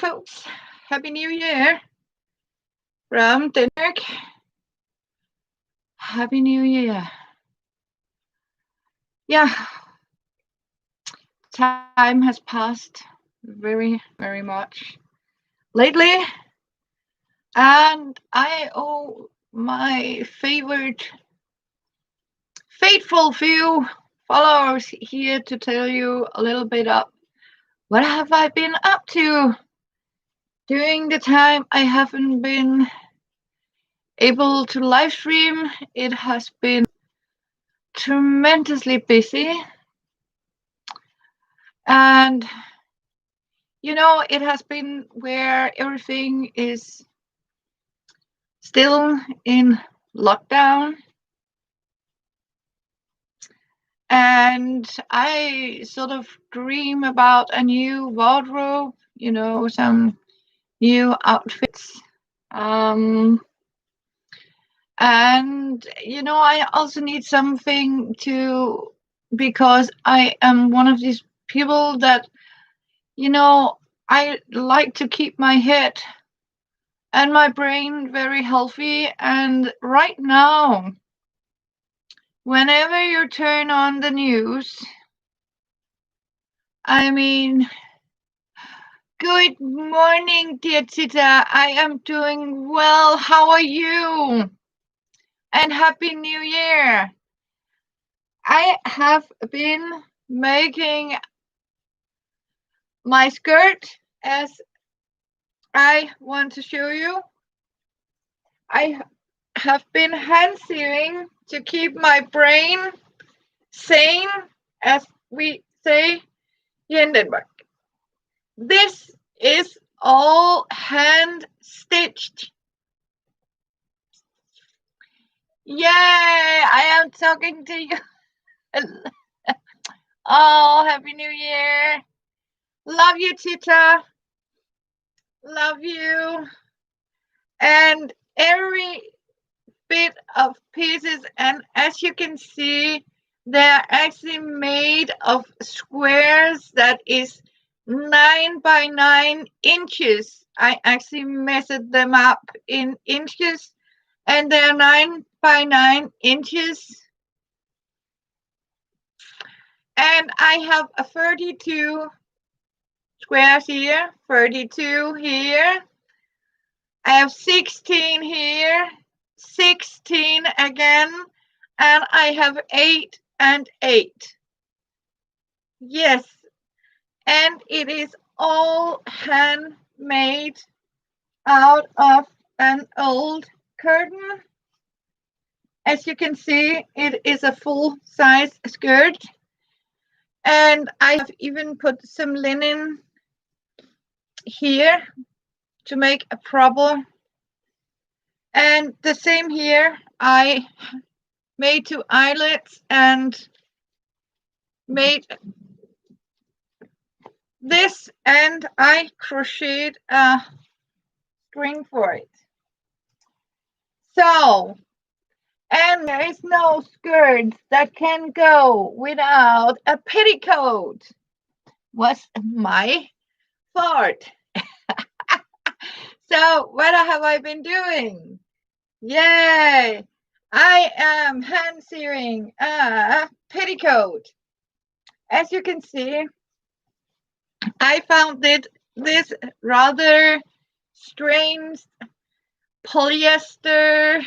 folks. Happy New Year from Denmark. Happy New Year. Yeah, time has passed very, very much lately, and I owe my faithful few followers here to tell you a little bit of what have I been up to during the time I haven't been able to live stream. It has been tremendously busy, and it has been where everything is still in lockdown, and I sort of dream about a new wardrobe, some new outfits. And I also need something to, because I am one of these people that I like to keep my head and my brain very healthy. And right now, whenever you turn on the news, I mean, good morning, dear Tita. I am doing well. How are you? And Happy New Year. I have been making my skirt as I want to show you. I have been hand sewing to keep my brain sane, as we say here in Denmark. This is all hand stitched. Yay! I am talking to you. Oh, Happy New Year. Love you, Tita. Love you. And every bit of pieces, and as you can see, they're actually made of squares that is 9 by 9 inches. I actually measured them up in inches, and they're 9 by 9 inches. And I have a 32 squares here, 32 here. I have 16 here, 16 again, and I have 8 and 8. Yes, and it is all handmade out of an old curtain. As you can see, it is a full-size skirt, and I have even put some linen here to make a proper. And the same here, I made 2 eyelets and made this, and I crocheted a string for it. So, and there is no skirt that can go without a petticoat. Was my fault. So what have I been doing? Yay! I am hand sewing a petticoat. As you can see, I found this rather strange polyester.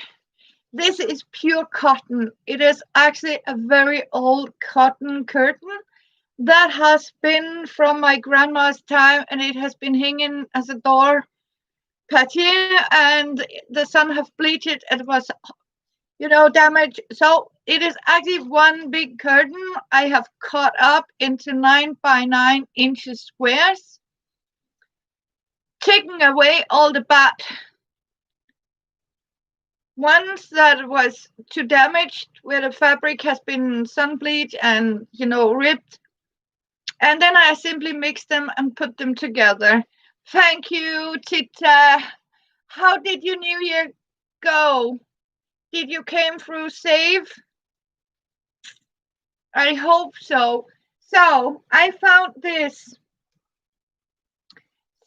This is pure cotton. It is actually a very old cotton curtain that has been from my grandma's time, and it has been hanging as a door patio, and the sun have bleached it. It was damaged. So it is actually one big curtain I have cut up into 9 by 9 inches squares, taking away all the bad ones that was too damaged, where the fabric has been sun bleached and ripped, and then I simply mix them and put them together. Thank you, Tita. How did your New Year go? Did you came through safe? I hope so. So I found this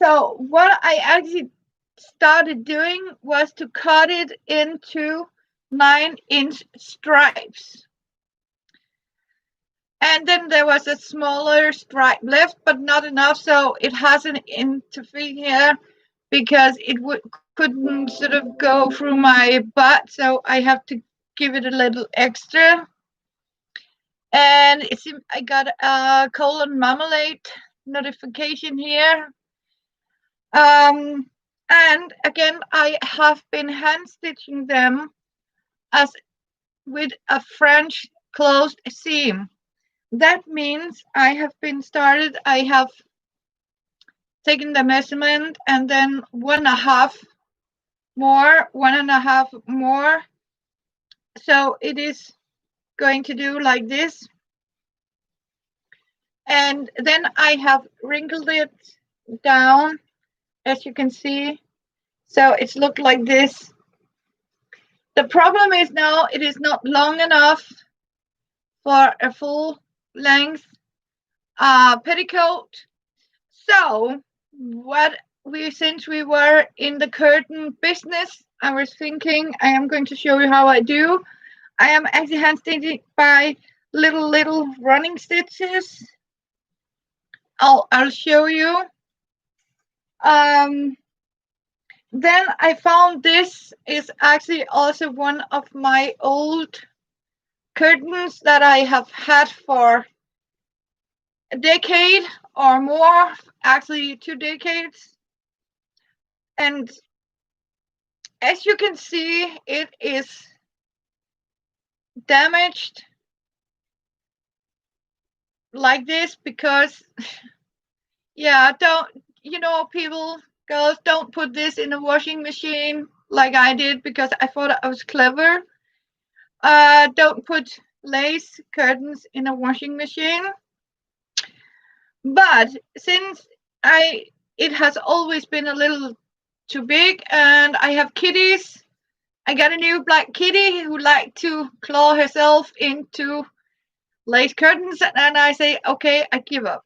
So what I actually started doing was to cut it into 9-inch stripes. And then there was a smaller stripe left, but not enough, so it hasn't interfered here because it couldn't sort of go through my butt, so I have to give it a little extra. And I got a colon marmalade notification here. And again, I have been hand stitching them as with a French closed seam. That means I have taken the measurement and then 1.5 more, 1.5 more. So it is going to do like this. And then I have wrinkled it down, as you can see. So it's looked like this. The problem is now it is not long enough for a full length petticoat. So since we were in the curtain business, I was thinking I am going to show you how I do. I am actually hand stitching by little running stitches. I'll show you. Then I found this is actually also one of my old curtains that I have had for a decade or more, actually 2 decades. And as you can see, it is damaged like this because, yeah, girls, don't put this in a washing machine like I did because I thought I was clever. Don't put lace curtains in a washing machine. But since it has always been a little too big and I have kitties, I got a new black kitty who likes to claw herself into lace curtains, and I say, okay, I give up.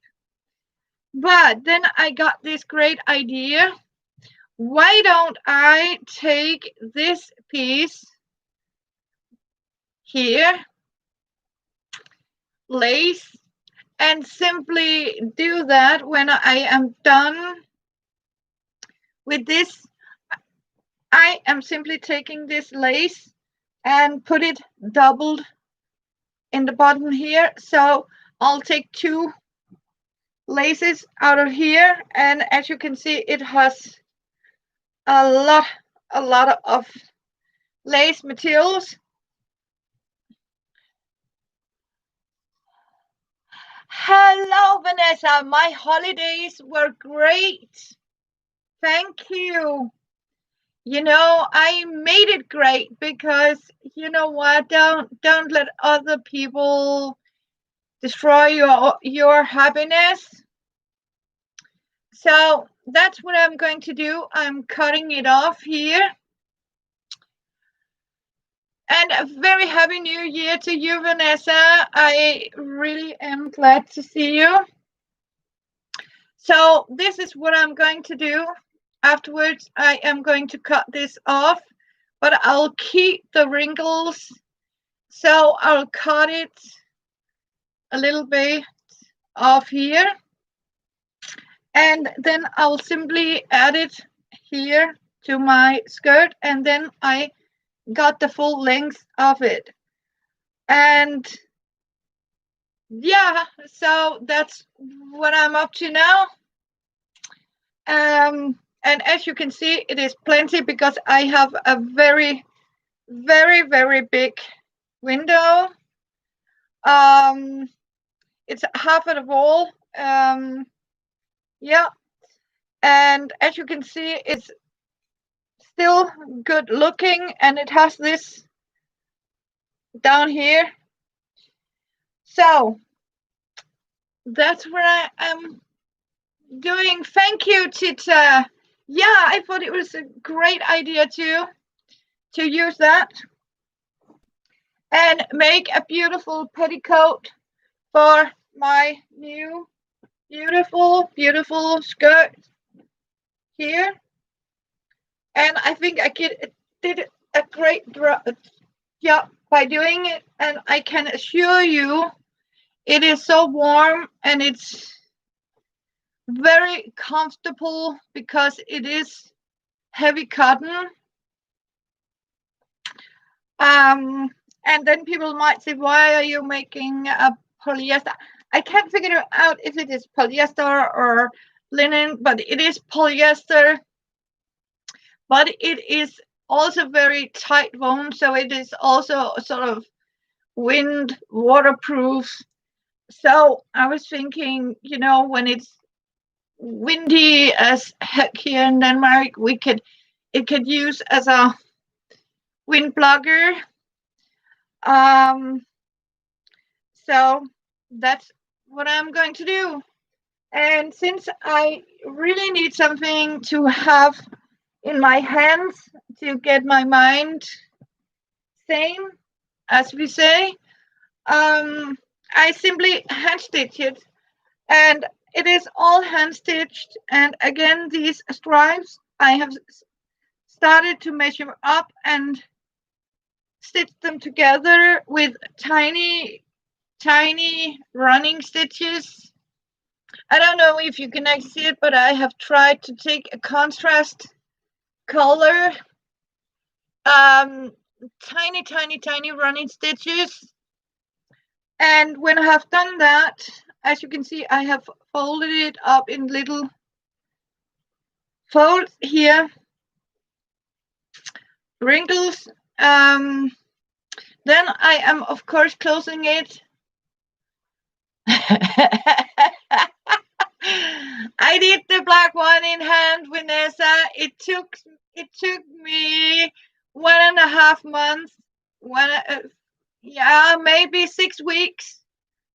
But then I got this great idea. Why don't I take this piece here, lace, and simply do that when I am done with this. I am simply taking this lace and put it doubled in the bottom here. So I'll take 2 laces out of here, and as you can see, it has a lot of lace materials. Hello, Vanessa. My holidays were great. Thank you. I made it great because you know what? Don't let other people destroy your happiness. So that's what I'm going to do. I'm cutting it off here. And a very happy new year to you, Vanessa. I really am glad to see you. So this is what I'm going to do. Afterwards, I am going to cut this off, but I'll keep the wrinkles. So I'll cut it a little bit off here. And then I'll simply add it here to my skirt, and then I got the full length of it. And yeah, so that's what I'm up to now. And as you can see, it is plenty because I have a very, very, very big window. It's half of the wall. Yeah, and as you can see, it's still good looking, and it has this down here. So that's what I am doing. Thank you, Tita. Yeah, I thought it was a great idea to use that and make a beautiful petticoat for my new beautiful skirt. here, and I think did a great job by doing it, and I can assure you it is so warm and it's very comfortable because it is heavy cotton. And then people might say, why are you making a polyester? I can't figure out if it is polyester or linen, but it is polyester. But it is also very tight woven, so it is also sort of wind waterproof. So I was thinking, when it's windy as heck here in Denmark, it could use as a wind blocker. So that's what I'm going to do. And since I really need something to have in my hands to get my mind sane, as we say, I simply hand stitch it. And it is all hand stitched. And again, these stripes, I have started to measure up and stitch them together with tiny running stitches. I don't know if you can actually see it, but I have tried to take a contrast color, tiny running stitches. And when I have done that, as you can see, I have folded it up in little folds here, wrinkles. Then I am, of course, closing it. I did the black one in hand, Vanessa. It took me 1.5 months. Maybe 6 weeks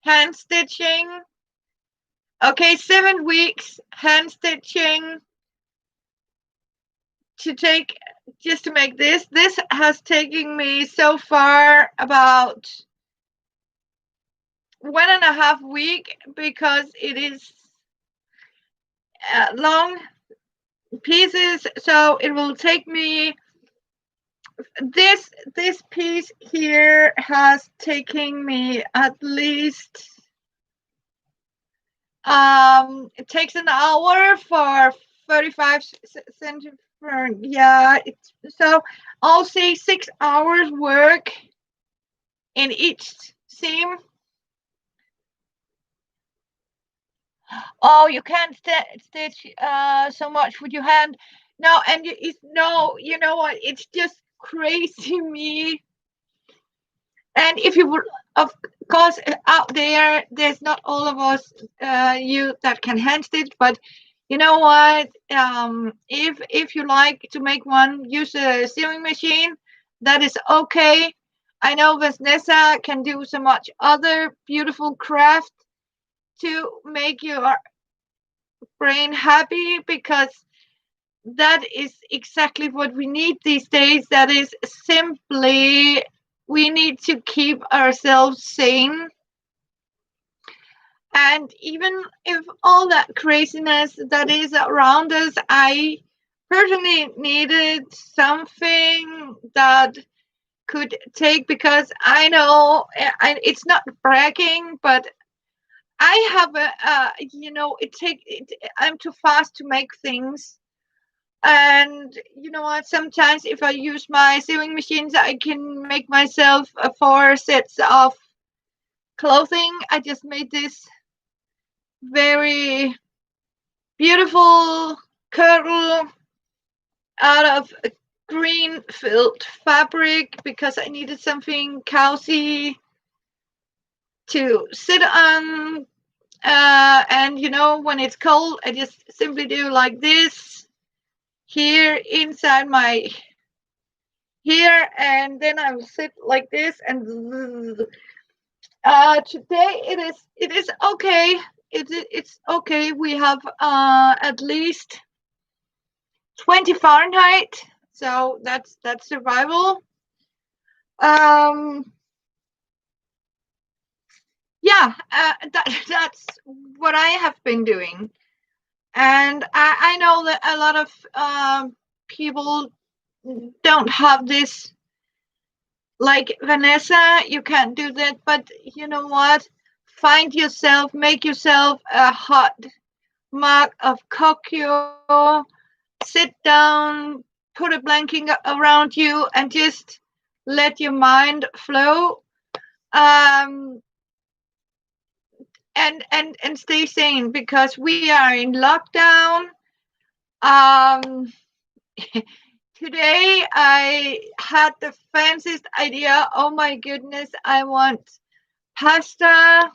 hand stitching. Okay, 7 weeks hand stitching just to make this. This has taken me so far about 1.5 weeks because it is long pieces. So it will take me. This piece here has taken me at least. It takes an hour for 35 centimeters. Yeah, so I'll say 6 hours work in each seam. Oh, you can't stitch so much with your hand. No, and you know what? It's just crazy me. And if you would, of course, out there's not all of us you that can hand stitch, but you know what? If you like to make one, use a sewing machine. That is okay. I know Vanessa can do so much other beautiful craft to make your brain happy, because that is exactly what we need these days. That is simply, we need to keep ourselves sane. And even if all that craziness that is around us, I personally needed something that could take, because I know it's not bragging, but I have I'm too fast to make things. And you know what, sometimes if I use my sewing machines, I can make myself 4 sets of clothing. I just made this very beautiful kirtle out of green filled fabric because I needed something cozy to sit on. And when it's cold, I just simply do like this here inside my here, and then I will sit like this. And today it is okay. It's okay. We have at least 20 Fahrenheit, so that's survival. Yeah, that's what I have been doing. And I know that a lot of people don't have this. Like Vanessa, you can't do that, but you know what? Find yourself, make yourself a hot mug of cocoa, sit down, put a blanket around you, and just let your mind flow. Um, and stay sane, because we are in lockdown. Um, Today I had the fanciest idea. Oh my goodness, I want pasta.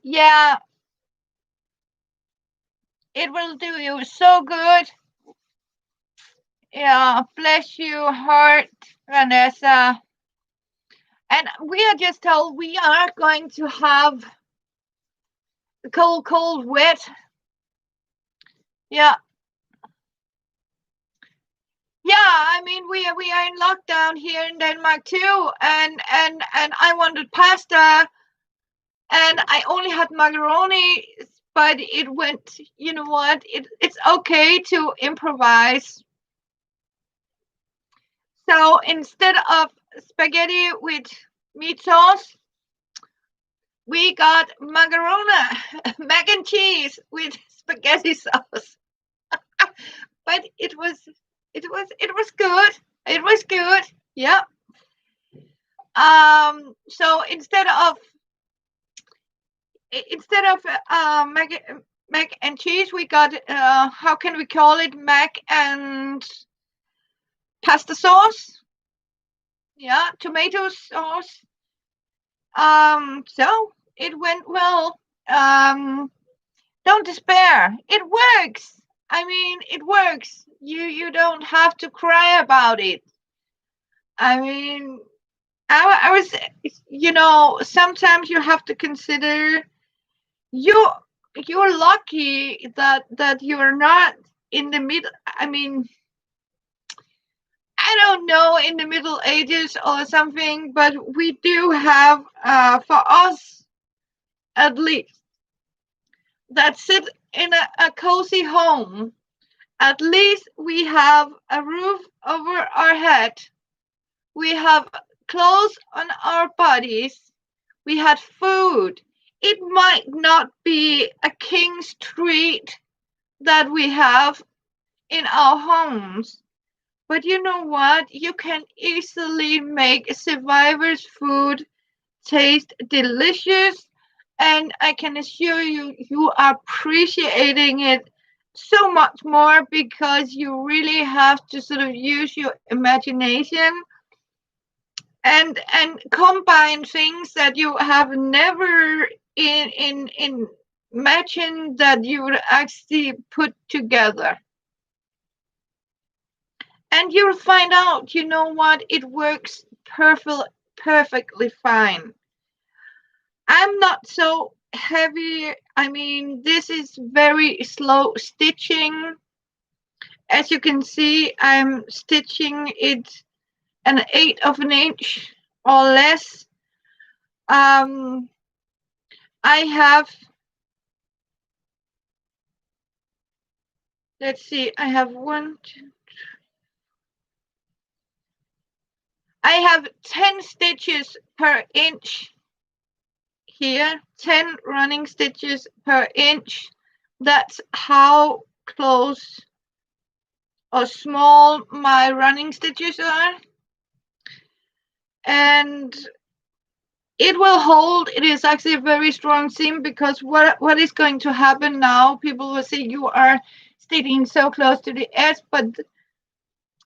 Yeah, it will do you so good. Yeah, bless you heart, Vanessa. And we are just told we are going to have cold, cold, wet. Yeah, yeah. I mean, we are in lockdown here in Denmark too, and I wanted pasta, and I only had macaroni, but it went. You know what? It's okay to improvise. So instead of spaghetti with meat sauce, we got macarona, mac and cheese with spaghetti sauce. But it was good. It was good. Yeah. So instead of mac and cheese, we got how can we call it, mac and pasta sauce? Yeah, tomato sauce. So it went well. Don't despair. It works. I mean, it works. You don't have to cry about it. I mean, I was, sometimes you have to consider you you're lucky that you're not in the middle. I mean, I don't know, in the Middle Ages or something, but we do have, for us at least, that sit in a cozy home. At least we have a roof over our head. We have clothes on our bodies. We had food. It might not be a king's treat that we have in our homes, but you know what? You can easily make survivor's food taste delicious, and I can assure you, you are appreciating it so much more, because you really have to sort of use your imagination and combine things that you have never in imagined that you would actually put together. And you'll find out, you know what, it works perfectly fine. I'm not so heavy. I mean, this is very slow stitching. As you can see, I'm stitching it an eighth of an inch or less. Um, I have, let's see, I have I have 10 stitches per inch here, 10 running stitches per inch. That's how close or small my running stitches are. And it will hold. It is actually a very strong seam, because what is going to happen now, people will say you are stitching so close to the edge, but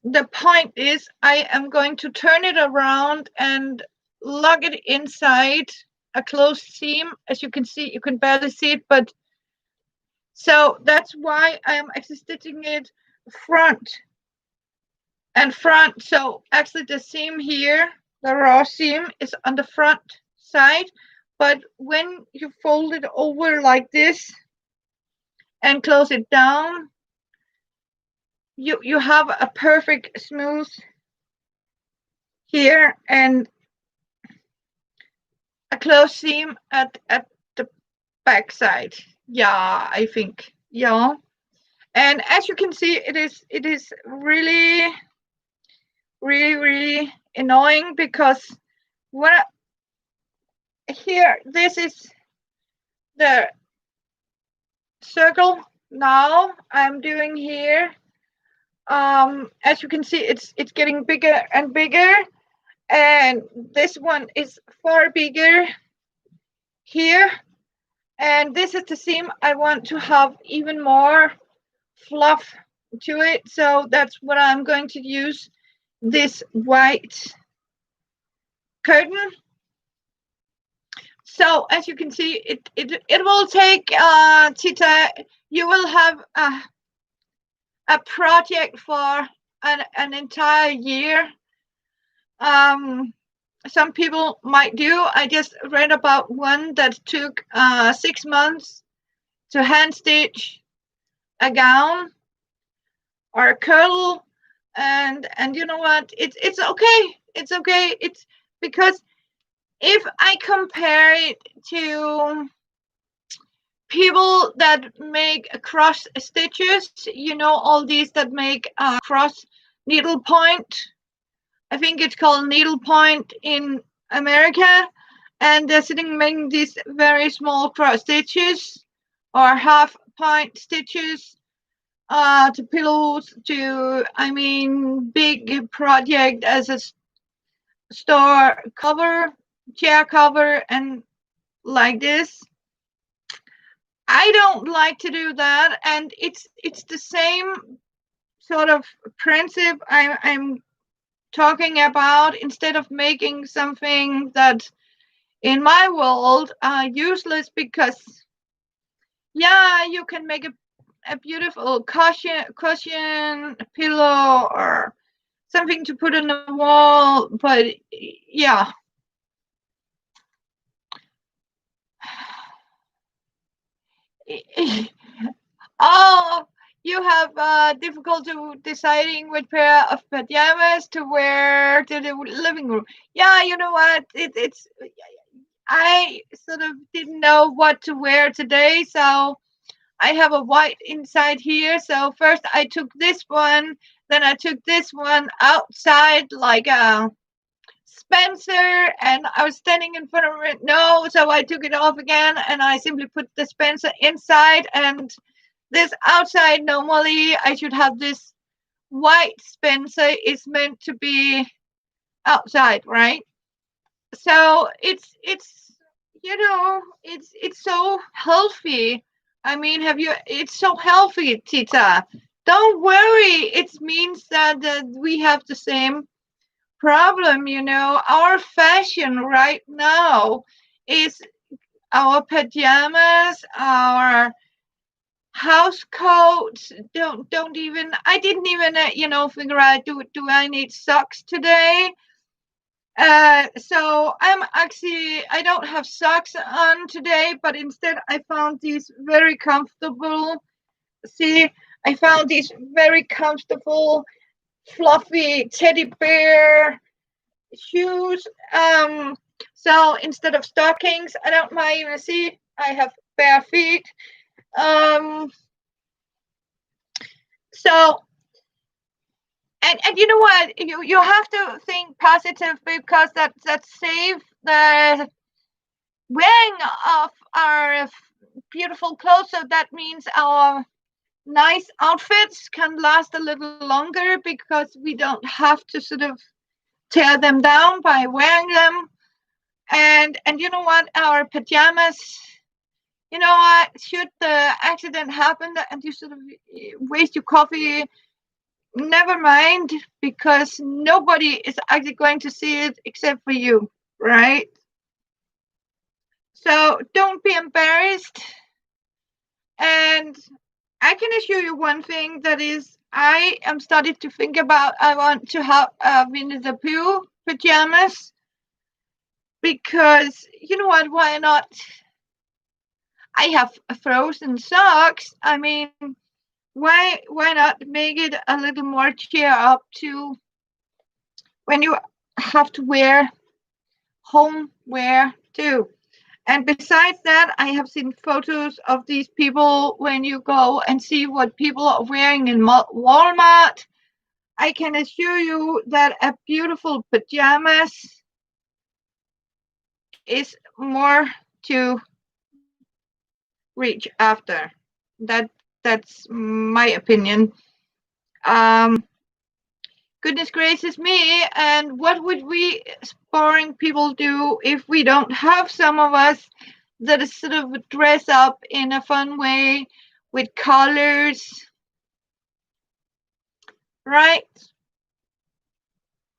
the point is I am going to turn it around and lock it inside a closed seam. As you can see, you can barely see it, but so that's why I am actually stitching it front and front. So actually the seam here, the raw seam, is on the front side, but when you fold it over like this and close it down, you have a perfect smooth here, and a close seam at the back side. Yeah, I think. Yeah. And as you can see, it is really, really, really annoying because when here, this is the circle now I'm doing here. As you can see, it's getting bigger and bigger, and this one is far bigger here, and this is the seam I want to have even more fluff to it, so that's what I'm going to use this white curtain. So as you can see, it will take Tita, you will have a project for an entire year. Some people might do. I just read about one that took 6 months to hand stitch a gown or a kirtle, and you know what? It's okay. It's okay. It's because if I compare it to people that make cross stitches, you know, all these that make cross needlepoint. I think it's called needlepoint in America, and they're sitting making these very small cross stitches or half point stitches to pillows, to big project as a store cover, chair cover, and like this. I don't like to do that, and it's the same sort of principle I'm talking about. Instead of making something that in my world are useless, because yeah, you can make a beautiful cushion, a pillow, or something to put on the wall, but yeah. Oh, you have difficulty deciding which pair of pajamas to wear to the living room. Yeah, you know what? It's I sort of didn't know what to wear today, so I have a white inside here. So first I took this one, then I took this one outside like a Spencer, and I was standing in front of it. No, so I took it off again, and I simply put the Spencer inside, and this outside. Normally I should have this white Spencer is meant to be outside, right? So it's it's so healthy. I mean, have you? It's so healthy, Tita. Don't worry. It means that we have the same problem. You know, our fashion right now is our pajamas, our house coats. Don't even. I didn't even figure out, do I need socks today? So I don't have socks on today, but instead I found these very comfortable. See, I found these very comfortable, fluffy teddy bear shoes. So instead of stockings, I don't mind even see. I have bare feet. Um, so and you know what? You have to think positive, because that save the wearing of our beautiful clothes. So that means our nice outfits can last a little longer, because we don't have to sort of tear them down by wearing them. And you know what? Our pajamas, you know what? Should the accident happen and you sort of waste your coffee, never mind, because nobody is actually going to see it except for you, right? So don't be embarrassed. And I can assure you one thing, that is, I am starting to think about, I want to have Winnie the Pooh pajamas, because you know what? Why not? I have frozen socks. I mean, why not make it a little more cheer up to when you have to wear home wear too. And besides that, I have seen photos of these people when you go and see what people are wearing in Walmart. I can assure you that a beautiful pajamas is more to reach after. That's my opinion. Um, Goodness gracious me! And what would we boring people do if we don't have some of us that is sort of dress up in a fun way with colors, right?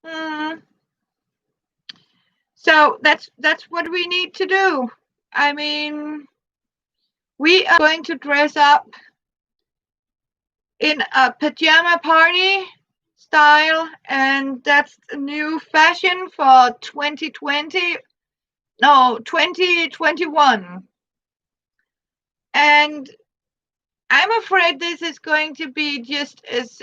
Mm. So that's what we need to do. I mean, we are going to dress up in a pajama party style, and that's the new fashion for 2020. No, 2021. And I'm afraid this is going to be just as,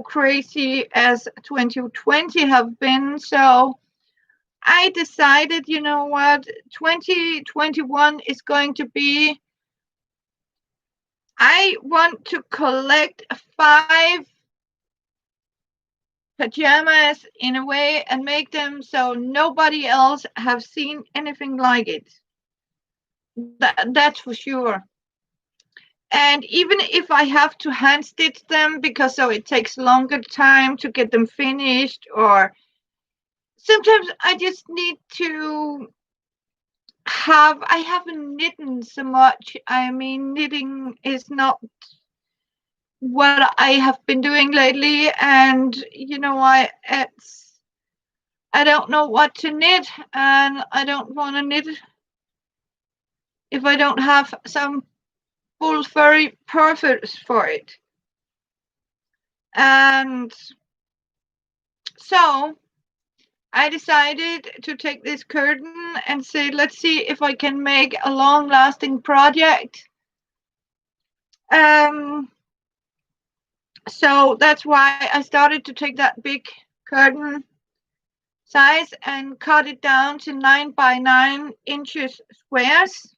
crazy as 2020 have been. So I decided, you know what, 2021 is going to be, I want to collect 5 pajamas in a way and make them so nobody else have seen anything like it. That's for sure. And even if I have to hand stitch them because so it takes longer time to get them finished, or sometimes I just need to I haven't knitted so much. I mean, knitting is not what I have been doing lately, and I don't know what to knit, and I don't want to knit if I don't have some full furry purpose for it. And so I decided to take this curtain and say, let's see if I can make a long-lasting project. So that's why I started to take that big curtain size and cut it down to 9 by 9 inches squares.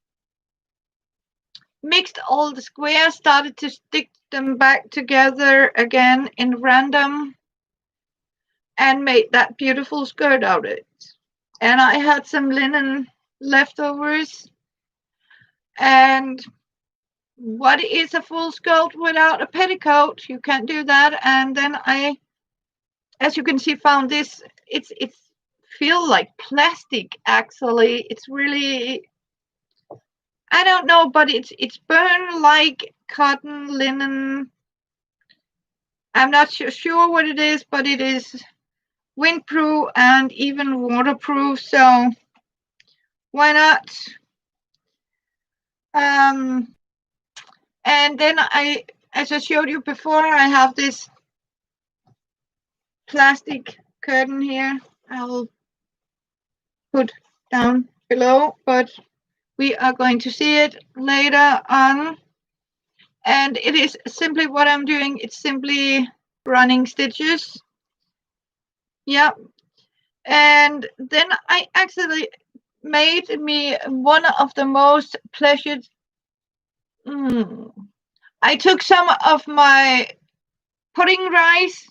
Mixed all the squares, started to stick them back together again in random, and made that beautiful skirt out of it. And I had some linen leftovers. And what is a full skirt without a petticoat? You can't do that. And then I, as you can see, found this. It's feel like plastic actually. It's really, I don't know, but it's burned like cotton, linen. I'm not sure what it is, but it is windproof and even waterproof. So why not? And then as I showed you before, I have this plastic curtain here. I'll put down below, but we are going to see it later on. And it is simply what I'm doing. It's simply running stitches. Yeah. And then I actually made me one of the most pleasured. I took some of my pudding rice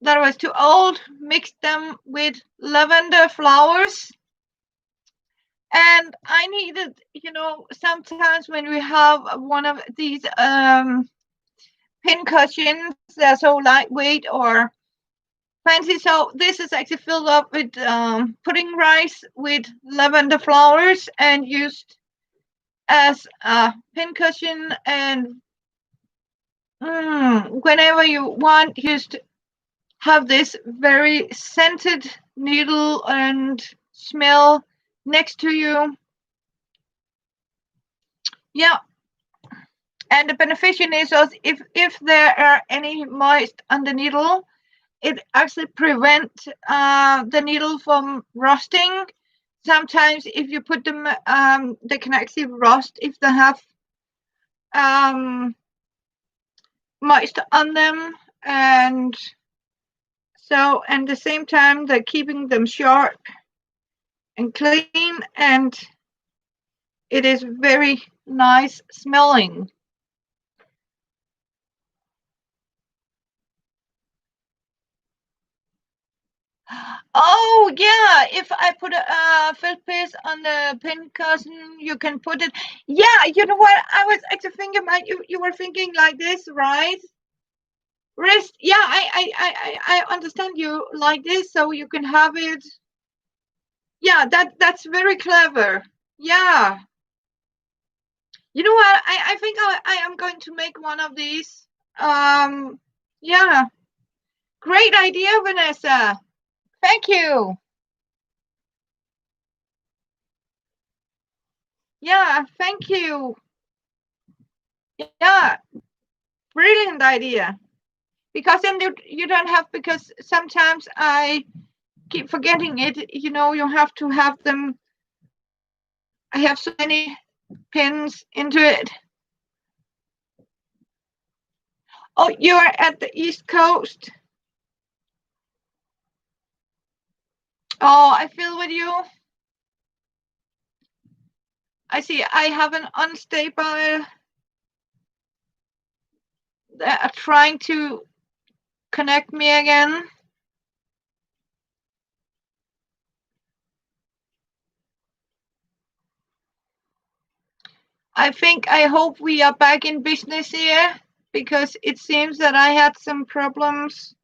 that was too old, mixed them with lavender flowers. And I needed, sometimes when we have one of these pin cushions, they're so lightweight or fancy. So this is actually filled up with pudding rice with lavender flowers and used as a pin cushion. And whenever you want, just have this very scented needle and smell next to you. Yeah. And the beneficial is also if there are any moist on the needle, it actually prevents the needle from rusting. Sometimes if you put them, they can actually rust if they have moist on them. And so, at the same time, they're keeping them sharp. and clean, and it is very nice smelling. Oh yeah, if I put a felt piece on the pin cushion, you can put it. Yeah, you know what? I was actually thinking about you. You were thinking like this, right? Wrist. Yeah, I understand you like this, so you can have it. Yeah, that's very clever. Yeah. You know what? I think I am going to make one of these. Um, yeah. Great idea, Vanessa. Thank you. Yeah, thank you. Yeah, brilliant idea. Because then you don't have, because sometimes I keep forgetting it. You know, you have to have them. I have so many pins into it. Oh, you are at the East Coast. Oh, I feel with you. I see. I have an unstable. They are trying to connect me again. I hope we are back in business here, because it seems that I had some problems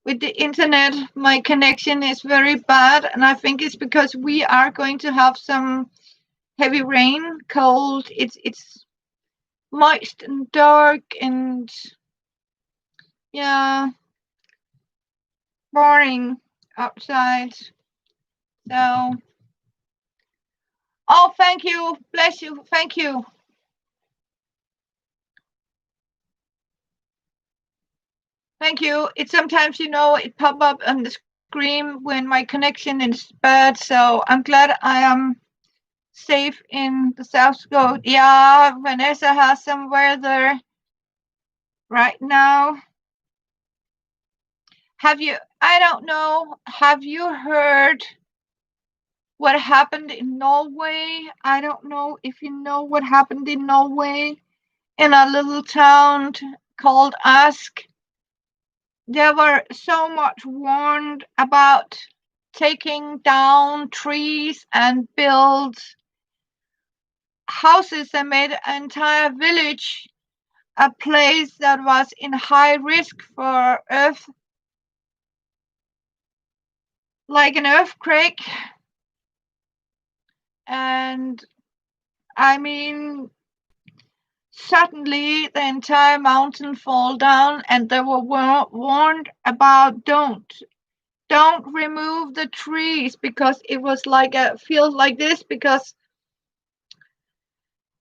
with the internet. My connection is very bad, and I think it's because we are going to have some heavy rain, cold. It's moist and dark, and yeah, boring outside. So, oh, thank you, bless you, thank you. Thank you. It sometimes, it pop up on the screen when my connection is bad. So I'm glad I am safe in the South Coast. Yeah, Vanessa has some weather right now. Have you? I don't know. Have you heard what happened in Norway? I don't know if you know what happened in Norway, in a little town called Ask. They were so much warned about taking down trees and build houses that made an entire village a place that was in high risk for earth, like an earthquake. And I mean, suddenly the entire mountain fall down, and they were warned about don't remove the trees, because it was like a field like this, because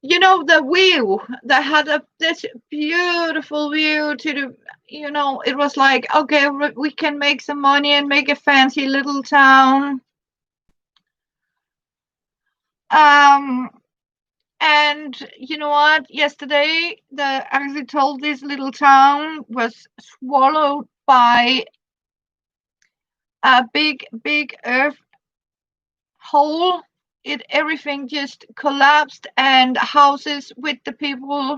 the view, that had this beautiful view to the, it was like, okay, we can make some money and make a fancy little town. um and you know what, yesterday the actually told this little town was swallowed by a big earth hole. Everything just collapsed, and houses with the people,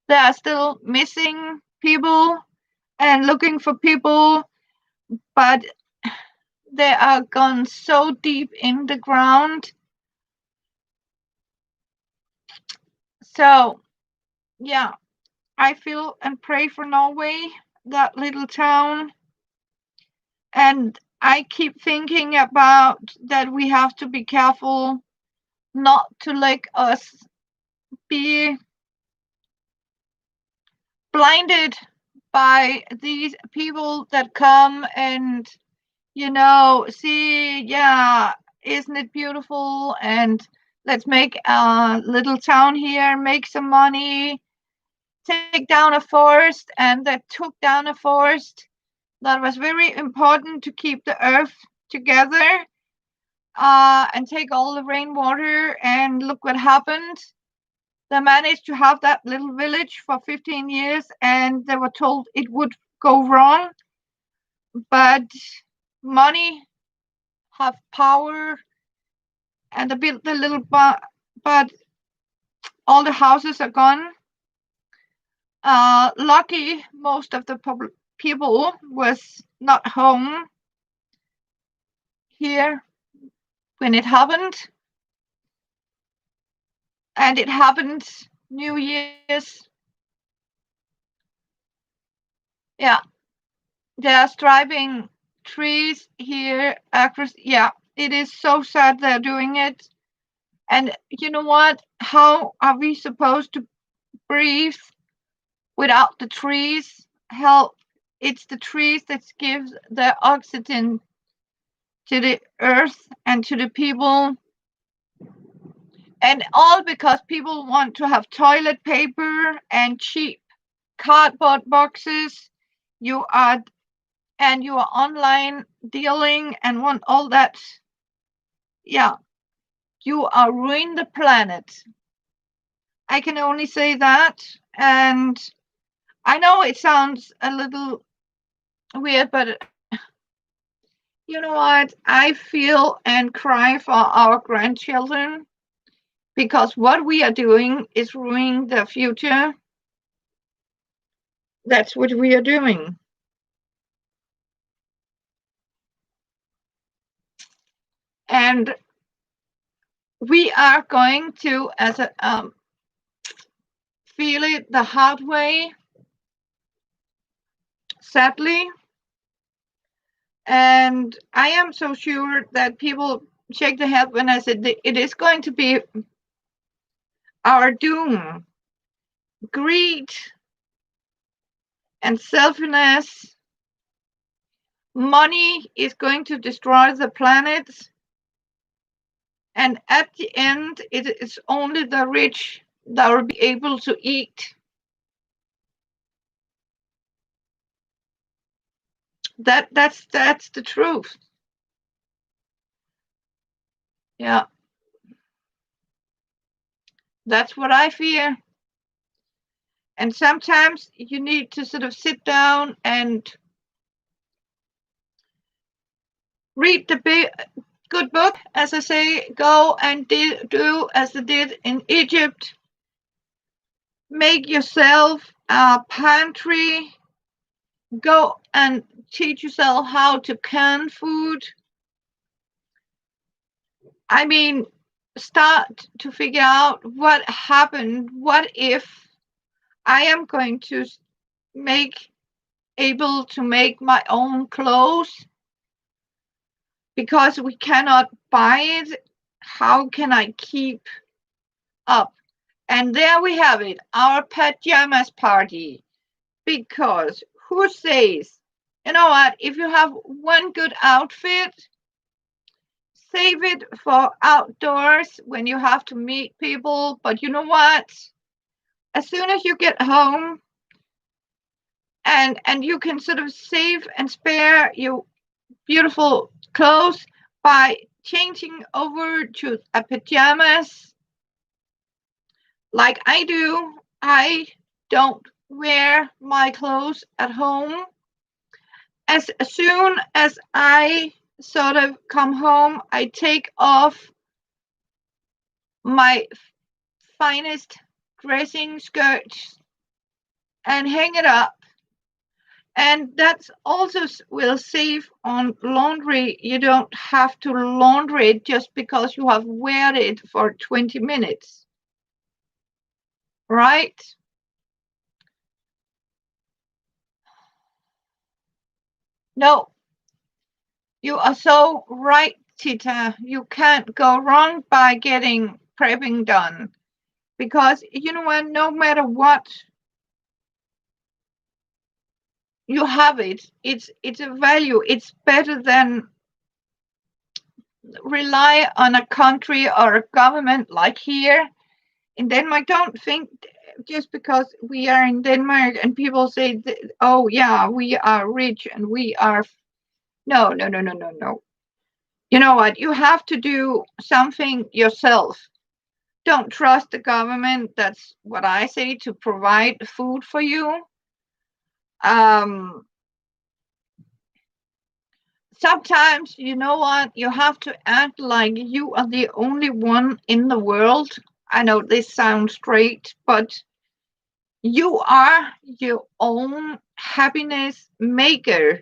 they are still missing people and looking for people, but they are gone so deep in the ground. So, yeah, I feel and pray for Norway, that little town. And I keep thinking about that we have to be careful not to let us be blinded by these people that come and see, yeah, isn't it beautiful? And let's make a little town here, make some money, take down a forest. And they took down a forest that was very important to keep the earth together, and take all the rainwater. And look what happened. They managed to have that little village for 15 years, and they were told it would go wrong. But money have power, and they built the little but all the houses are gone. Lucky most of the people was not home here when it happened, and it happened New Year's. Yeah, they're striping trees here across. Yeah, it is so sad they're doing it. And you know what? How are we supposed to breathe without the trees? Hell, it's the trees that gives the oxygen to the earth and to the people. And all because people want to have toilet paper and cheap cardboard boxes. You are and you are online dealing and want all that. Yeah, you are ruining the planet. I can only say that. And I know it sounds a little weird, but you know what? I feel and cry for our grandchildren because what we are doing is ruining their future. That's what we are doing. And we are going to, as a feel it the hard way, sadly. And I am so sure that people shake their head when I said it is going to be our doom. Greed and selfishness. Money is going to destroy the planet. And at the end, it is only the rich that will be able to eat. That's the truth. Yeah, that's what I fear. And sometimes you need to sort of sit down and read the good book, as I say, go and do as they did in Egypt. Make yourself a pantry. Go and teach yourself how to can food. I mean, start to figure out what happened. What if I am going to make able to make my own clothes because we cannot buy it? How can I keep up? And there we have it, our pajamas party. Because who says, you know what, if you have one good outfit, save it for outdoors when you have to meet people. But you know what? As soon as you get home and you can sort of save and spare your beautiful clothes by changing over to a pajamas like I do. I don't wear my clothes at home. As soon as I sort of come home, I take off my finest dressing skirts and hang it up. And that also will save on laundry. You don't have to laundry it just because you have wear it for 20 minutes. Right? No, you are so right, Tita. You can't go wrong by getting prepping done. Because you know what, no matter what you have it's a value. It's better than rely on a country or a government like here in Denmark. Don't think just because we are in Denmark and people say, oh yeah, we are rich and we are. No, no, no, no, no, no. You know what? You have to do something yourself. Don't trust the government. That's what I say, to provide food for you. Um, sometimes, you know what, you have to act like you are the only one in the world. I know this sounds straight, but you are your own happiness maker.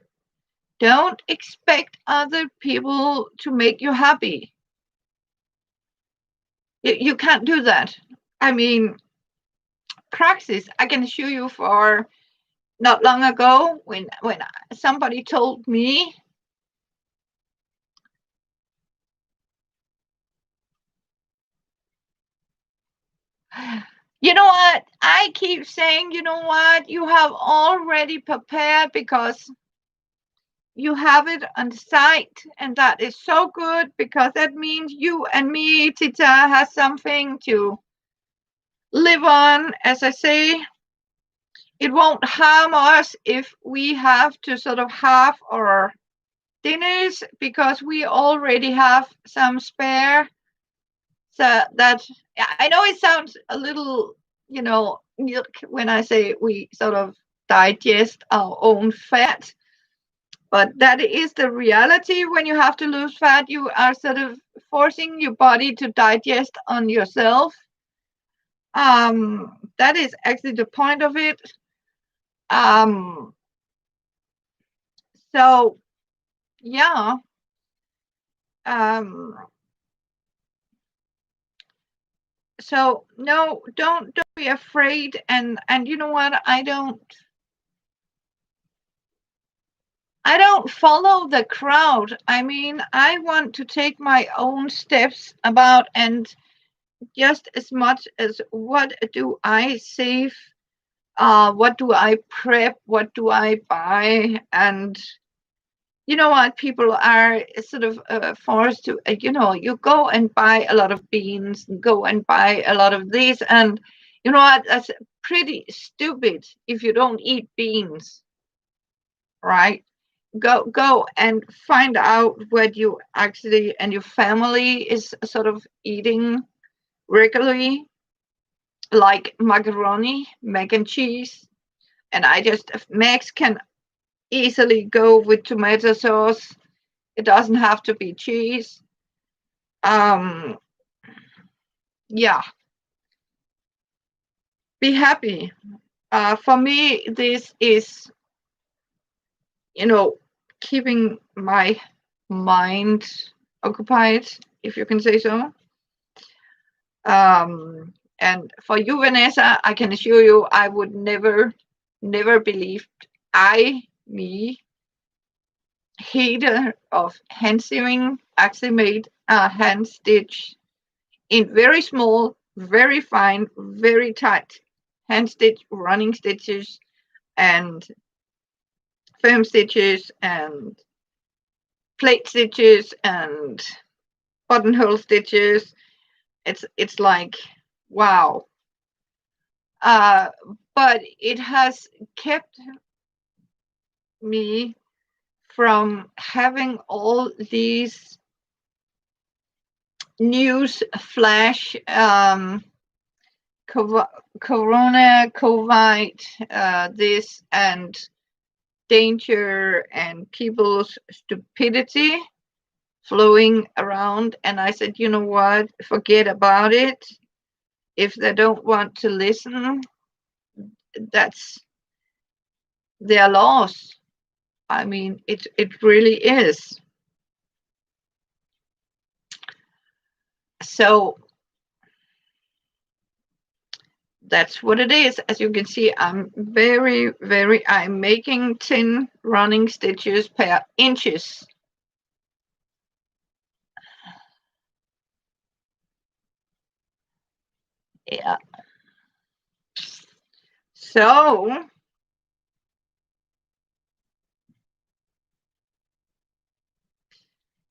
Don't expect other people to make you happy. You can't do that. I mean, praxis, I can assure you, for not long ago, when somebody told me, you know what, I keep saying, you know what, you have already prepared because you have it on site, and that is so good, because that means you and me, Tita, has something to live on. As I say, it won't harm us if we have to sort of halve our dinners, because we already have some spare. So that, I know it sounds a little, milk when I say we sort of digest our own fat, but that is the reality. When you have to lose fat, you are sort of forcing your body to digest on yourself. That is actually the point of it. Um, so yeah. Um, so no, don't be afraid. And you know what? I don't follow the crowd. I mean, I want to take my own steps about, and just as much as what do I save, what do I prep, what do I buy, and you know what, people are sort of forced to, you go and buy a lot of beans, go and buy a lot of this, and you know what, that's pretty stupid if you don't eat beans, right? Go and find out what you actually and your family is sort of eating regularly, like macaroni, mac and cheese. And I just, Max can easily go with tomato sauce. It doesn't have to be cheese. Um, yeah, be happy. For me, this is, you know, keeping my mind occupied, if you can say so. And for you, Vanessa, I can assure you, I would never believe me, hater of hand sewing, actually made a hand stitch in very small, very fine, very tight hand stitch, running stitches, and firm stitches, and plate stitches, and buttonhole stitches. It's like, wow. Uh, but it has kept me from having all these news flash, corona, COVID, this, and danger, and people's stupidity flowing around. And I said, you know what, forget about it. If they don't want to listen, that's their loss. I mean, it really is. So that's what it is. As you can see, I'm making 10 running stitches per inches. Yeah. So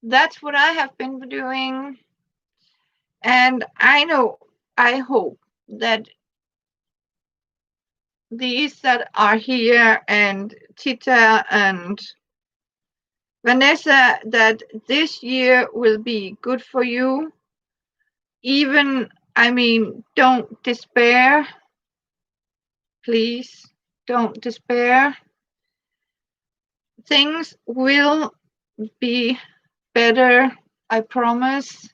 that's what I have been doing. And I hope that these that are here, and Tita and Vanessa, that this year will be good for you. Even, I mean, don't despair. Please don't despair. Things will be better, I promise.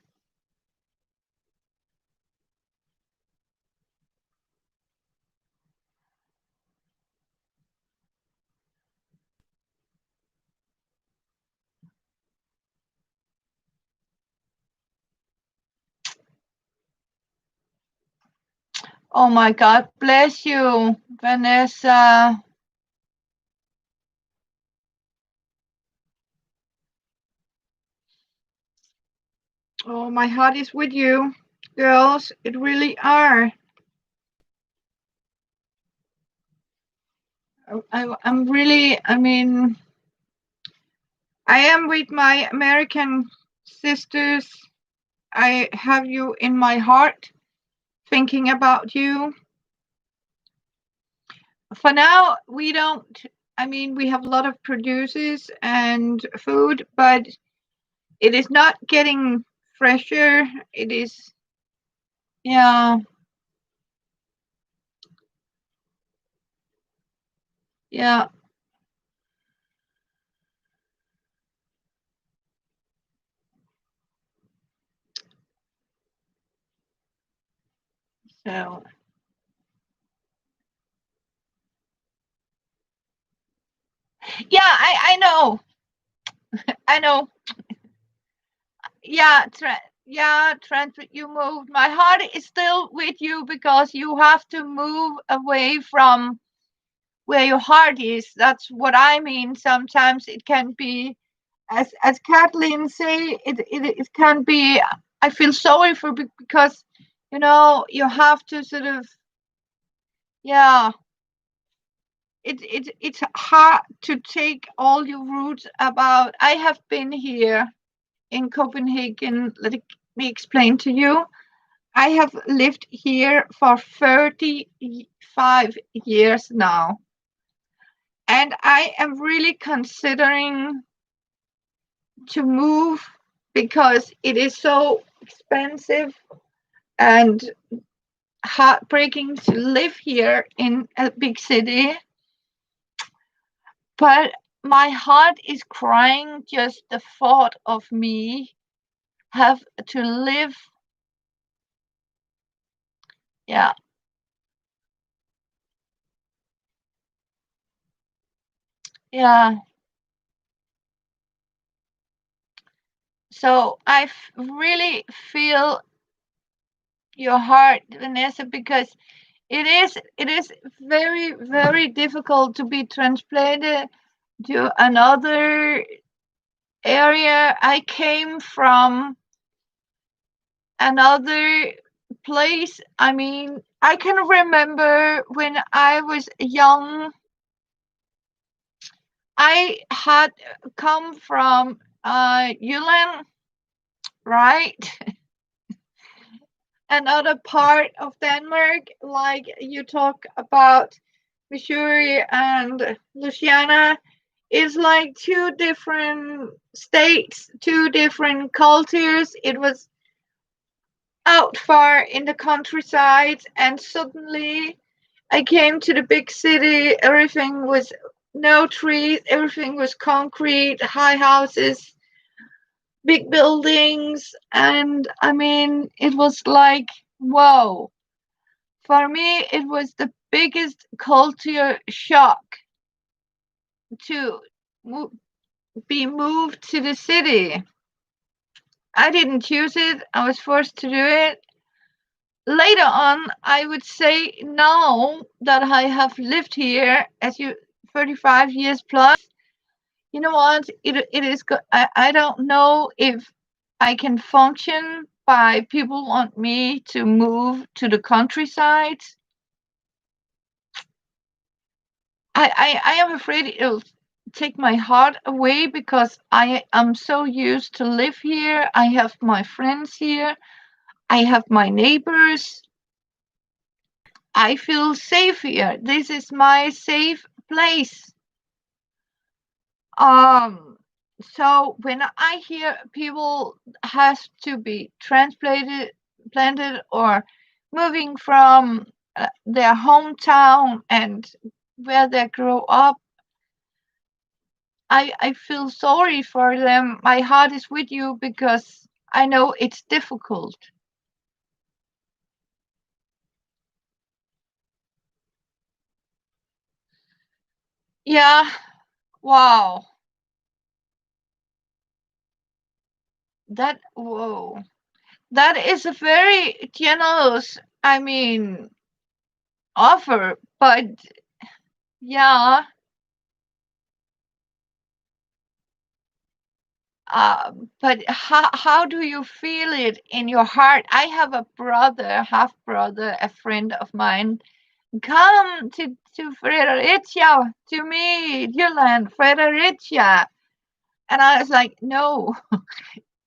Oh my God, bless you, Vanessa. Oh, my heart is with you, girls. It really are. I'm really, I mean, I am with my American sisters. I have you in my heart, thinking about you. For now, we don't, I mean, we have a lot of producers and food, but it is not getting fresher. It is, yeah, yeah. So, yeah, I know. I know. Yeah, yeah, Trent, you moved. My heart is still with you because you have to move away from where your heart is. That's what I mean. Sometimes it can be, as Kathleen say, it can be. I feel sorry for because, you have to sort of, yeah. It's hard to take all your roots about. I have been here in Copenhagen. Me explain to you. I have lived here for 35 years now, and I am really considering to move because it is so expensive and heartbreaking to live here in a big city. But my heart is crying just the thought of me have to live. Yeah, yeah. So really feel your heart, Vanessa, because it is very, very difficult to be transplanted to another area. I came from another place. I mean, I can remember when I was young, I had come from Jylland, right? Another part of Denmark, like you talk about Missouri and Louisiana, is like two different states, two different cultures. It was out far in the countryside, and suddenly I came to the big city. Everything was no trees, everything was concrete, high houses, big buildings, and I mean, it was like, whoa. For me, it was the biggest culture shock to mo- be moved to the city. I didn't choose it, I was forced to do it. Later on, I would say now that I have lived here as you 35 years plus, you know what? It is good. I don't know if I can function by people want me to move to the countryside. I am afraid it'll take my heart away because I am so used to live here. I have my friends here. I have my neighbors. I feel safe here. This is my safe place. Um, so when I hear people has to be transplanted, planted or moving from their hometown and where they grow up, I feel sorry for them. My heart is with you because I know it's difficult. Yeah. Wow. Whoa. That is a very generous, I mean, offer, but yeah. But how do you feel it in your heart? I have a brother, half brother, a friend of mine. Come to Fredericia, to me, Jylland, Fredericia. And I was like, no,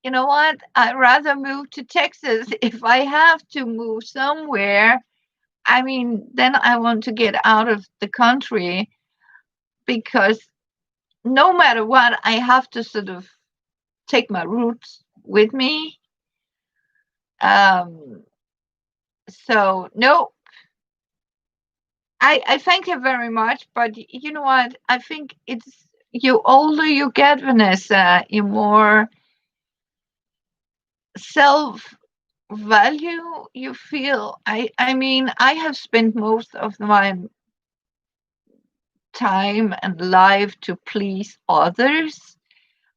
you know what? I'd rather move to Texas. If I have to move somewhere, I mean, then I want to get out of the country because no matter what, I have to sort of take my roots with me. Um, so no, I thank you very much, but you know what? I think it's you older you get, Vanessa, you more self value you feel. I mean, I have spent most of my time and life to please others.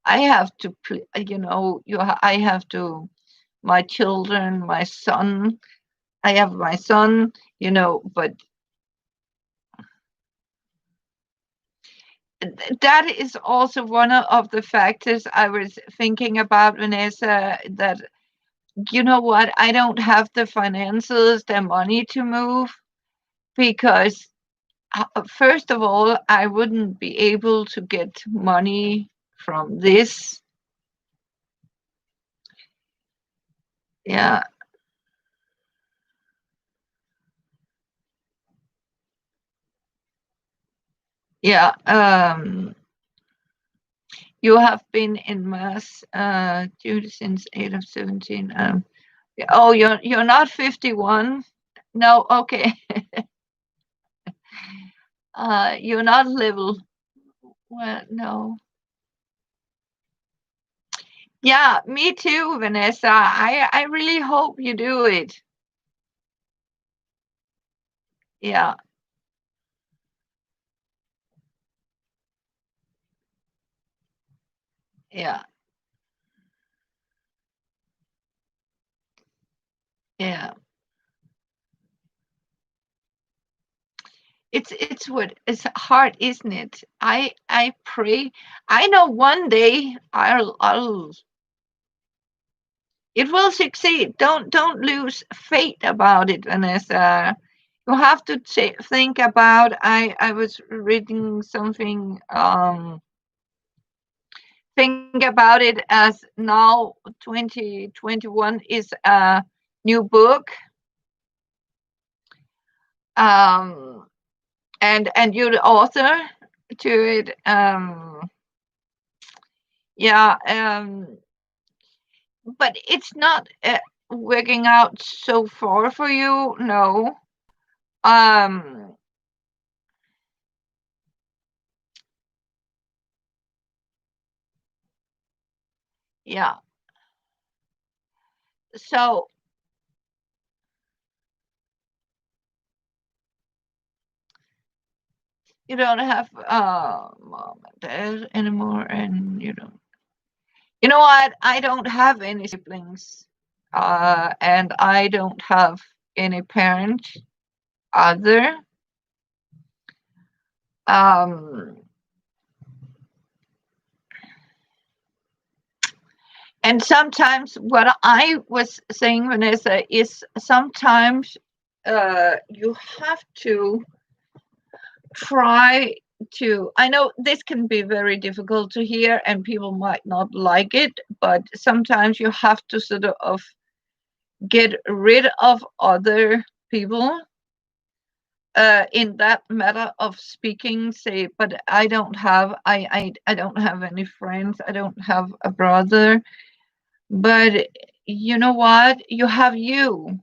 I have to, I have to, my children, my son. I have my son, but that is also one of the factors I was thinking about, Vanessa, that you know what, I don't have the finances, the money to move because first of all, I wouldn't be able to get money from this. Yeah, yeah. You have been in mass duty since 8 of 17. Oh, you're not 51. No, okay. You're not level. Well, no. Yeah, me too, Vanessa. I really hope you do it. Yeah, yeah, yeah. It's what it's hard, isn't it? I pray. I know one day I'll it will succeed. Don't lose faith about it, Vanessa. You have to think about. I was reading something. Think about it as now 2021 is a new book. Um, and you're the author to it. Yeah. But it's not working out so far for you. No. Um. Yeah. So you don't have mom and dad anymore, and you don't. You know what? I don't have any siblings, and I don't have any parent other. Um, and sometimes what I was saying, Vanessa, is sometimes you have to try to. I know this can be very difficult to hear, and people might not like it, but sometimes you have to sort of get rid of other people in that matter of speaking, say, but I don't have any friends, I don't have a brother, but you know what, you have your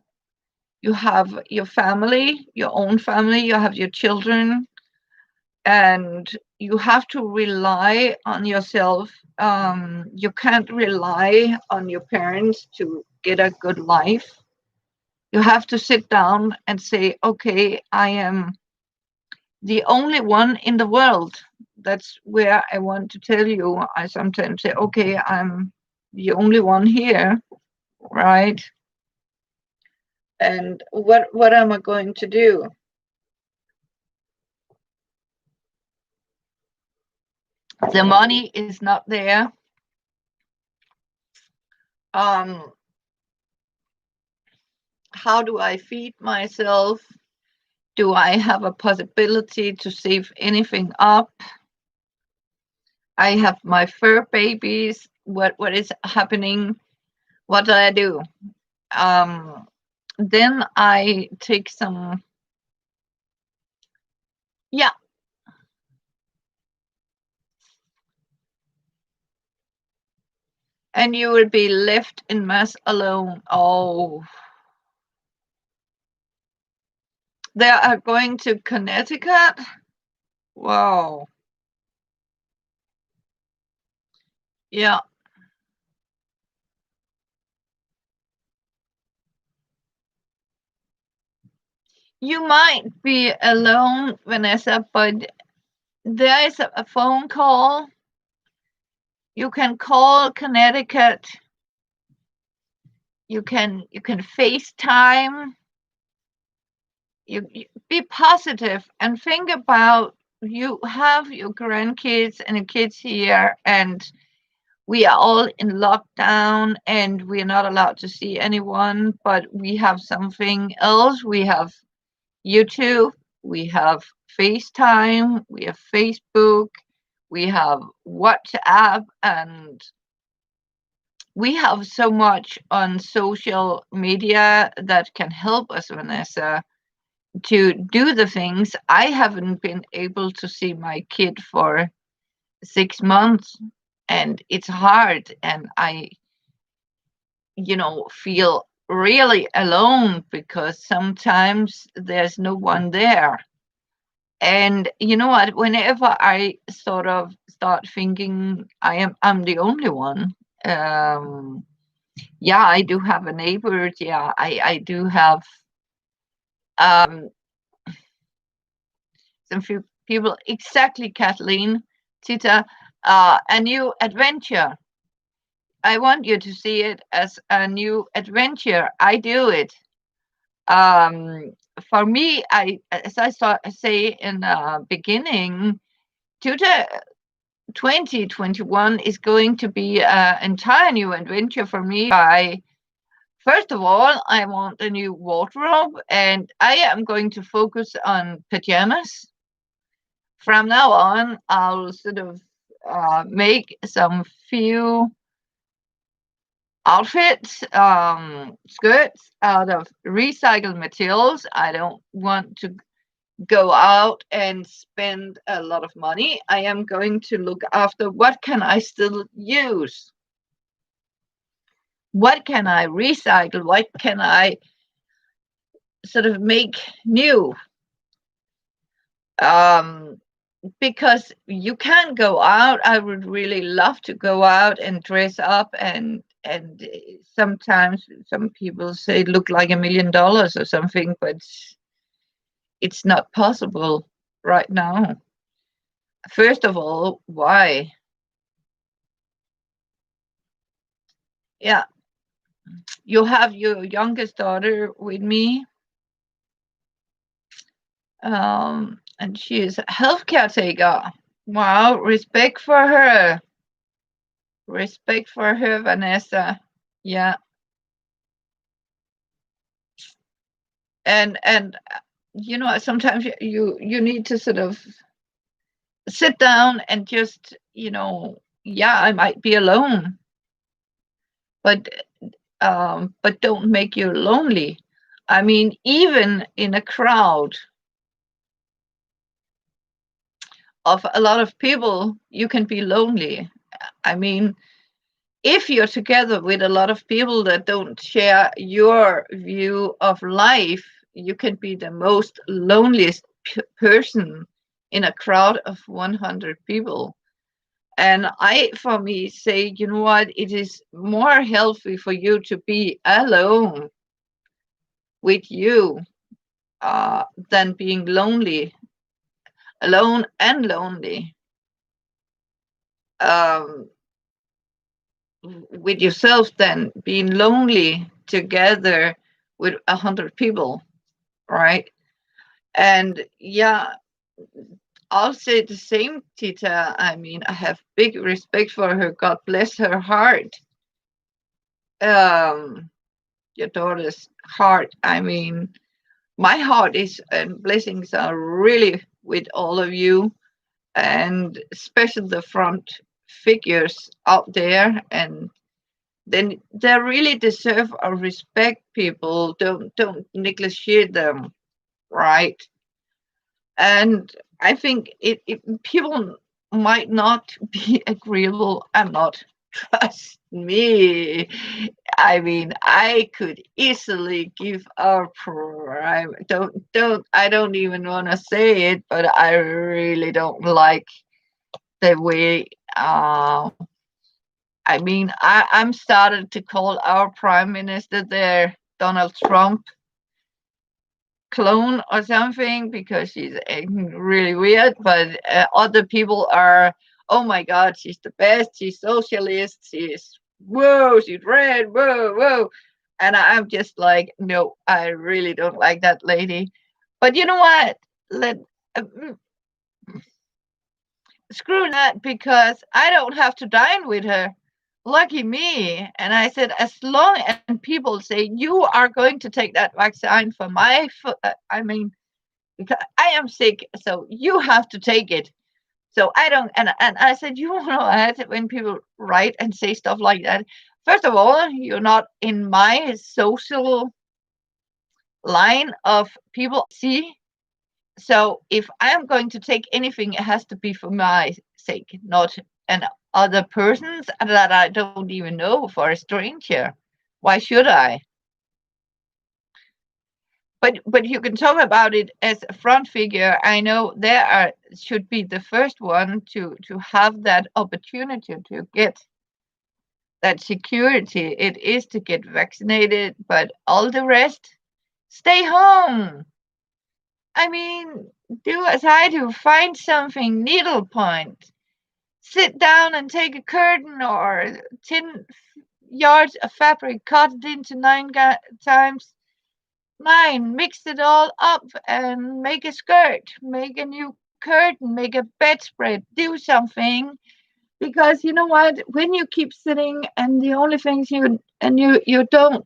family, your own family, you have your children, and you have to rely on yourself. You can't rely on your parents to get a good life. You have to sit down and say, okay, I am the only one in the world. That's where I want to tell you. I sometimes say, okay, I'm the only one here, right? And what am I going to do? The money is not there. Um, how do I feed myself? Do I have a possibility to save anything up? I have my fur babies. What is happening? What do I do? Um, then I take some. Yeah, and you will be left in mass alone. Oh, they are going to Connecticut. Wow. Yeah, you might be alone, Vanessa, but there is a phone call. You can call Connecticut. You can FaceTime. You be positive and think about, you have your grandkids and your kids here, and we are all in lockdown and we are not allowed to see anyone, but we have something else. We have YouTube, we have FaceTime, we have Facebook, we have WhatsApp, and we have so much on social media that can help us, Vanessa, to do the things. I haven't been able to see my kid for 6 months, and it's hard, and I, feel really alone because sometimes there's no one there. And you know what? Whenever I sort of start thinking I'm the only one, um, yeah, I do have a neighbor. Yeah, I do have um, some few people. Exactly, Kathleen, Tita, a new adventure. I want you to see it as a new adventure. I do it. Um, for me, as I say in the beginning, Tutor 2021 is going to be an entire new adventure for me. First of all, I want a new wardrobe, and I am going to focus on pajamas. From now on, I'll sort of make some few outfits, skirts out of recycled materials. I don't want to go out and spend a lot of money. I am going to look after what can I still use? What can I recycle? What can I sort of make new? Um, because you can't go out. I would really love to go out and dress up, and sometimes some people say look like $1 million or something, but it's not possible right now. First of all, why? Yeah, you have your youngest daughter with me, and she is a healthcare taker. Wow, respect for her. Respect for her, Vanessa. Yeah, and sometimes you need to sort of sit down and just, yeah, I might be alone, but don't make you lonely. I mean, even in a crowd of a lot of people, you can be lonely. I mean, if you're together with a lot of people that don't share your view of life, you can be the most loneliest person in a crowd of 100 people. And I, for me, say, you know what? It is more healthy for you to be alone with you than being lonely, alone and lonely um, with yourself than being lonely together with 100 people, right? And yeah, I'll say the same, Tita. I mean, I have big respect for her. God bless her heart. Um, your daughter's heart. I mean, my heart is and blessings are really with all of you, and especially the front figures out there. And then they really deserve our respect. People don't neglect them, right? And I think it people might not be agreeable. I'm not. Trust me. I mean, I could easily give our prime. Don't. I don't even want to say it, but I really don't like the way. I mean, I'm started to call our prime minister there Donald Trump clone or something because she's really weird. But other people are, oh my God, she's the best. She's socialist. She's whoa. She's red. Whoa, whoa. And I'm just like, no, I really don't like that lady. But you know what? Let uh, mm, screw that because I don't have to dine with her. Lucky me. And I said, as long as people say you are going to take that vaccine for my, I mean, because I am sick, so you have to take it. So I don't, and I said, you know, when people write and say stuff like that, first of all, you're not in my social line of people I see. So if I am going to take anything, it has to be for my sake, not an other person's that I don't even know for a stranger. Why should I? But you can talk about it as a front figure. I know there are should be the first one to have that opportunity to get that security. It is to get vaccinated, but all the rest, stay home. I mean, do as I do. Find something needlepoint. Sit down and take a curtain or 10 yards of fabric, cut it into times nine, mix it all up and make a skirt, make a new curtain, make a bedspread, do something. Because you know what? When you keep sitting and the only things you don't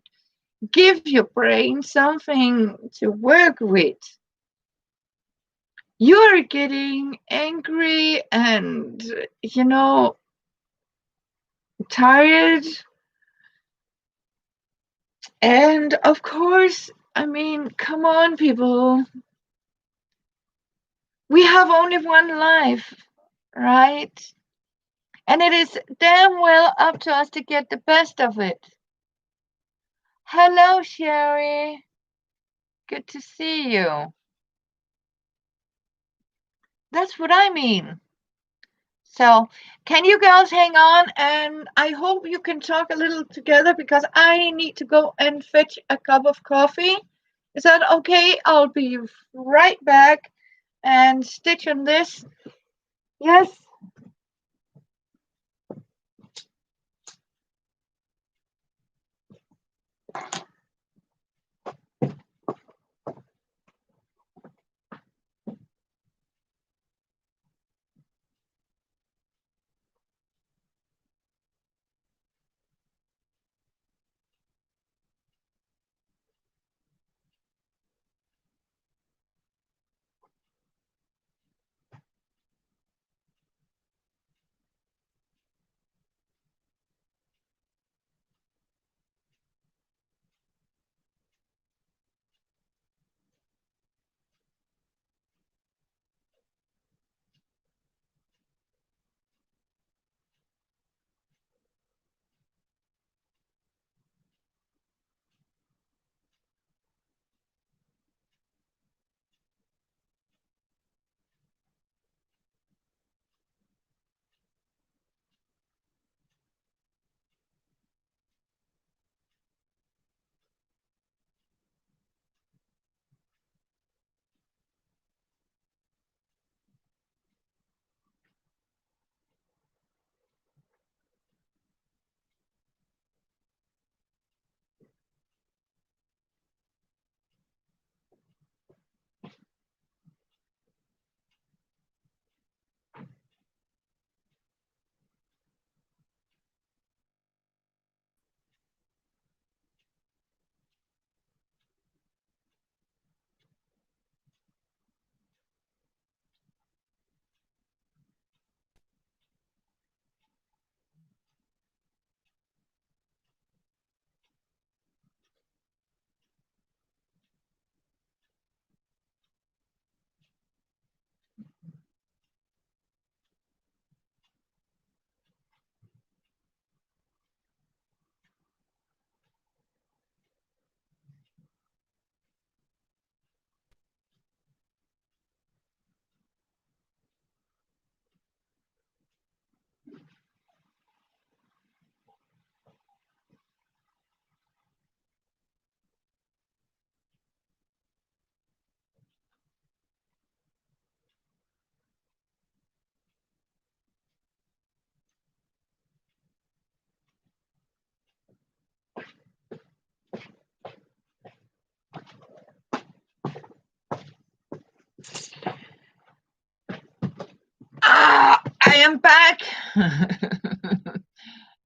give your brain something to work with, you're getting angry and you know tired. And of course, I mean, come on, people. We have only one life, right? And it is damn well up to us to get the best of it. Hello, Sherry. Good to see you. That's what I mean. So, can you girls hang on? And I hope you can talk a little together because I need to go and fetch a cup of coffee. Is that okay? I'll be right back and stitch on this. Yes.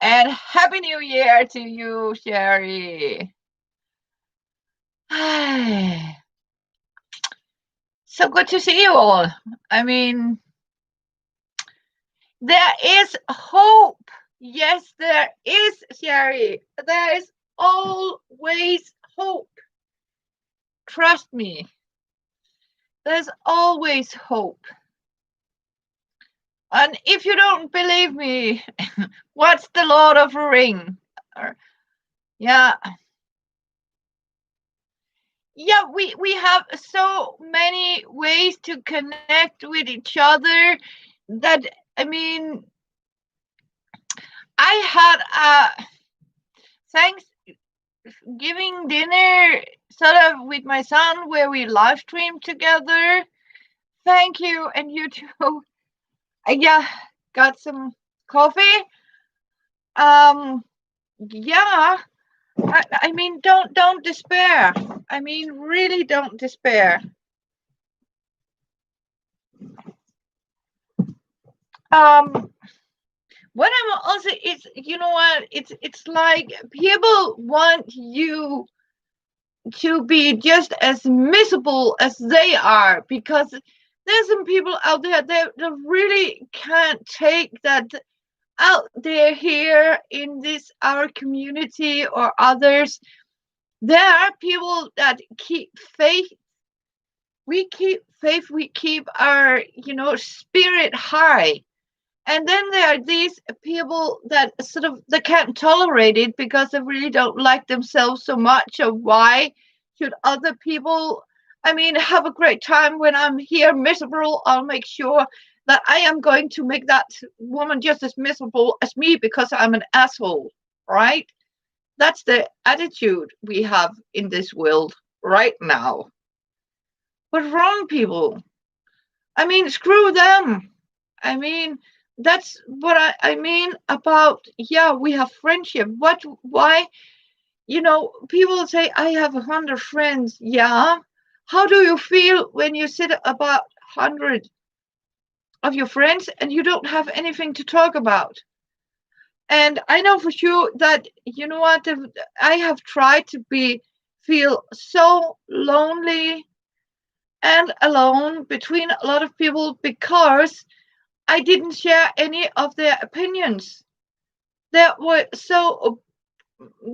And Happy New Year to you, Sherry. So good to see you all. I mean, there is hope. Yes, there is, Sherry. There is always hope. Trust me. There's always hope. And if you don't believe me, what's the Lord of the Ring? Yeah. Yeah, we have so many ways to connect with each other that, I mean, I had a Thanksgiving dinner sort of with my son where we live streamed together. Thank you, and you too. Yeah, got some coffee. Yeah. I mean, don't despair. I mean, really don't despair. What I'm also, it's, you know what, it's like people want you to be just as miserable as they are, because there's some people out there that really can't take that out there here in this our community or others. There are people that keep faith. We keep faith, we keep our, spirit high. And then there are these people that sort of, they can't tolerate it because they really don't like themselves so much. Or why should other people, I mean, have a great time when I'm here miserable? I'll make sure that I am going to make that woman just as miserable as me because I'm an asshole, right? That's the attitude we have in this world right now. What's wrong, people? I mean, screw them. I mean, that's what I mean about, yeah, we have friendship. Why, people say, I have 100 friends. Yeah. How do you feel when you sit about 100 of your friends and you don't have anything to talk about? And I know for sure that, you know what, I have tried to feel so lonely and alone between a lot of people because I didn't share any of their opinions. They were so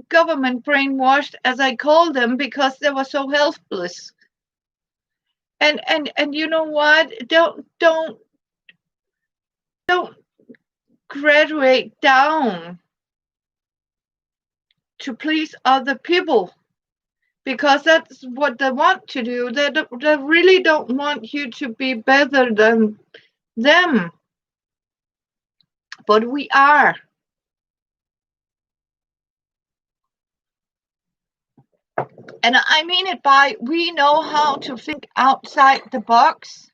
government brainwashed, as I call them, because they were so helpless. And you know what? Don't graduate down to please other people, because that's what they want to do. They really don't want you to be better than them. But we are. And I mean it by, we know how to think outside the box.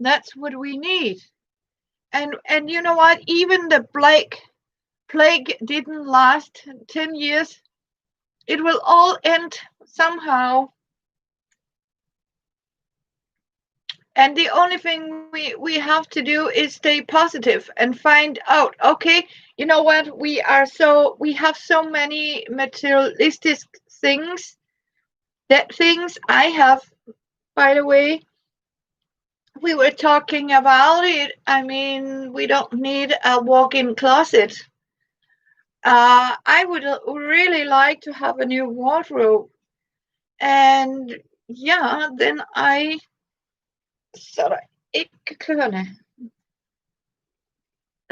That's what we need. And you know what? Even the plague didn't last 10 years. It will all end somehow. And the only thing we have to do is stay positive and find out, okay, you know what? We have so many materialistic things. That things I have, by the way, we were talking about it. I mean, we don't need a walk-in closet. I would really like to have a new wardrobe. And yeah, then I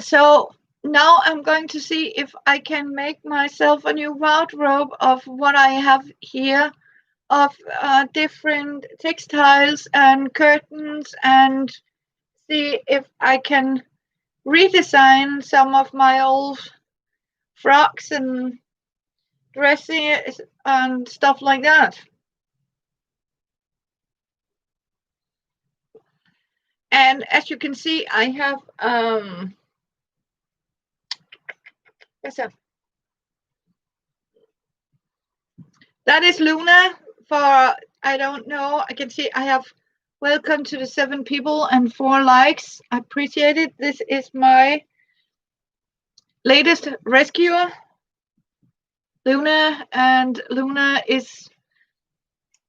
so now I'm going to see if I can make myself a new wardrobe of what I have here, of different textiles and curtains, and see if I can redesign some of my old frocks and dresses and stuff like that. And as you can see, I have that is Luna. For, I don't know, I can see I have welcome to the 7 people and 4 likes. I appreciate it. This is my latest rescuer, Luna, and Luna is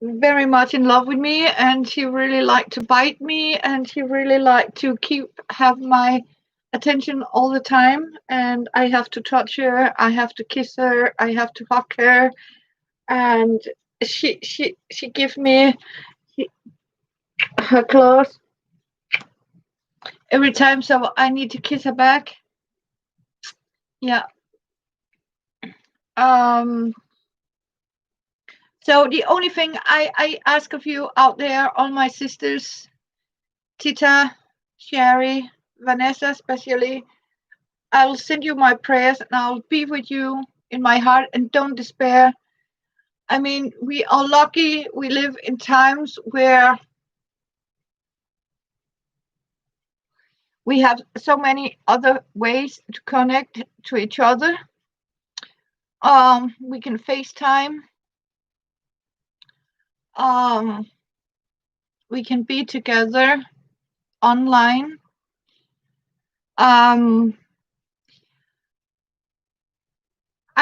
very much in love with me, and she really liked to bite me, and she really liked to have my attention all the time, and I have to touch her, I have to kiss her, I have to hug her, and she gives me her claws every time, so I need to kiss her back. Yeah. So the only thing I ask of you out there, all my sisters, Tita, Sherry, Vanessa especially, I'll send you my prayers and I'll be with you in my heart, and don't despair. I mean, we are lucky. We live in times where we have so many other ways to connect to each other. We can FaceTime. We can be together online. I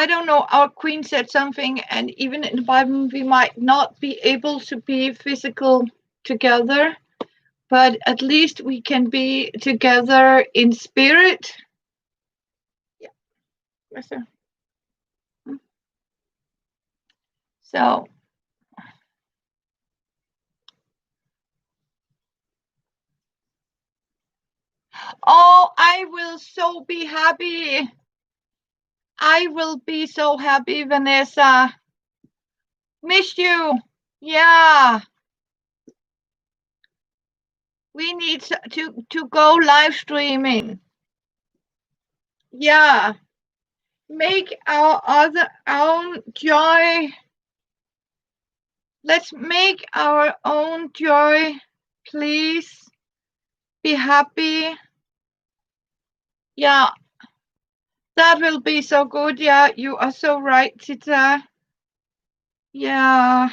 don't know, our queen said something, and even in the Bible, we might not be able to be physical together, but at least we can be together in spirit. Yeah. So, oh, I will so be happy. I will be so happy, Vanessa. Miss you. Yeah. We need to go live streaming. Yeah. Make our own joy. Let's make our own joy. Please be happy. Yeah. That will be so good. Yeah, you are so right, Tita. Yeah.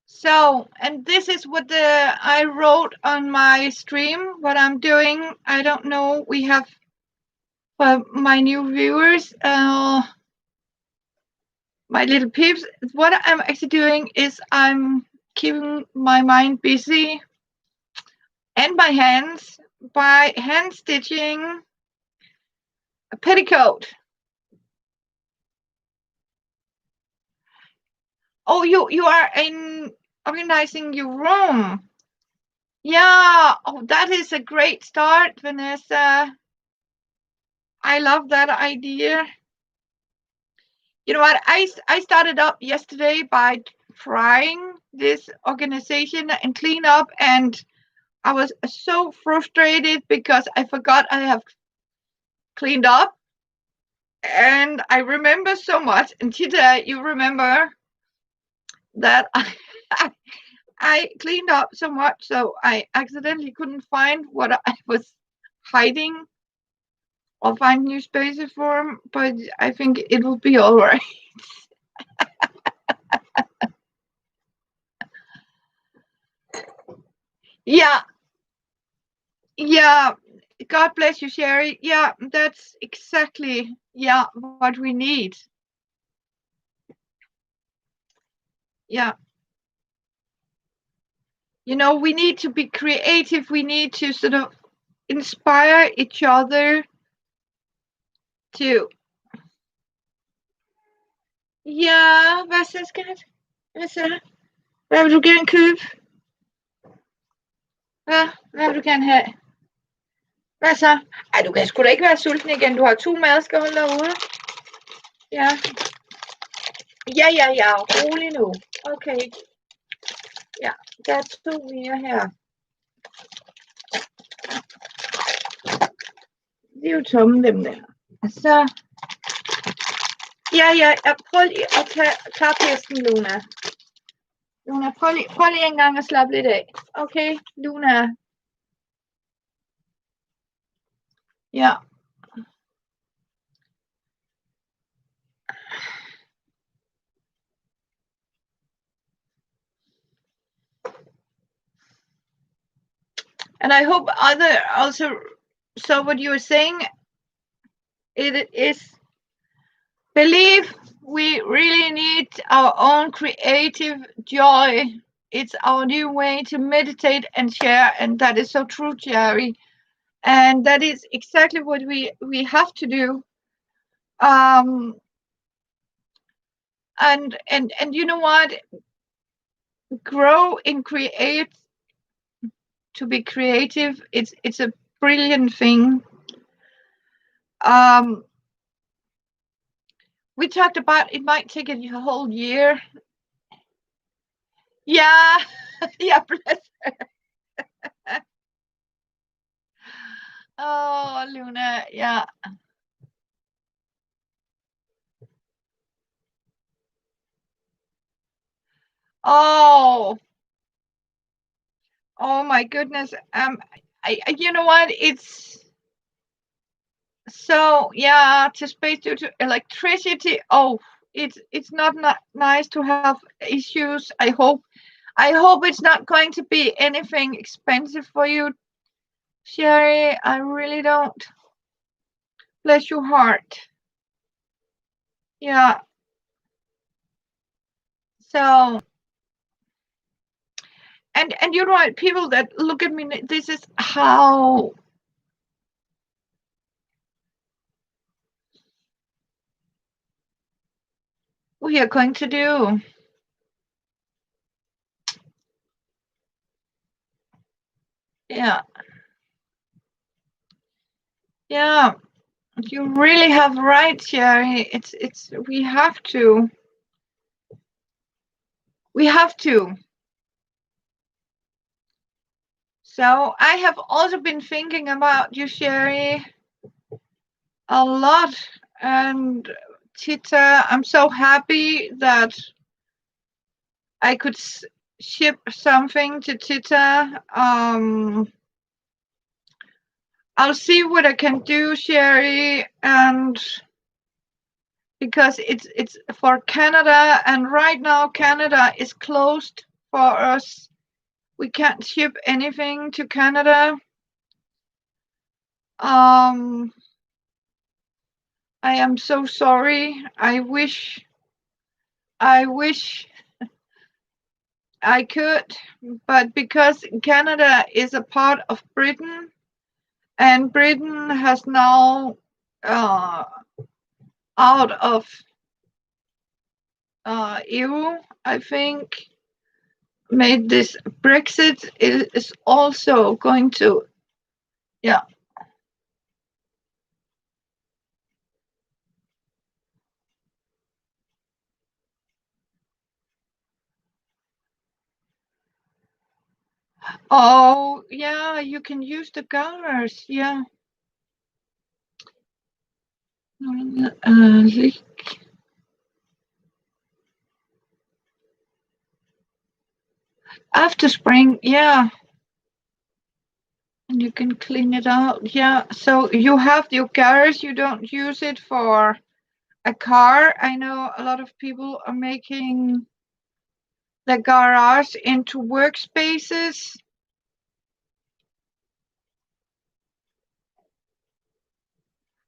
So, and this is what I wrote on my stream, what I'm doing. I don't know. We have, for my new viewers, my little peeps, what I'm actually doing is I'm keeping my mind busy and my hands by hand stitching a petticoat. Oh, you are in organizing your room. Yeah. Oh, that is a great start, Vanessa. I love that idea. You know what? I started up yesterday by trying this organization and clean up, and I was so frustrated because I forgot I have cleaned up, and I remember so much. And Tita, you remember that I cleaned up so much, so I accidentally couldn't find what I was hiding or find new spaces for them, but I think it will be all right. Yeah, yeah. God bless you, Sherry. Yeah, that's exactly what we need. Yeah. You know, we need to be creative. We need to sort of inspire each other to. Ja, hvad så, skat? Hvad så? Hvad vil du gerne købe? Hvad vil du gerne have? Hvad så? Ej, du kan sgu da ikke være sulten igen. Du har 2 madskåle derude. Ja. Ja. Rolig nu. Okay. Ja, der er 2 mere her. De er jo tomme, dem der. Så. Ja. Prøv lige at tage pesten, Luna. Luna, prøv lige en gang at slappe lidt af. Okay, Luna. Ja. And I hope other also. So what you were saying, it is believe we really need our own creative joy. It's our new way to meditate and share, and that is so true, Jerry. And that is exactly what we have to do. Um, and you know what? Grow and create to be creative. It's a brilliant thing. Um, we talked about it might take a whole year. Yeah, yeah, bless her. Oh, Luna, yeah. Oh, oh my goodness. You know what? It's so yeah. To space due to electricity. Oh, it's not nice to have issues. I hope it's not going to be anything expensive for you, Sherry. I really don't. Bless your heart. Yeah. So, and you know what? People that look at me, this is how we are going to do. Yeah. Yeah. You really have right, Sherry. It's we have to. We have to. So I have also been thinking about you, Sherry, a lot. And Tita, I'm so happy that I could ship something to Tita. I'll see what I can do, Sherry, and because it's for Canada, and right now Canada is closed for us. We can't ship anything to Canada. Um, I am so sorry. I wish I could, but because Canada is a part of Britain, and Britain has now uh, out of EU, I think, made this Brexit is also going to, yeah. Oh, yeah, you can use the colors, yeah. After spring, yeah, and you can clean it out, yeah. So you have your garage, you don't use it for a car. I know a lot of people are making the garage into workspaces.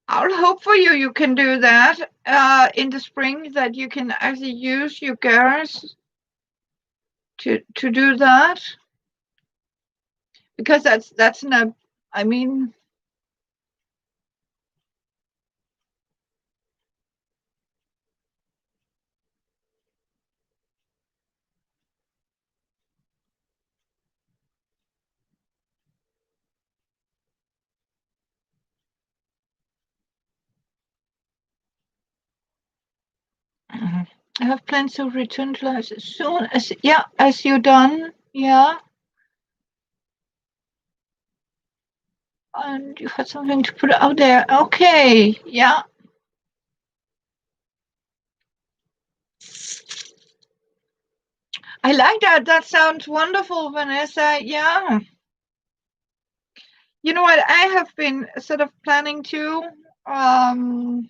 I'll hope for you you can do that in the spring, that you can actually use your garage to do that, because that's not, I mean, I have plans to return to life as soon as, yeah, as you're done, yeah. And you had something to put out there. Okay, yeah. I like that. That sounds wonderful, Vanessa. Yeah. You know what? I have been sort of planning um,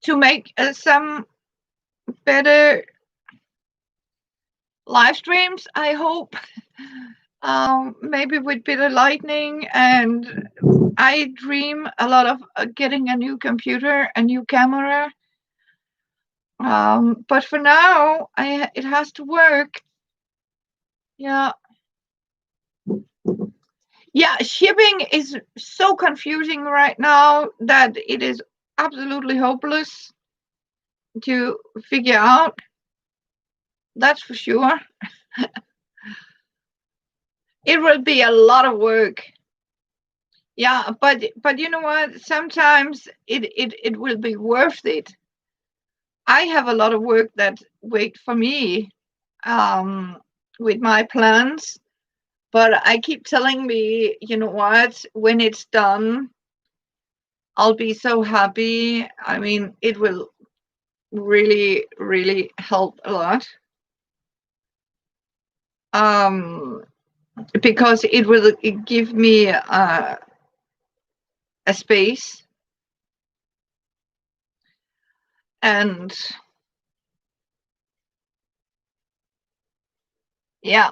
to make some better live streams, I hope. maybe with bit of lightning, and I dream a lot of getting a new computer, a new camera. But for now, it has to work. Yeah, yeah. Shipping is so confusing right now that it is absolutely hopeless to figure out. That's for sure. It will be a lot of work. Yeah, but you know what? Sometimes it will be worth it. I have a lot of work that wait for me um, with my plans, but I keep telling me, you know what? When it's done, I'll be so happy. I mean, it will really, really help a lot. Um, because it will give me a space, and yeah,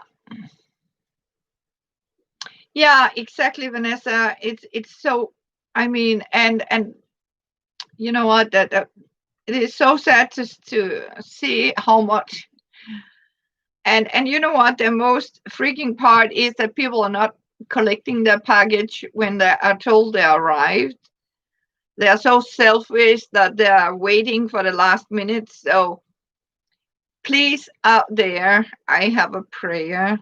yeah, exactly, Vanessa. It's so. I mean, and you know what? That it is so sad to see how much. And you know what? The most freaking part is that people are not collecting their package when they are told they arrived. They are so selfish that they are waiting for the last minute. So please, out there, I have a prayer.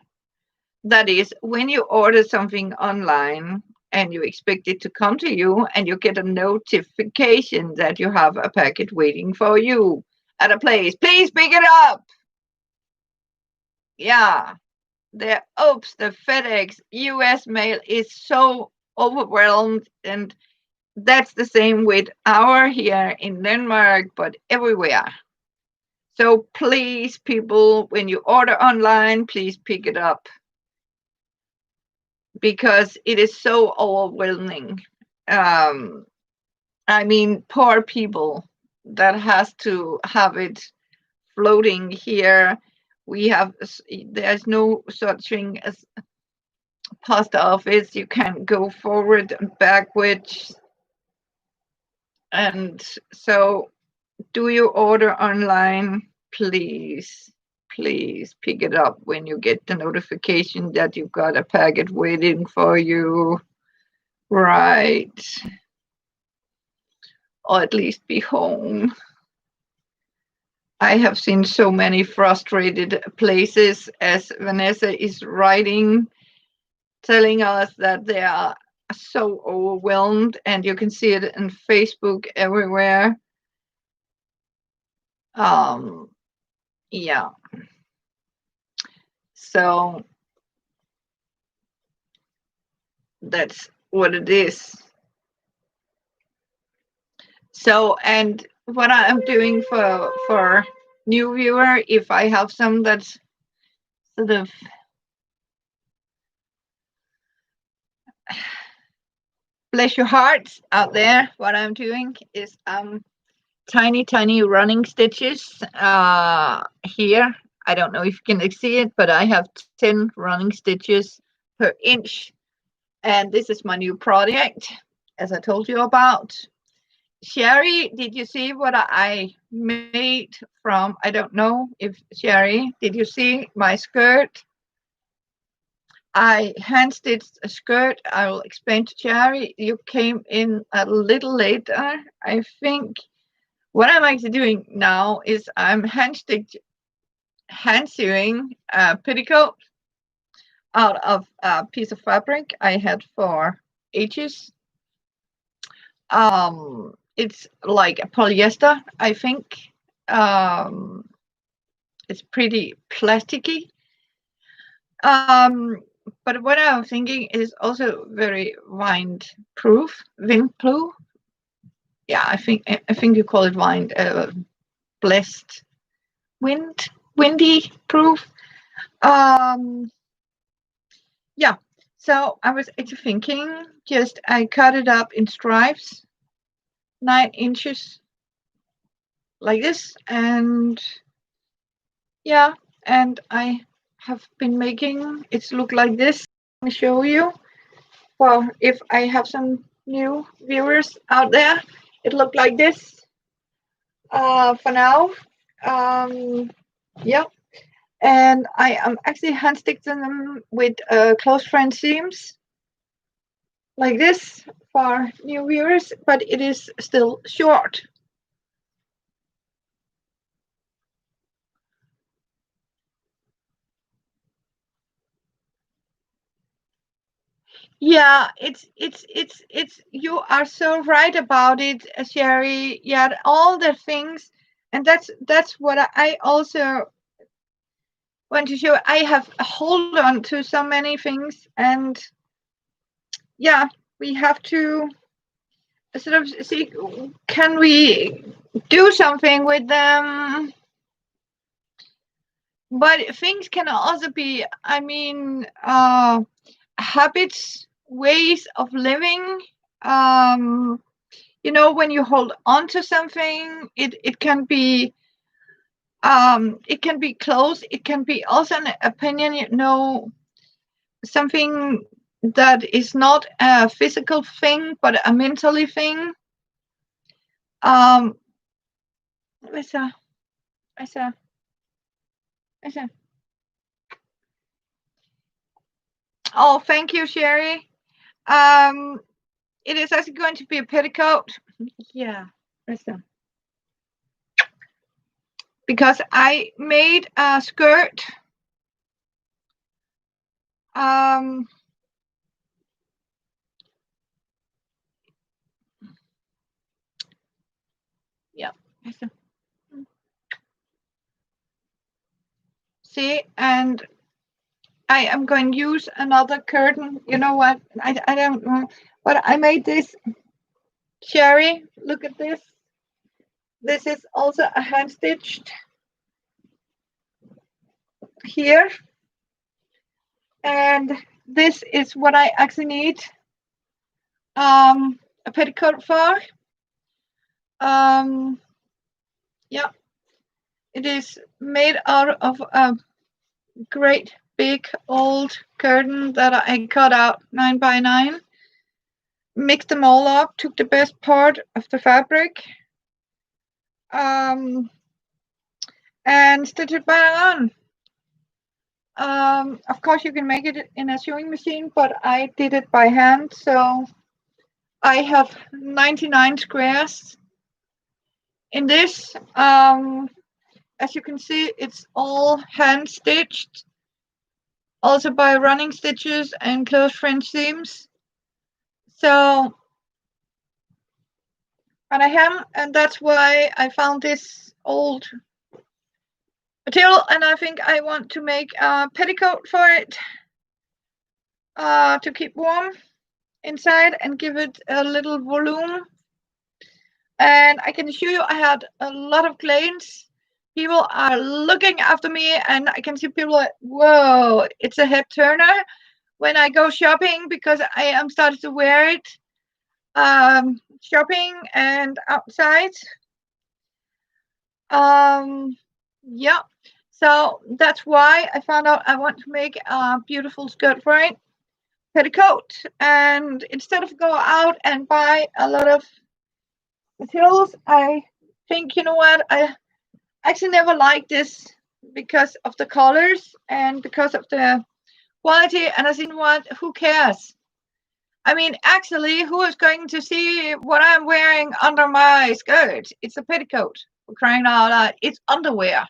That is, when you order something online and you expect it to come to you and you get a notification that you have a packet waiting for you at a place, please pick it up. Yeah, the FedEx, US mail is so overwhelmed, and that's the same with our here in Denmark, but everywhere. So please, people, when you order online, please pick it up because it is so overwhelming. Um, I mean, poor people that has to have it floating here. We have there's no such thing as post office. You can go forward and backwards, and so do you order online? Please, please pick it up when you get the notification that you've got a packet waiting for you. Right. Or at least be home. I have seen so many frustrated places as Vanessa is writing, telling us that they are so overwhelmed, and you can see it in Facebook everywhere. Um, yeah. So that's what it is. So, and what I'm doing for new viewer, if I have some that's sort of bless your hearts out there, what I'm doing is tiny running stitches here. I don't know if you can see it, but I have 10 running stitches per inch, and this is my new project, as I told you about. Sherry, did you see what I made from? I don't know if Sherry, did you see my skirt? I hand stitched a skirt. I will explain to Sherry. You came in a little later, I think. What I'm actually doing now is I'm hand sewing a petticoat out of a piece of fabric I had for ages. It's like a polyester, I think. Um, it's pretty plasticky. Um, but what I'm thinking is also very windproof. Yeah, I think you call it blessed, windy proof. Um, yeah. So I was actually thinking, just I cut it up in stripes, 9 inches, like this, and yeah, and I have been making. It's look like this. Let me show you. Well, if I have some new viewers out there, it looked like this for now. Yeah, and I am actually hand stitching them with close friend seams like this for new viewers, but it is still short. Yeah, it's you are so right about it, Sherry. Yeah, all the things, and that's what I also want to show. I have a hold on to so many things, and yeah, we have to sort of see, can we do something with them? But things can also be, I mean, habits, ways of living. Um, when you hold on to something, it can be close. It can be also an opinion. Something that is not a physical thing, but a mentally thing. Um, Lisa, Lisa, Lisa. Oh, thank you, Sherry. Um, it is actually going to be a petticoat. Yeah, Lisa. Because I made a skirt. Um, yeah, Lisa. See, and I am going to use another curtain. You know what? I don't know, but I made this. Sherry, look at this. This is also a hand stitched here, and this is what I actually need a petticoat for. Um, yeah, it is made out of a great big old curtain that I cut out 9 by 9. Mixed them all up, took the best part of the fabric, um, and stitched it back on. Of course, you can make it in a sewing machine, but I did it by hand, so I have 99 squares in this. As you can see, it's all hand stitched, also by running stitches and close French seams. So, and that's why I found this old material, and I think I want to make a petticoat for it to keep warm inside and give it a little volume. And I can assure you, I had a lot of clients. People are looking after me, and I can see people like, whoa, it's a head turner when I go shopping, because I am starting to wear it shopping and outside. Yeah, so that's why I found out I want to make a beautiful skirt for it, petticoat, and instead of go out and buy a lot of materials, I think, you know what, I actually never liked this because of the colors and because of the quality, and I said, what, who cares? I mean, actually, who is going to see what I'm wearing under my skirt? It's a petticoat, for crying out loud. It's underwear.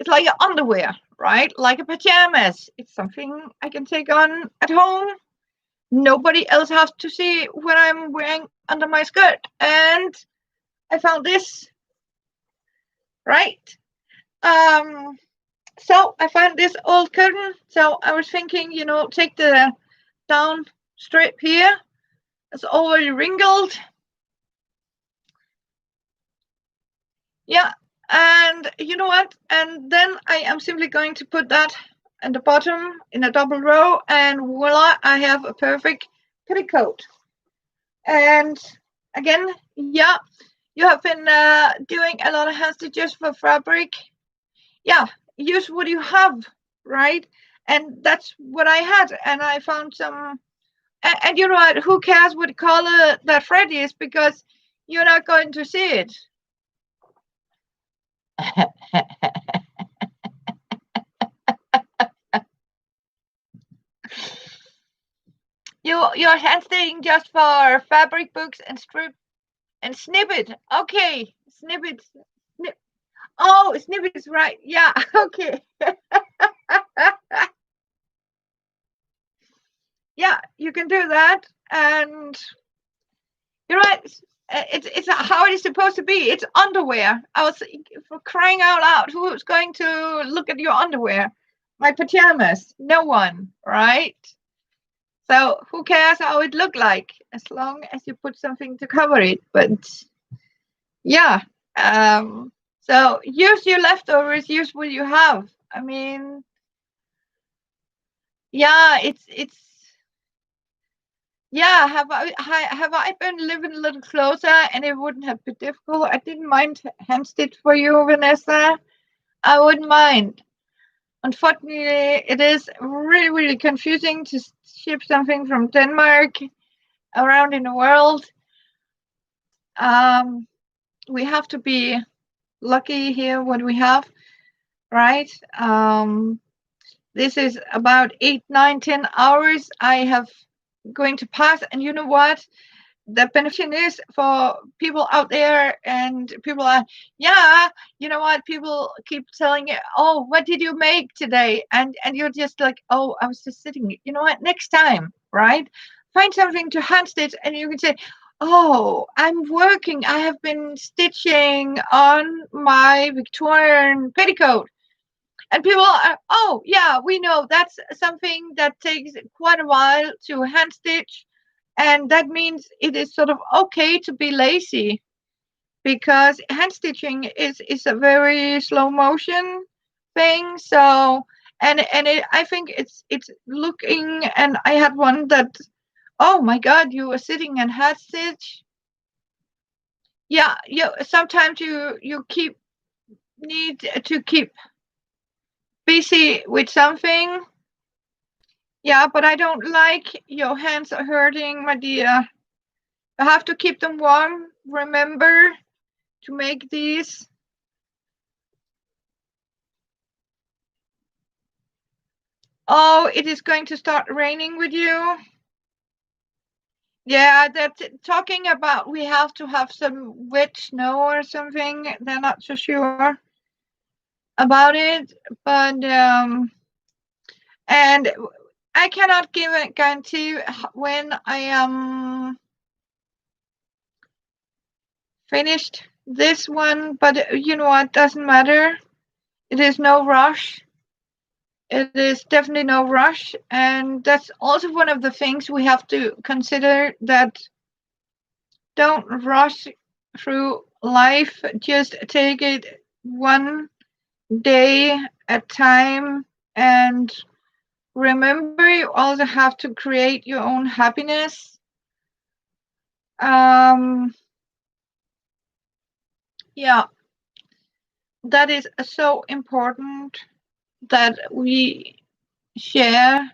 It's like underwear, right? Like a pajamas. It's something I can take on at home. Nobody else has to see what I'm wearing under my skirt. And I found this, right? So I found this old curtain. So I was thinking, take the down strip here. It's already wrinkled. Yeah, and you know what? And then I am simply going to put that at the bottom in a double row, and voila, I have a perfect petticoat. And again, yeah, you have been doing a lot of hand stitches for fabric. Yeah, use what you have. right? And that's what I had. And I found some, and you know what? Who cares what color that thread is, because you're not going to see it. You're hand stitching just for fabric books and strip and snippet. Okay, snippet. Oh, snippets, right? Yeah. Okay. Yeah, you can do that, and you're right. It's how it is supposed to be. It's underwear. I was, for crying out loud, who's going to look at your underwear? My pajamas. No one, right? So who cares how it look like, as long as you put something to cover it. But yeah, so use your leftovers. Use what you have. I mean, yeah, it's yeah. Have I been living a little closer, and it wouldn't have been difficult? I didn't mind hand stitch for you, Vanessa. I wouldn't mind. Unfortunately, it is really, really confusing to ship something from Denmark around in the world. We have to be lucky here what we have, right? This is about 8, 9, 10 hours I have going to pass, and you know what? The benefit is for people out there, and people are, yeah, you know what? People keep telling you, oh, what did you make today? And you're just like, oh, I was just sitting. You know what? Next time, right? Find something to hand stitch, and you can say, oh, I'm working. I have been stitching on my Victorian petticoat. And people are, oh, yeah, we know that's something that takes quite a while to hand stitch. And that means it is sort of okay to be lazy, because hand stitching is a very slow motion thing. So, I think it's looking, and I had one that, oh my God, you were sitting and hand stitch. Yeah, sometimes you need to keep busy with something. Yeah, but I don't like your hands are hurting, my dear. You have to keep them warm. Remember to make these. Oh, it is going to start raining with you. Yeah, that's talking about we have to have some wet snow or something. They're not so sure about it, but and I cannot give a guarantee when I am finished this one, but you know what, doesn't matter. It is no rush. It is definitely no rush, and that's also one of the things we have to consider, that don't rush through life. Just take it one day at a time, and remember, you also have to create your own happiness. Yeah, that is so important, that we share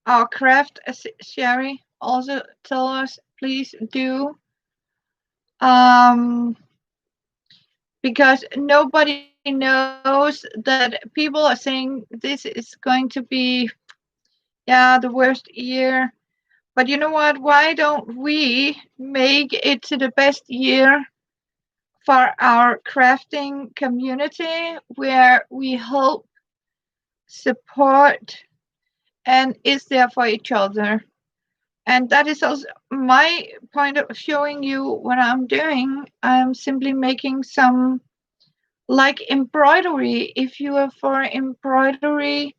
our craft, as Sherry also tell us, please do. Because nobody knows that people are saying this is going to be, yeah, the worst year. But you know what? Why don't we make it to the best year for our crafting community, where we help, support, and is there for each other? And that is also my point of showing you what I'm doing. I'm simply making some, like embroidery. If you are for embroidery,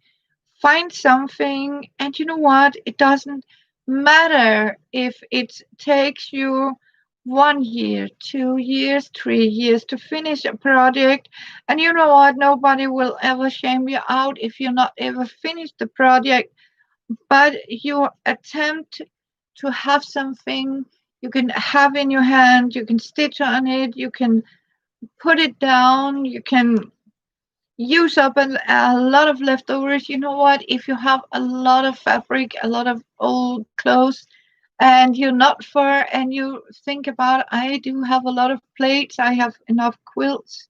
find something. And you know what? It doesn't matter if it takes you 1 year, 2 years, 3 years to finish a project. And you know what? Nobody will ever shame you out if you're not ever finished the project. But you attempt to have something you can have in your hand, you can stitch on it, you can put it down, you can use up a lot of leftovers. You know what? If you have a lot of fabric, a lot of old clothes, and you're not far, and you think about, I do have a lot of plates, I have enough quilts.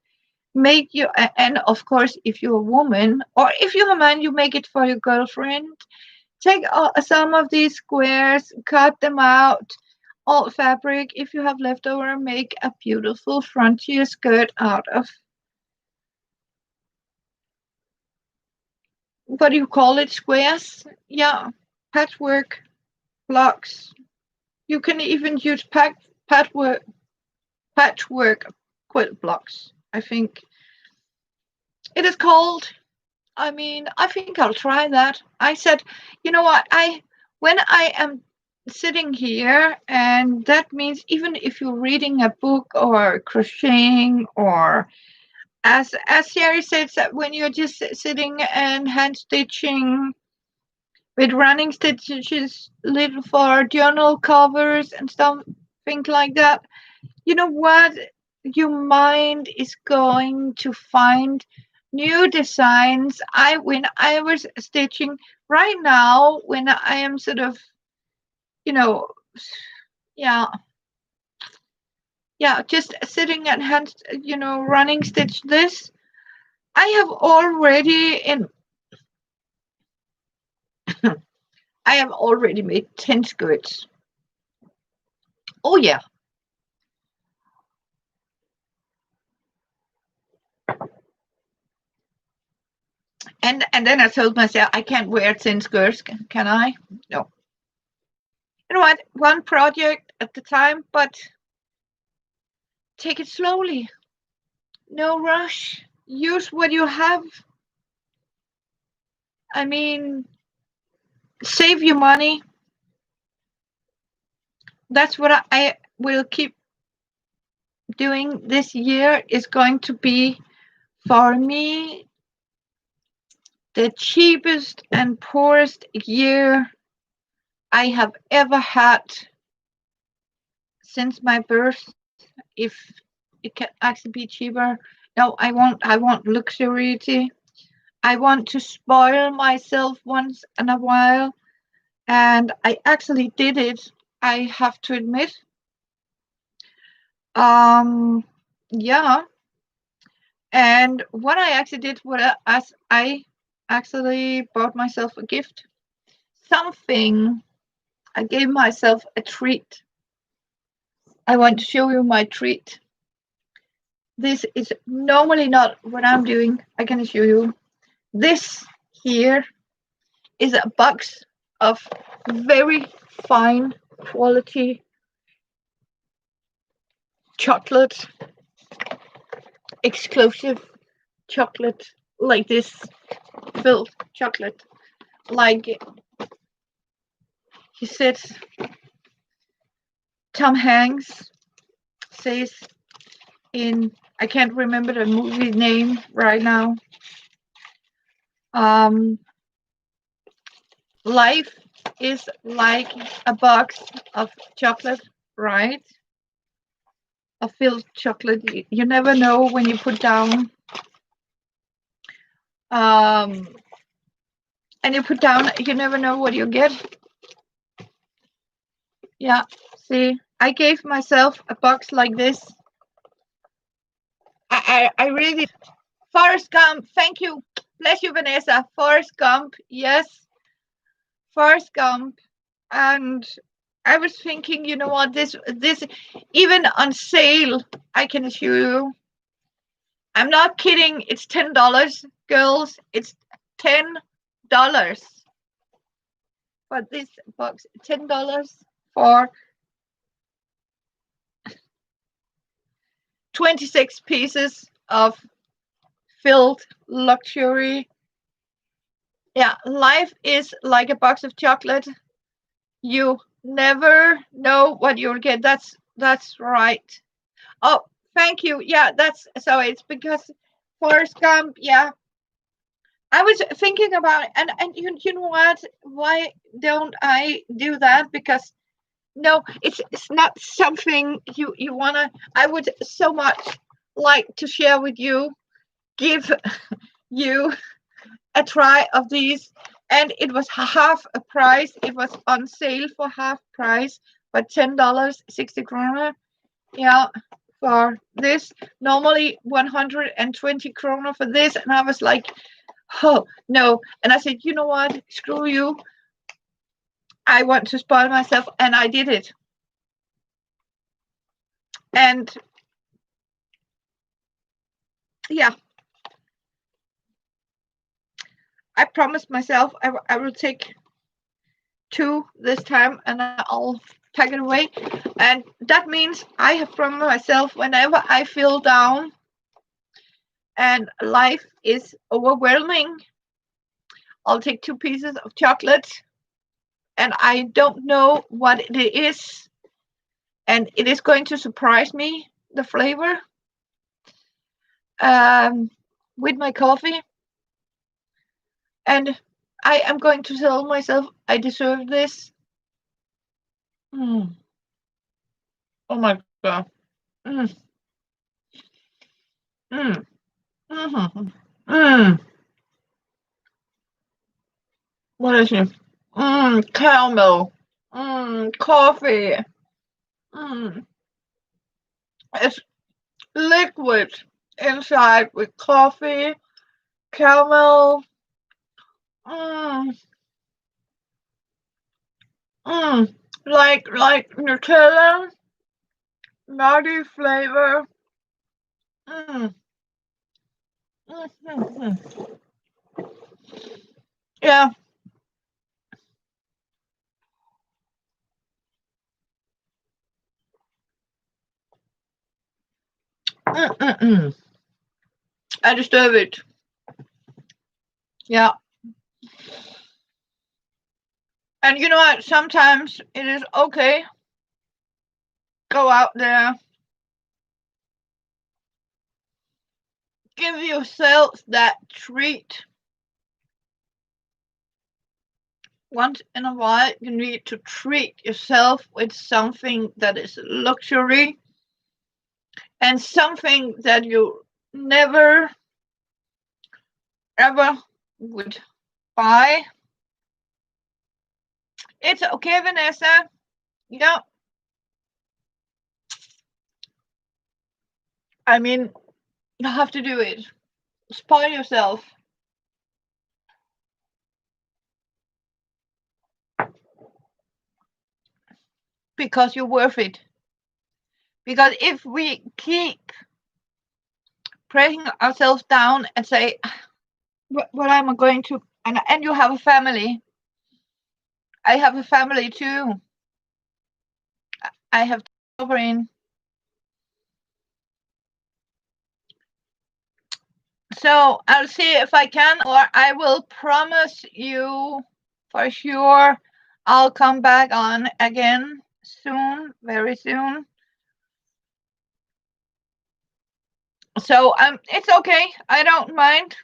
Make you, and of course, if you're a woman or if you're a man, you make it for your girlfriend. Take some of these squares, cut them out, old fabric. If you have leftover, make a beautiful frontier skirt out of, what do you call it, squares? Yeah, patchwork blocks. You can even use patchwork quilt blocks, I think it is called. I mean, I think I'll try that. I said, you know what? When I am sitting here, and that means even if you're reading a book or crocheting, or as Sherry said, that when you're just sitting and hand stitching with running stitches, little for journal covers and stuff, things like that. You know what? Your mind is going to find new designs. When I was stitching right now, when I am sort of, you know, yeah, yeah, just sitting and hand, running stitch this. I have already in I have already made 10 skirts. Oh yeah. And then I told myself I can't wear 10 skirts, can I? No. You know what? One project at the time, but take it slowly. No rush. Use what you have. I mean, save your money. That's what I will keep doing this year. Is going to be, for me, the cheapest and poorest year I have ever had since my birth. If it can actually be cheaper. No, I want luxury. I want to spoil myself once in a while, and I actually did it. I have to admit. Um, yeah, and what I actually did was I actually bought myself a gift, something. I gave myself a treat. I want to show you my treat. This is normally not what I'm doing. I can assure you. This here is a box of very fine quality chocolate, exclusive chocolate, like this, filled chocolate. Like he said, Tom Hanks says in, I can't remember the movie name right now. Um, Life is like a box of chocolate, right? A filled chocolate. You never know when you put down, um, and you put down, you never know what you get. Yeah, see, I gave myself a box like this. I really, Forrest Gump, thank you. Bless you, Vanessa. Forrest Gump, yes, Forrest Gump. And I was thinking, you know what, this even on sale, I can assure you. I'm not kidding. It's $10, girls. It's $10 for this box. $10 for 26 pieces of filled luxury. Yeah, life is like a box of chocolate. You never know what you'll get. That's right. Oh, thank you. Yeah, that's so it's because Forrest Gump, yeah. I was thinking about it, and you know what? Why don't I do that? Because no, it's not something you wanna. I would so much like to share with you. Give you a try of these, and it was half a price. It was on sale for half price, but $10, 60 kroner. Yeah, for this. Normally 120 kroner for this, and I was like, oh no. And I said, you know what? Screw you. I want to spoil myself, and I did it. And yeah, I promised myself I will take 2 this time, and I'll pack it away. And that means I have promised myself whenever I feel down and life is overwhelming, I'll take 2 pieces of chocolate, and I don't know what it is, and it is going to surprise me, the flavor, with my coffee. And I am going to tell myself I deserve this. Mm. Oh my god. Mm. Mm. Mm-hmm. Mm. What is it? Caramel. Coffee. It's liquid inside with coffee, caramel. Mm. Like Nutella, nutty flavor. Mm. Mm-hmm. Yeah. Mm-mm-mm. I deserve it. Yeah. And you know what? Sometimes it is okay. Go out there. Give yourself that treat. Once in a while, you need to treat yourself with something that is luxury and something that you never ever would buy. It's okay, Vanessa. Yeah. I mean, you have to do it. Spoil yourself. Because you're worth it. Because if we keep pressing ourselves down and say, what am I going to? And you have a family. I have a family too. I have children. So I'll see if I can, or I will promise you for sure I'll come back on again soon, very soon. So it's okay. I don't mind.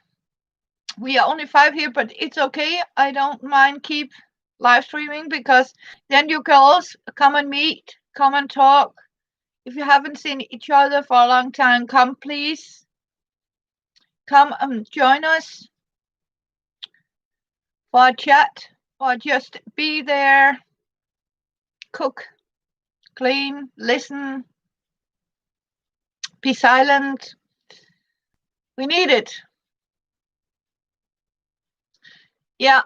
We are only 5 here, but it's okay. I don't mind keep live streaming because then you girls come and meet, come and talk. If you haven't seen each other for a long time, come please. Come and join us for a chat or just be there, cook, clean, listen, be silent. We need it. Yeah,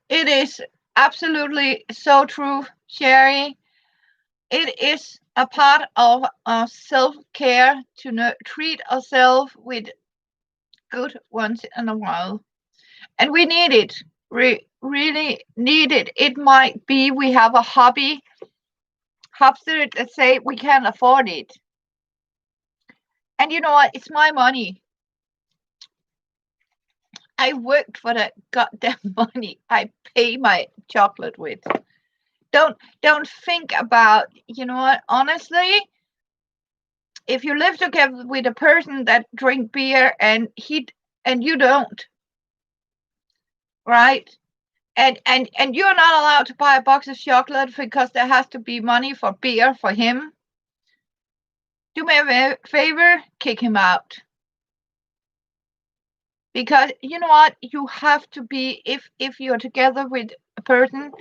it is absolutely so true, Sherry. It is a part of our self-care to treat ourselves with good once in a while. And we need it. We really need it. It might be we have a hobby that say we can't afford it. And you know what? It's my money. I worked for that goddamn money I pay my chocolate with. Don't think about, you know what? Honestly, if you live together with a person that drink beer and you don't, right? And you're not allowed to buy a box of chocolate because there has to be money for beer for him. Do me a favor, kick him out. because you know what, you have to be, if you're together with a person,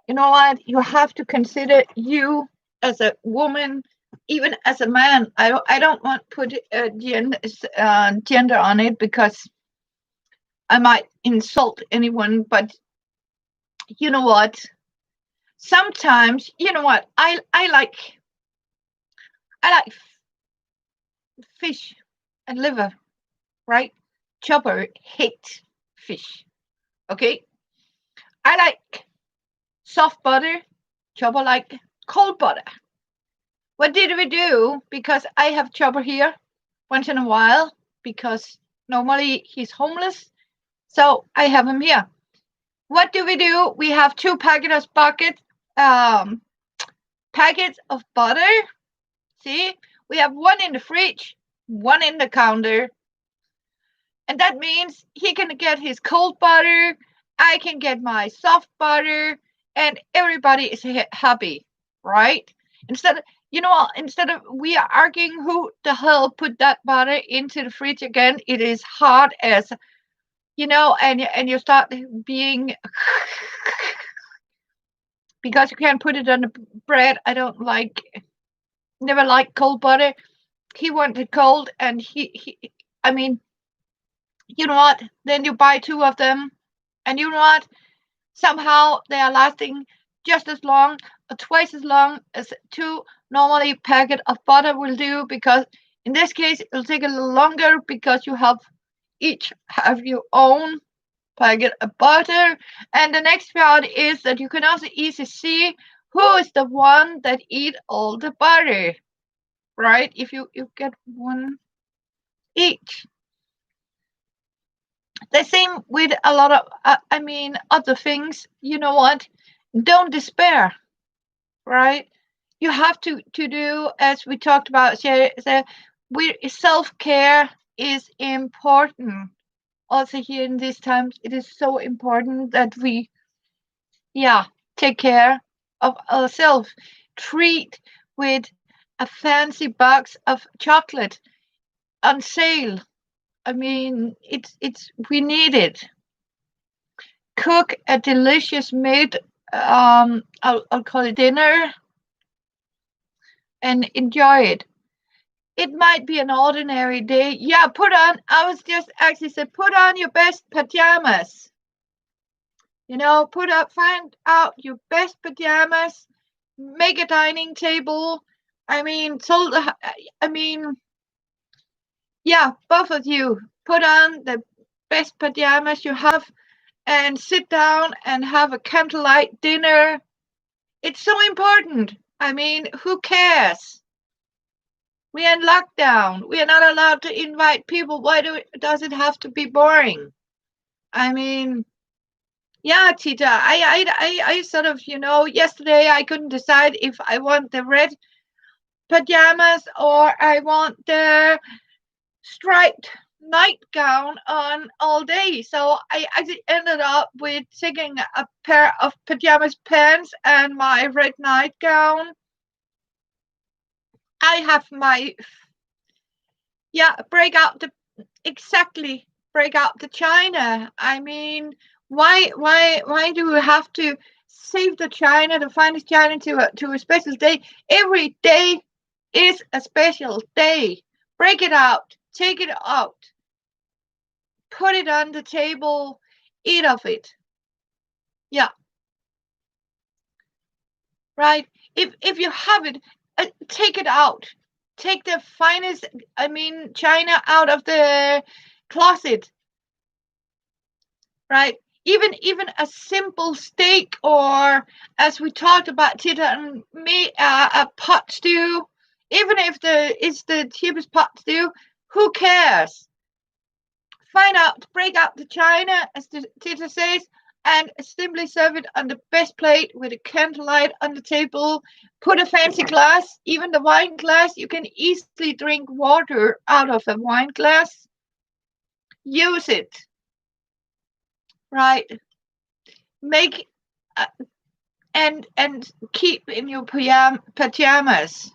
you know what, you have to consider you as a woman, even as a man. I don't want to put gender on it, because I might insult anyone, but you know what, sometimes, you know what, I like fish and liver, right? Chopper hate fish. Okay, I like soft butter. Chopper like cold butter. What did we do? Because I have Chopper here once in a while, because normally he's homeless, so I have him here. What do? We have two um, packets of butter. See, we have one in the fridge, one in the counter, and that means he can get his cold butter, I can get my soft butter, and everybody is happy, right? Instead of, instead of we are arguing who the hell put that butter into the fridge again, it is hard as, and you start being because you can't put it on the bread. I don't like, never like cold butter. He wanted cold, and I mean, you know what? Then you buy two of them, and you know what? Somehow they are lasting just as long, or twice as long as two normally packet of butter will do. Because in this case, it'll take a little longer because you each have your own packet of butter. And the next part is that you can also easily see who is the one that eat all the butter, right? If you get one each. The same with a lot of, other things. You know what? Don't despair, right? You have to do, as we talked about. Self care is important. Also, here in these times, it is so important that we, yeah, take care of ourselves. Treat with a fancy box of chocolate on sale. I mean, it's we need it. Cook a delicious meat. I'll call it dinner, and enjoy it. It might be an ordinary day. Yeah, I was just actually said, put on your best pajamas. Find out your best pajamas. Make a dining table. I mean, yeah, both of you put on the best pajamas you have and sit down and have a candlelight dinner. It's so important. I mean, who cares? We are in lockdown. We are not allowed to invite people. Does it have to be boring? I mean, yeah, Tita. I sort of, yesterday I couldn't decide if I want the red pajamas or I want the striped nightgown on all day. So I actually ended up with taking a pair of pajamas pants and my red nightgown. I have my break out the china. I mean, why do we have to save the china, the finest china, to a special day? Every day is a special day. Break it out, take it out, put it on the table, eat of it. Yeah, right. If you have it, take it out. Take the finest, china out of the closet, right? Even a simple steak, or as we talked about, Tita and me, a pot stew. Even if it's the cheapest pot stew, who cares? Break out the china, as the Tita says, and simply serve it on the best plate with a candlelight on the table. Put a fancy glass, even the wine glass. You can easily drink water out of a wine glass. Use it, right? Make and keep in your pajamas.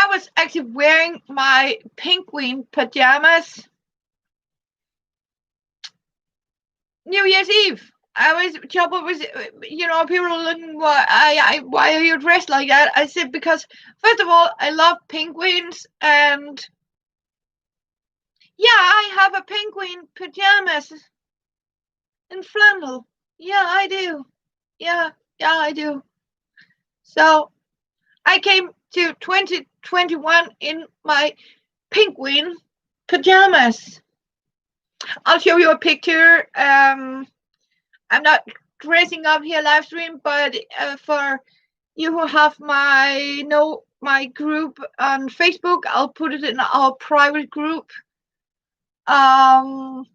I was actually wearing my penguin pajamas New Year's Eve. Trouble was, people were looking, why are you dressed like that? I said, because first of all, I love penguins, and yeah, I have a penguin pajamas in flannel. Yeah, I do. Yeah, I do. So I came to 2021 in my penguin pajamas. I'll show you a picture. I'm not dressing up here live stream, but for you who have my group on Facebook, I'll put it in our private group on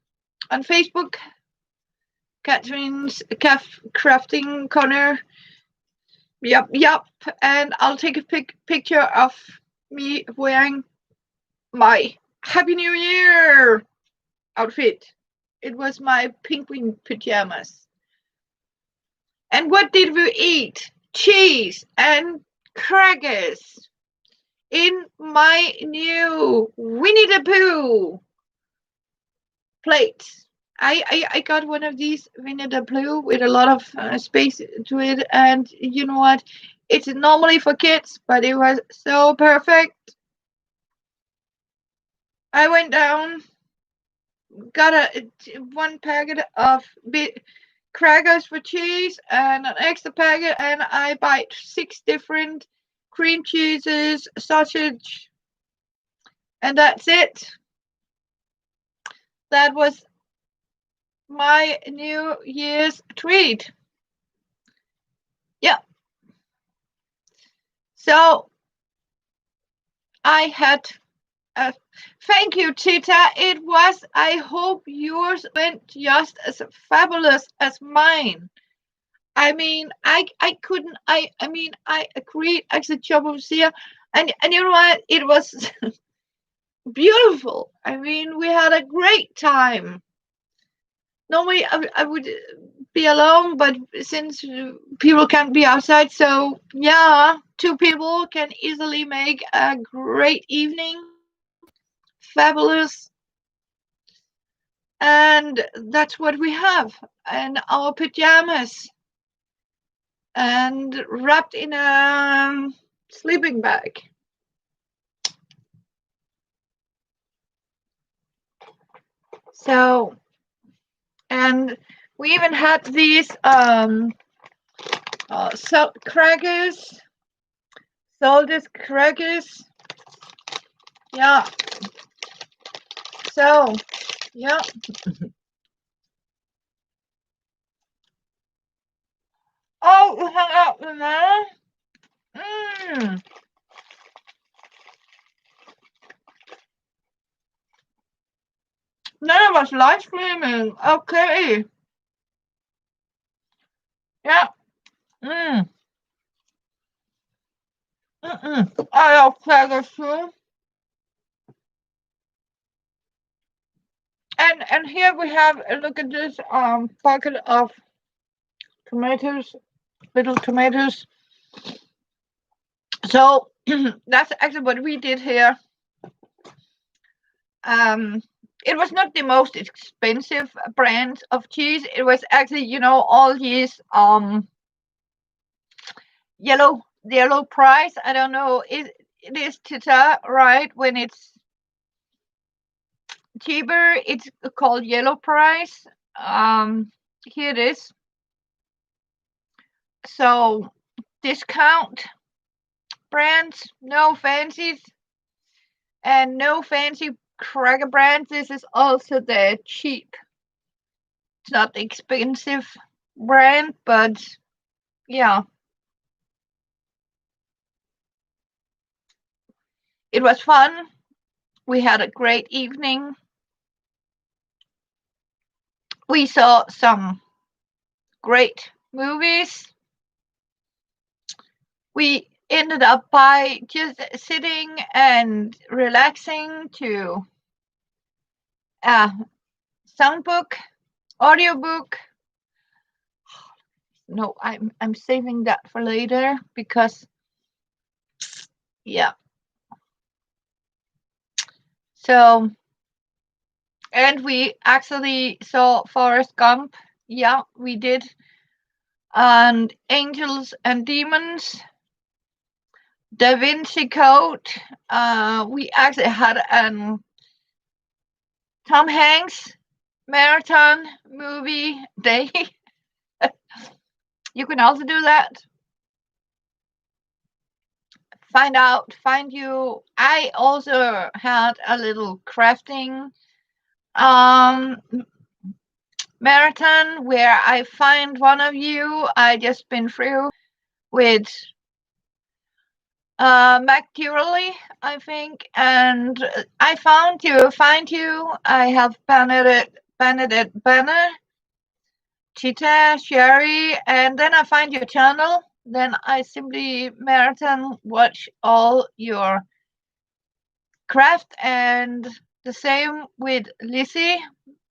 Facebook, Catherine's Crafting Corner. Yep. And I'll take a picture of me wearing my Happy New Year outfit. It was my penguin pajamas. And what did we eat? Cheese and crackers in my new Winnie the Pooh plate. I got one of these Winnie the Pooh with a lot of space to it, and you know what? It's normally for kids, but it was so perfect. I went down, got one packet of crackers for cheese and an extra packet, and I bought 6 different cream cheeses, sausage, and that's it. That was my New Year's treat. Yeah. So I had thank you, Tita. It was, I hope yours went just as fabulous as mine. I mean, I couldn't, I mean, I agreed, actually, job was here. And you know what? It was beautiful. I mean, we had a great time. Normally, I would be alone, but since people can't be outside, so yeah, 2 people can easily make a great evening. Fabulous. And that's what we have. And our pajamas. And wrapped in a sleeping bag. So, and we even had these salt crackers, salted crackers. Yeah. So, yeah. Oh, we hung out with that. None of us live streaming. Okay. Yeah. I love crackers too. And here we have, look at this bucket of tomatoes, little tomatoes. So that's actually what we did here. It was not the most expensive brand of cheese. It was actually, all these yellow price. I don't know. It is Tita, right? When it's cheaper, it's called yellow price. Here it is. So discount brands, no fancies, and no fancy cracker brands. This is also the cheap. It's not the expensive brand, but yeah. It was fun. We had a great evening. We saw some great movies. We ended up by just sitting and relaxing to a soundbook, audiobook. No, I'm saving that for later because, yeah. So, and we actually saw Forrest Gump. Yeah, we did. And Angels and Demons, Da Vinci Code. We actually had Tom Hanks marathon movie day. You can also do that. Find you. I also had a little crafting marathon where I find one of you. I just been through with McDurley, I think, and I find you. I have Bernadette Banner, Chita, Sherry, and then I find your channel. Then I simply marathon watch all your craft, and the same with Lizzie,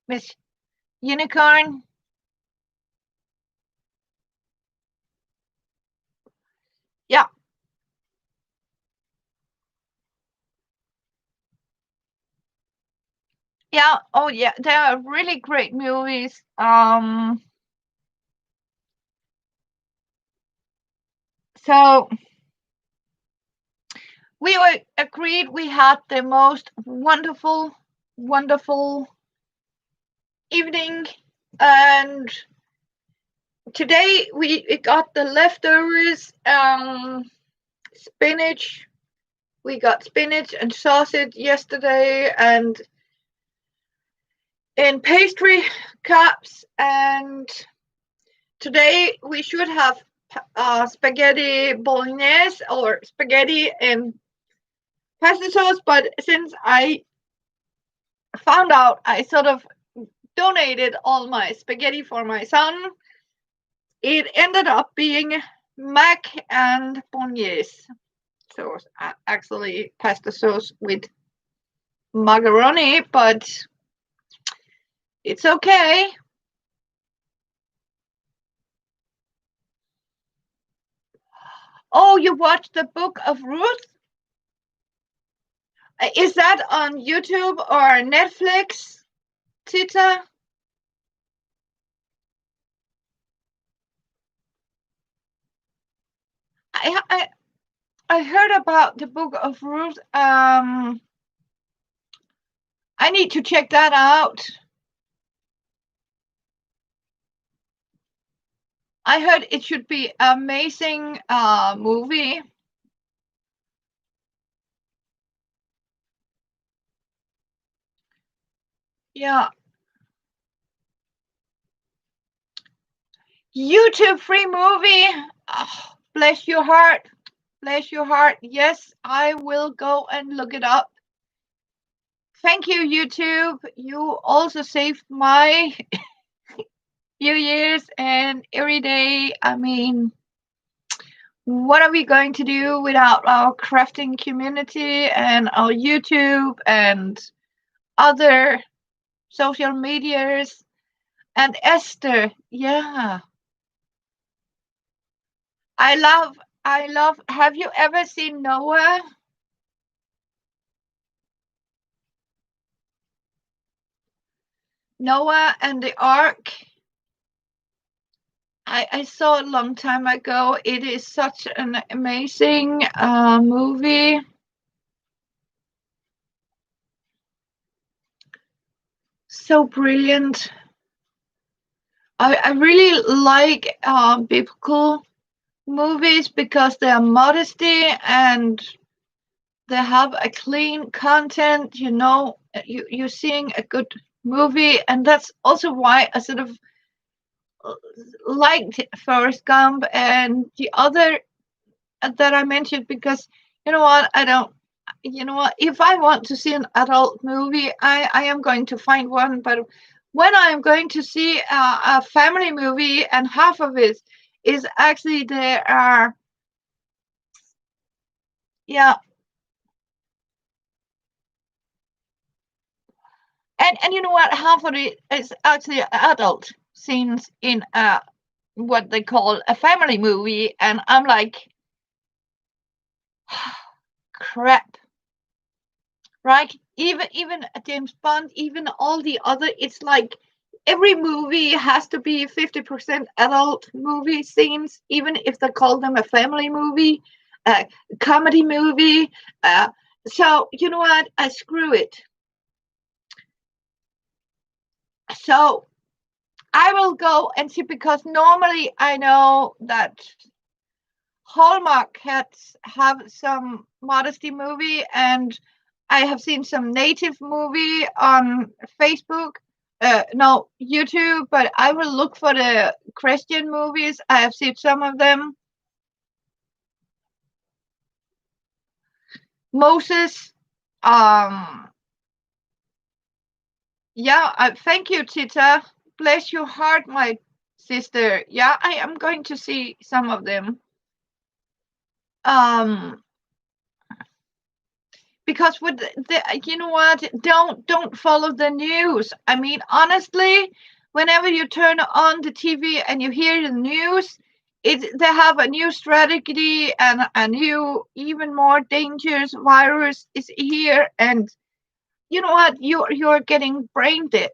Miss Unicorn. Yeah. Yeah. Oh, yeah. They are really great movies. So we were agreed we had the most wonderful, wonderful evening, and today we got the leftovers. Spinach. We got spinach and sausage yesterday, and in pastry cups, and today we should have spaghetti bolognese or spaghetti and pasta sauce, but since I found out I sort of donated all my spaghetti for my son, it ended up being mac and bolognese. So actually pasta sauce with macaroni, but it's okay. Oh, you watched the Book of Ruth? Is that on YouTube or Netflix, Tita? I I heard about the Book of Ruth. I need to check that out. I heard it should be amazing movie. Yeah. YouTube free movie. Oh, bless your heart. Bless your heart. Yes, I will go and look it up. Thank you, YouTube. You also saved my few years and every day. I mean, what are we going to do without our crafting community and our YouTube and other social medias? And Esther, yeah. I love, have you ever seen Noah? Noah and the Ark? I saw it a long time ago. It is such an amazing movie. So brilliant. I really like biblical movies because they are modesty and they have a clean content. You know, you're seeing a good movie, and that's also why I sort of liked Forrest Gump and the other that I mentioned, because you know what, I don't. You know what? If I want to see an adult movie, I am going to find one. But when I am going to see a family movie, and half of it is actually there are, yeah, and you know what? Half of it is actually adult scenes in what they call a family movie, and I'm like, crap, right? even James Bond, even all the other, it's like every movie has to be 50% adult movie scenes, even if they call them a family movie, a comedy movie. So you know what? I screw it. So I will go and see, because normally I know that Hallmark cats have some modesty movie, and I have seen some native movie on Facebook. No, YouTube, but I will look for the Christian movies. I have seen some of them. Moses. Um, yeah, thank you, Tita. Bless your heart, my sister. Yeah, I am going to see some of them. Um, because with you know what, don't follow the news. I mean, honestly, whenever you turn on the TV and you hear the news, they have a new strategy, and a new, even more dangerous virus is here, and you know what, you're getting brain dead.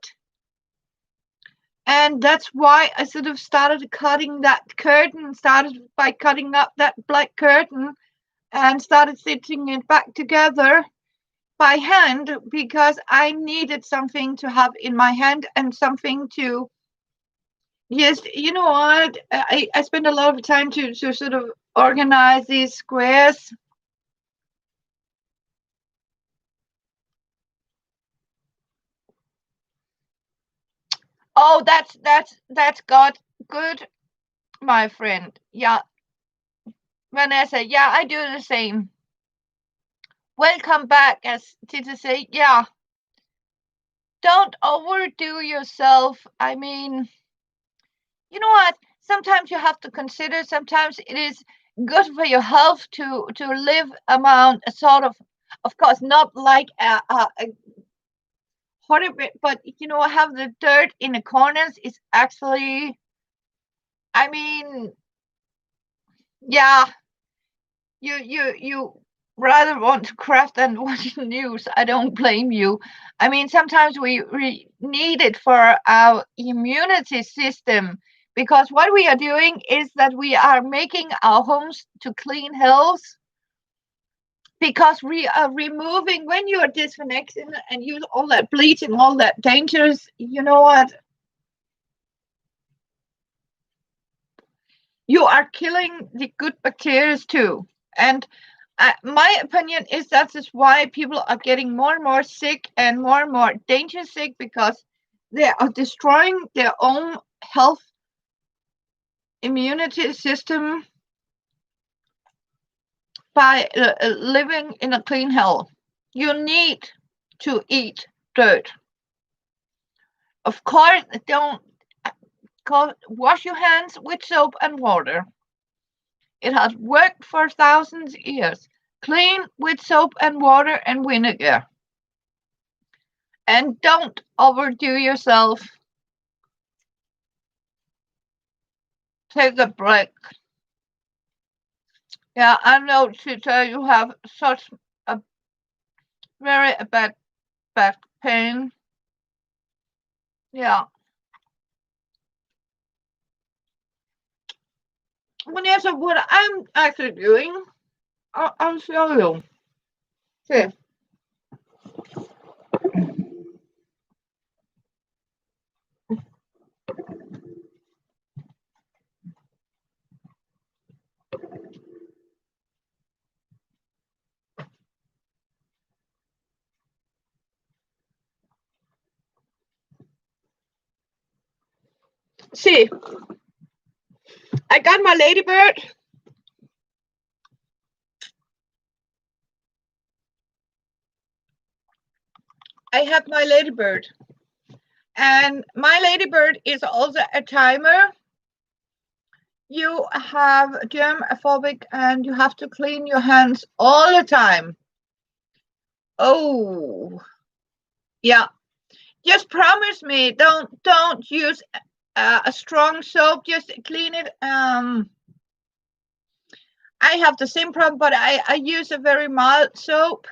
And that's why I sort of started cutting that curtain, started by cutting up that black curtain, and started stitching it back together by hand, because I needed something to have in my hand, and something to, yes, you know what? I spend a lot of time to sort of organize these squares. Oh, that's got good, my friend. Yeah, Vanessa. Yeah, I do the same. Welcome back, as Tita say. Yeah, don't overdo yourself. I mean, you know what? Sometimes you have to consider. Sometimes it is good for your health to live amount a sort of course, not like a horrible, but you know, have the dirt in the corners is actually. I mean, yeah, you rather want to craft than watch the news. I don't blame you. I mean, sometimes we need it for our immunity system, because what we are doing is that we are making our homes to clean hills, because we are removing, when you are disconnecting and use all that bleach and all that dangerous, you know what, you are killing the good bacteria too. And my opinion is that is why people are getting more and more sick and more dangerous sick, because they are destroying their own health immunity system by living in a clean hell. You need to eat dirt. Of course, don't wash your hands with soap and water. It has worked for thousands of years. Clean with soap and water and vinegar. And don't overdo yourself. Take a break. Yeah, I know, Tita, you have such a very bad back pain. Yeah. Vanessa, what I'm actually doing, I'll show you. Okay. See, I got my ladybird. I have my ladybird. And my ladybird is also a timer. You have germophobic and you have to clean your hands all the time. Oh, yeah. Just promise me, don't use a strong soap. Just clean it. I have the same problem, but I use a very mild soap.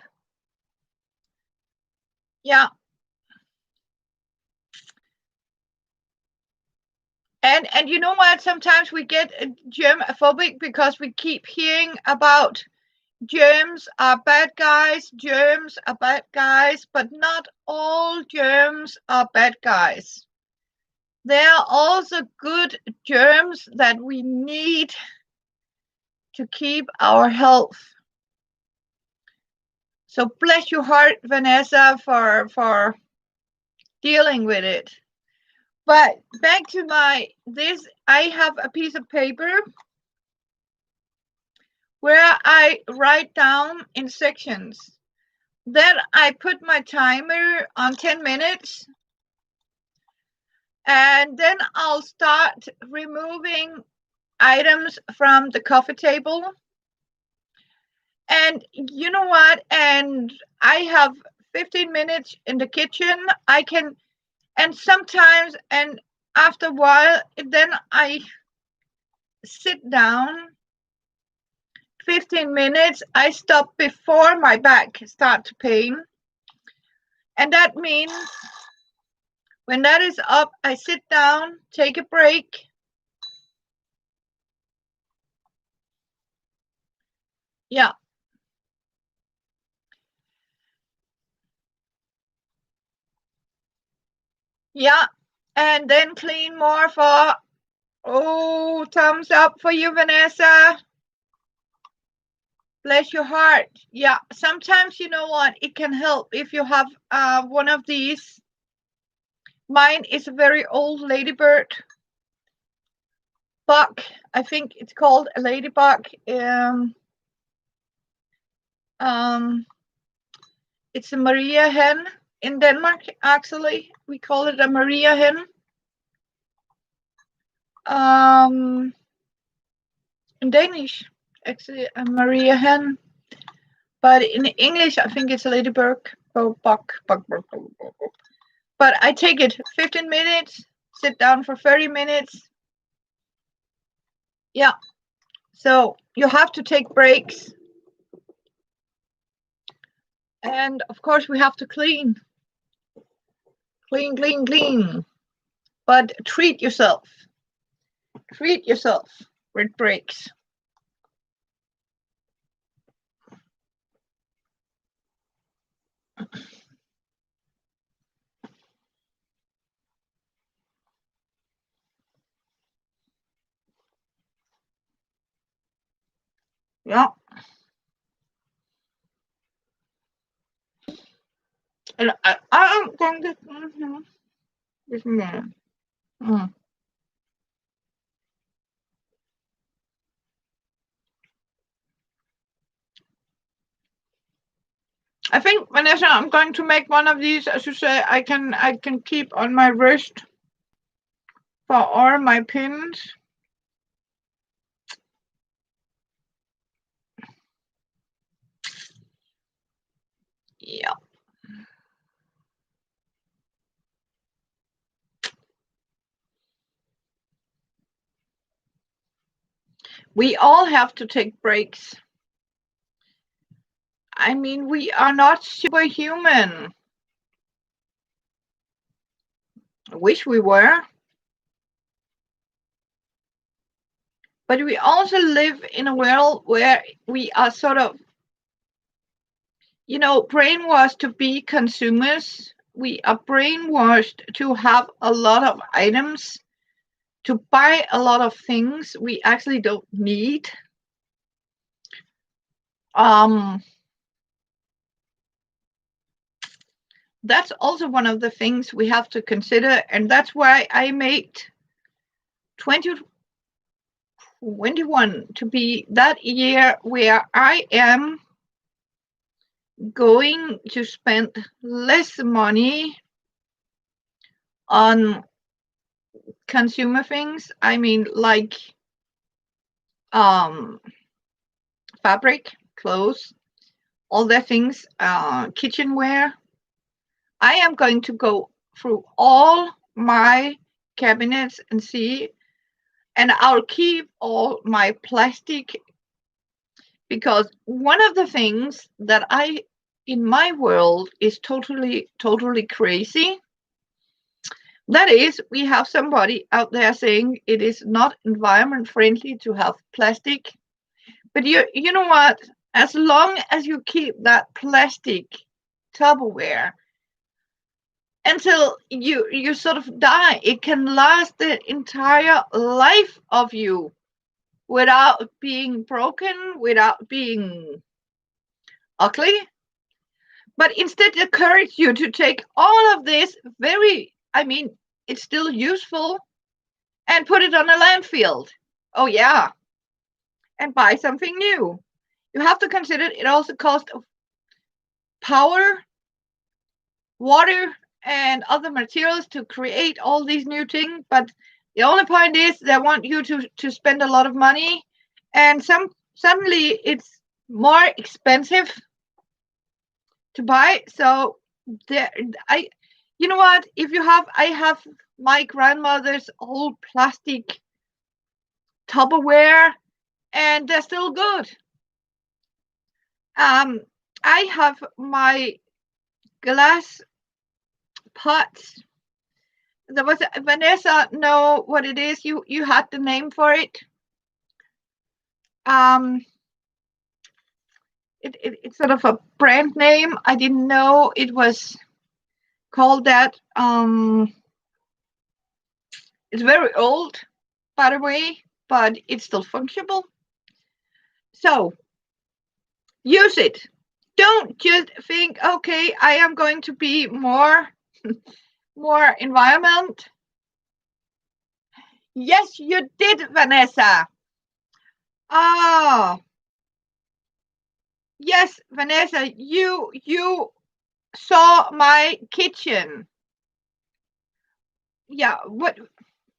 Yeah. And you know what? Sometimes we get germophobic because we keep hearing about germs are bad guys, germs are bad guys, but not all germs are bad guys. There are also good germs that we need to keep our health. So bless your heart, Vanessa, for dealing with it. But back to this, I have a piece of paper where I write down in sections. Then I put my timer on 10 minutes, and then I'll start removing items from the coffee table. And you know what? And I have 15 minutes in the kitchen. I can, and sometimes, and after a while, then I sit down 15 minutes. I stop before my back starts to pain. And that means when that is up, I sit down, take a break. Yeah. Yeah. And then clean more for, oh, thumbs up for you, Vanessa. Bless your heart. Yeah. Sometimes, you know what? It can help if you have one of these. Mine is a very old ladybird buck. I think it's called a ladybug. Um, it's a Maria hen in Denmark. Actually, we call it a Maria hen. In Danish, actually, a Maria hen, but in English, I think it's a ladybug. Oh, buck. But I take it 15 minutes, sit down for 30 minutes. Yeah. So you have to take breaks. And of course, we have to clean. Clean. But treat yourself. Treat yourself with breaks. Yeah. And I'm going to. Just a minute. I think, Vanessa, I'm going to make one of these, as you say, I can keep on my wrist for all my pins. Yeah. We all have to take breaks. I mean, we are not superhuman. I wish we were. But we also live in a world where we are sort of, brainwashed to be consumers. We are brainwashed to have a lot of items, to buy a lot of things we actually don't need. That's also one of the things we have to consider, and that's why I made 2021 to be that year where I am going to spend less money on consumer things. I mean, like fabric, clothes, all the things, kitchenware. I am going to go through all my cabinets and see, and I'll keep all my plastic, because one of the things that I in my world is totally crazy. That is, we have somebody out there saying it is not environment friendly to have plastic. But you know what? As long as you keep that plastic Tupperware until you sort of die, it can last the entire life of you without being broken, without being ugly. But instead encourage you to take all of this it's still useful, and put it on a landfill. Oh yeah, and buy something new. You have to consider it also costs of power, water, and other materials to create all these new things. But the only point is they want you to spend a lot of money, and suddenly it's more expensive to buy. So there, you know what? I have my grandmother's old plastic Tupperware, and they're still good. I have my glass pots. There was Vanessa. Know what it is? You had the name for it. Um, it's sort of a brand name. I didn't know it was called that. It's very old, by the way, but it's still functional. So use it. Don't just think, okay, I am going to be more environment. Yes, you did, Vanessa. Ah, yes, Vanessa, you saw my kitchen. Yeah, what?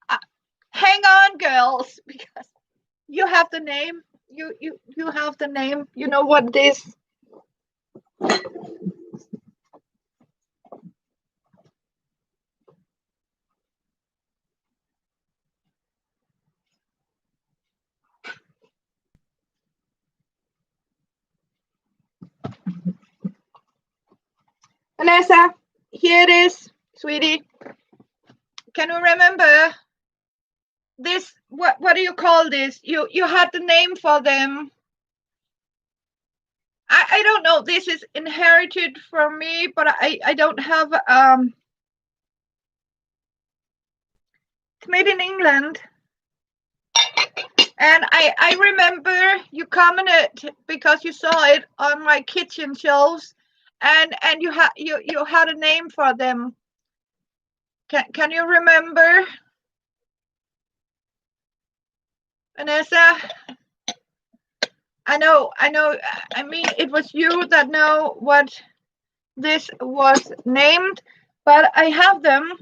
Uh, Hang on, girls, because you have the name. You have the name. You know what this? Vanessa, here it is, sweetie. Can you remember this? What do you call this? You had the name for them. I don't know. This is inherited from me, but I don't have it's made in England. And I remember you commented because you saw it on my kitchen shelves, and you had a name for them. Can you remember, Vanessa? I know. I mean, it was you that know what this was named, but I have them.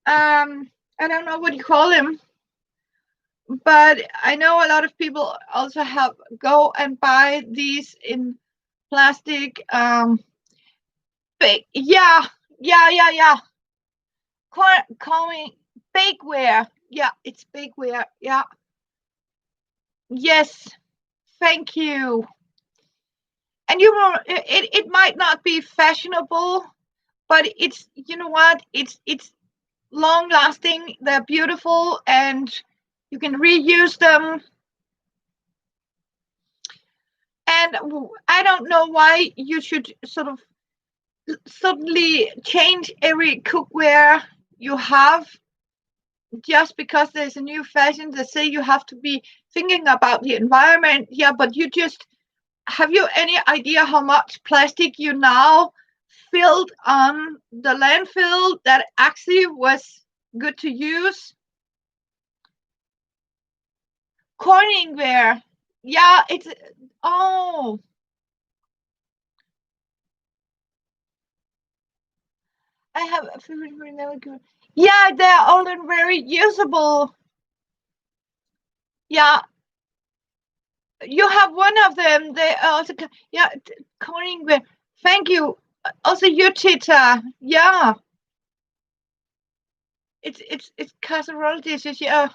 I don't know what you call them, but I know a lot of people also have go and buy these in plastic. Yeah, yeah. Calling bakeware. Yeah, it's bakeware. Yeah. Yes. Thank you. And it might not be fashionable, but it's, you know what? It's long lasting. They're beautiful, and you can reuse them. And I don't know why you should sort of suddenly change every cookware you have just because there's a new fashion that say you have to be thinking about the environment. Yeah, but have you any idea how much plastic you now filled on the landfill that actually was good to use? Corningware. Yeah, it's oh. I have a favorite. Yeah, they're all very usable. Yeah, you have one of them. They also, yeah, Corningware. Thank you. Also, you, Tita. Yeah, it's casserole dishes. Yeah,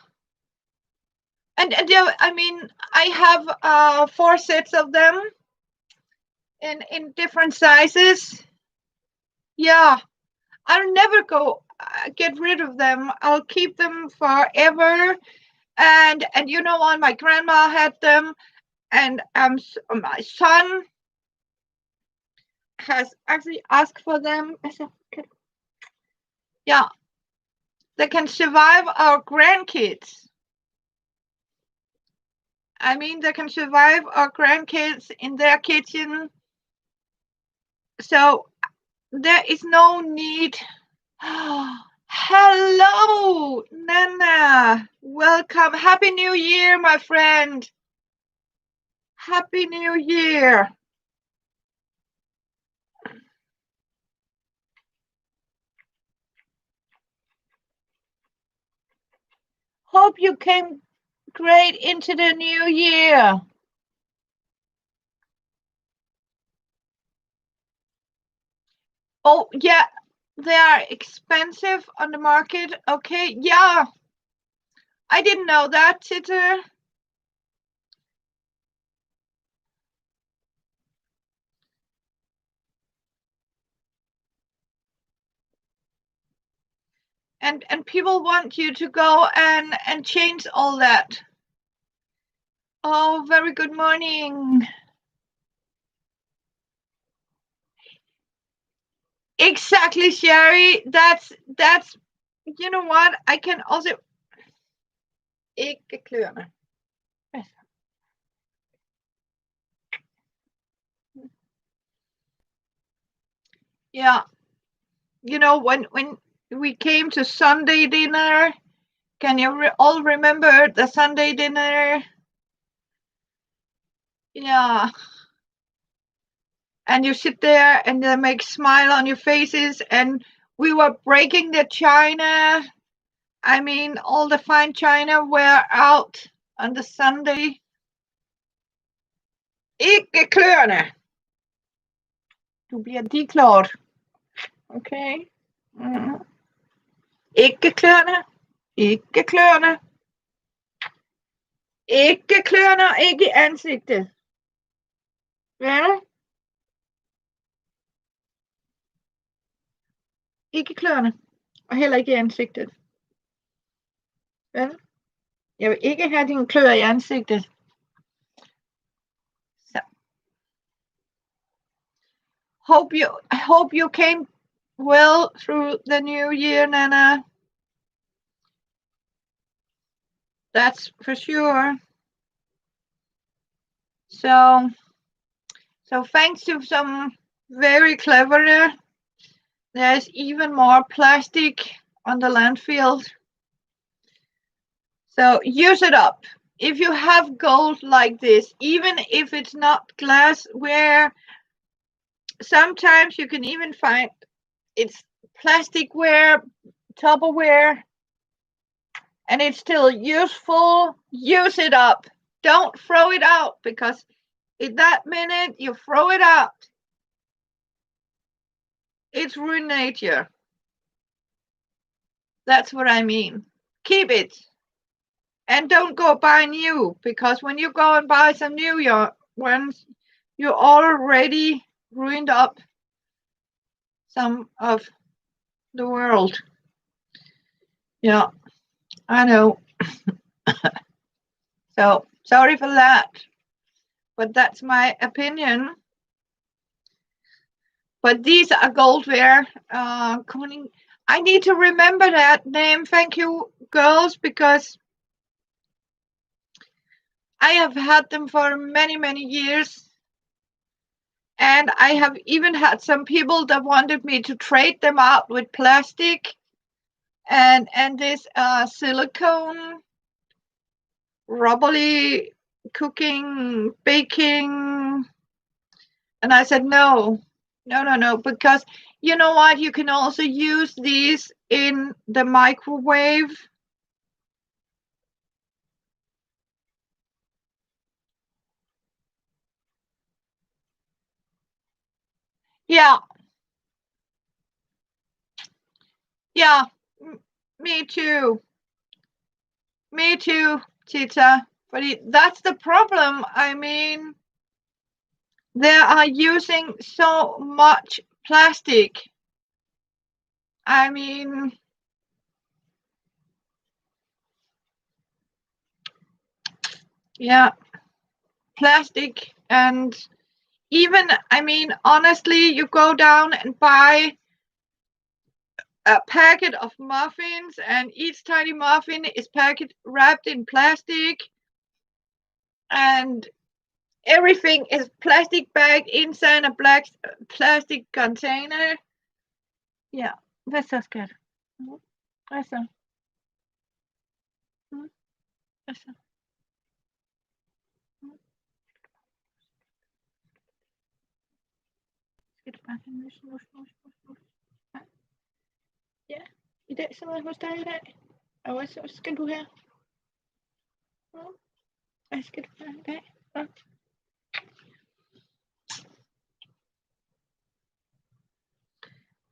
and yeah, I mean, I have 4 sets of them, in different sizes. Yeah, I'll never go get rid of them. I'll keep them forever. And you know what? My grandma had them, and my son has actually asked for them. I said, "Okay." Yeah, they can survive our grandkids. I mean, they can survive our grandkids in their kitchen. So there is no need. Hello, Nana. Welcome. Happy New Year, my friend. Happy New Year. Hope you came great into the new year. Oh, yeah, they are expensive on the market. Okay, yeah. I didn't know that, Titter. And people want you to go and change all that. Oh, very good morning. Exactly, Sherry. That's you know what? I can also ikke kløerne. Yeah. You know, when we came to Sunday dinner, can you all remember the Sunday dinner? Yeah. And you sit there and they make smile on your faces, and we were breaking the china. I mean, all the fine china were out on the Sunday. Ikke kløerne. Du bliver deklart. Okay? Mm. Ikke kløerne. Ikke kløerne. Ikke kløerne, ikke i ansigtet. Vel? Ikke kløerne. Og heller ikke i ansigtet. Vel? Jeg vil ikke have dine klør i ansigtet. Så. I hope you came well through the new year, Nana. That's for sure. So thanks to some very clever, there's even more plastic on the landfill. So use it up. If you have gold like this, even if it's not glassware, sometimes you can even find it's plasticware, Tupperware, and it's still useful. Use it up. Don't throw it out, because in that minute you throw it out, it's ruined nature. That's what I mean. Keep it. And don't go buy new, because when you go and buy some new ones, you already ruined up some of the world. Yeah, I know. So sorry for that, but that's my opinion. But these are goldware. I need to remember that name. Thank you, girls, because I have had them for many, many years. And I have even had some people that wanted me to trade them out with plastic and this silicone, rubbery cooking, baking. And I said, no, because you know what? You can also use these in the microwave. Yeah. Yeah. Me too. Me too, Tita. But that's the problem. I mean, They are using so much plastic. I mean, yeah, plastic. And even, I mean, honestly, you go down and buy a packet of muffins, and each tiny muffin is packet wrapped in plastic, and everything is plastic bag inside a black plastic container. Ja, hvad så, skat? Hvad så? Hvad så? Skal du bare have mus? Ja, i dag så var jeg hos dig i dag. Og hvad skal du have? Hvad skal du have i dag?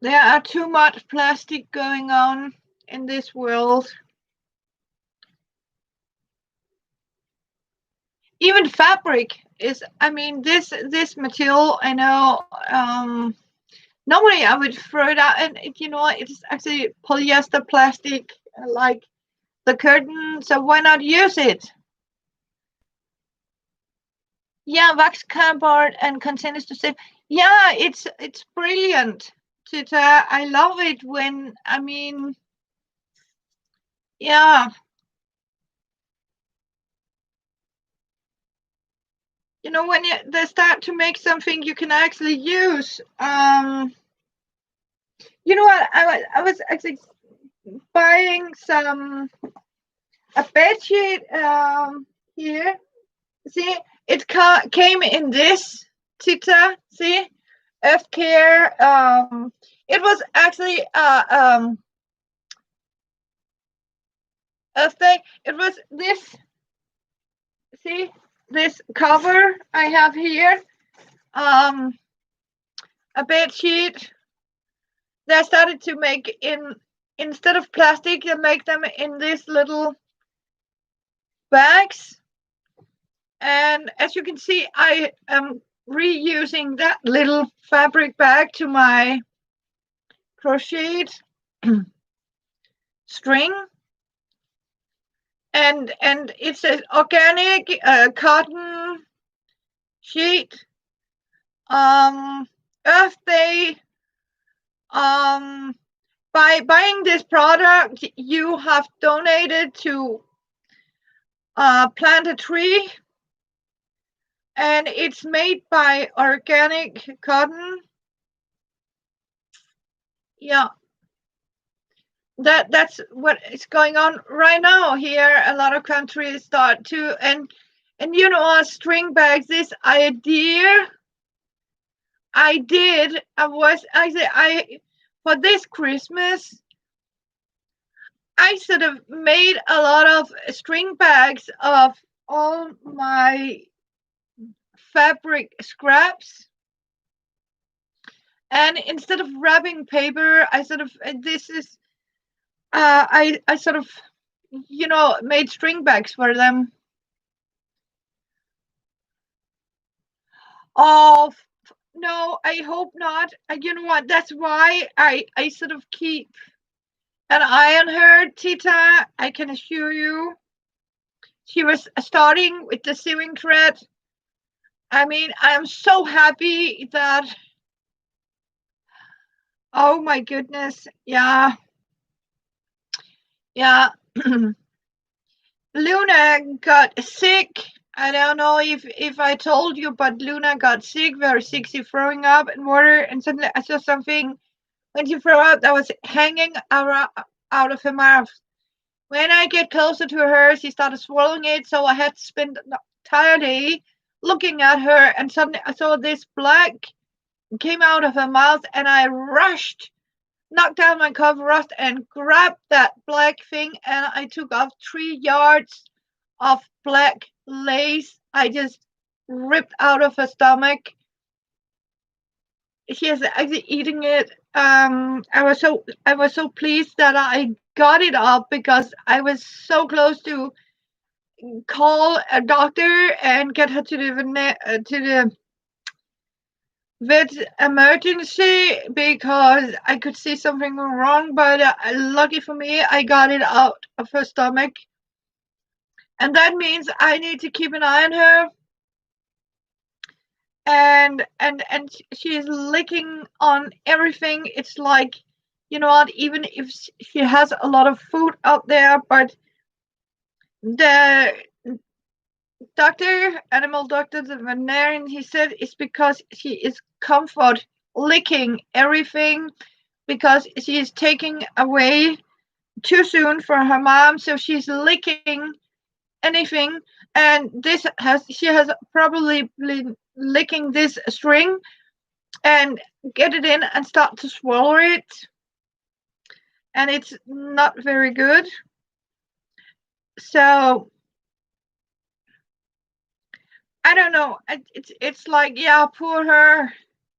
There are too much plastic going on in this world. Even fabric is, I mean, this material, I know, normally I would throw it out, and you know, it's actually polyester plastic, like the curtain, so why not use it? Yeah, wax cardboard and containers to save. Yeah, it's brilliant. I love it when, I mean, yeah. You know, when they start to make something you can actually use. You know what? I was actually buying a bed sheet here. See, it came in this, Tita. See, Earth Care. It was actually Earth Day. It was this. See, this cover I have here. A bed sheet. They started to make instead of plastic, they make them in these little bags. And as you can see, I am reusing that little fabric bag to my crocheted string. And it's an organic cotton sheet. Earth Day. By buying this product, you have donated to plant a tree, and it's made by organic cotton. Yeah, that's what is going on right now here. A lot of countries start to, and you know, string bags. This idea I for this Christmas, I sort of made a lot of string bags of all my fabric scraps. And instead of wrapping paper, I sort of, I sort of, you know, made string bags for them. Oh, no, I hope not. You know what? That's why I sort of keep an eye on her, Tita. I can assure you. She was starting with the sewing thread. I mean, I am so happy that, oh my goodness, yeah. Yeah. Luna got sick. I don't know if I told you, but Luna got sick, very sick. She throwing up in water, and suddenly I saw something when she threw up that was hanging out of her mouth. When I get closer to her, she started swallowing it, so I had to spend the entire day looking at her, and suddenly I saw this black came out of her mouth, and I rushed, knocked down my cover rust, and grabbed that black thing, and I took off 3 yards of black lace. I just ripped out of her stomach. She is actually eating it. I was so pleased that I got it up because I was so close to call a doctor and get her to the vet emergency because I could see something wrong, but lucky for me, I got it out of her stomach. And that means I need to keep an eye on her. And she's licking on everything. It's like, you know what, even if she has a lot of food out there, but the animal doctor, the veterinarian, he said it's because she is comfort licking everything because she is taking away too soon from her mom, so she's licking anything. And she has probably been licking this string and get it in and start to swallow it, and it's not very good. So I don't know. It's like, yeah, poor her.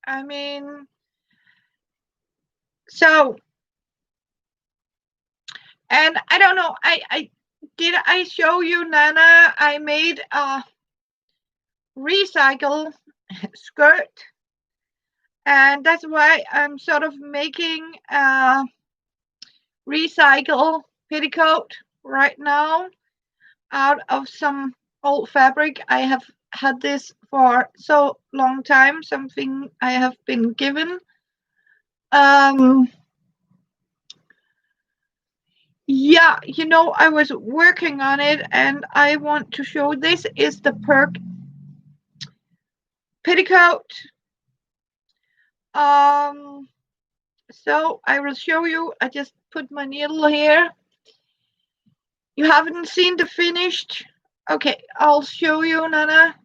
I mean, so, and I don't know. I show you, Nana? I made a recycle skirt, and that's why I'm sort of making a recycle petticoat right now out of some old fabric. I have had this for so long time, something I have been given. Um, yeah, I was working on it, and I want to show. This is the perk petticoat. Um, so I will show you. I just put my needle here. You haven't seen the finished. Okay, I'll show you, Nana.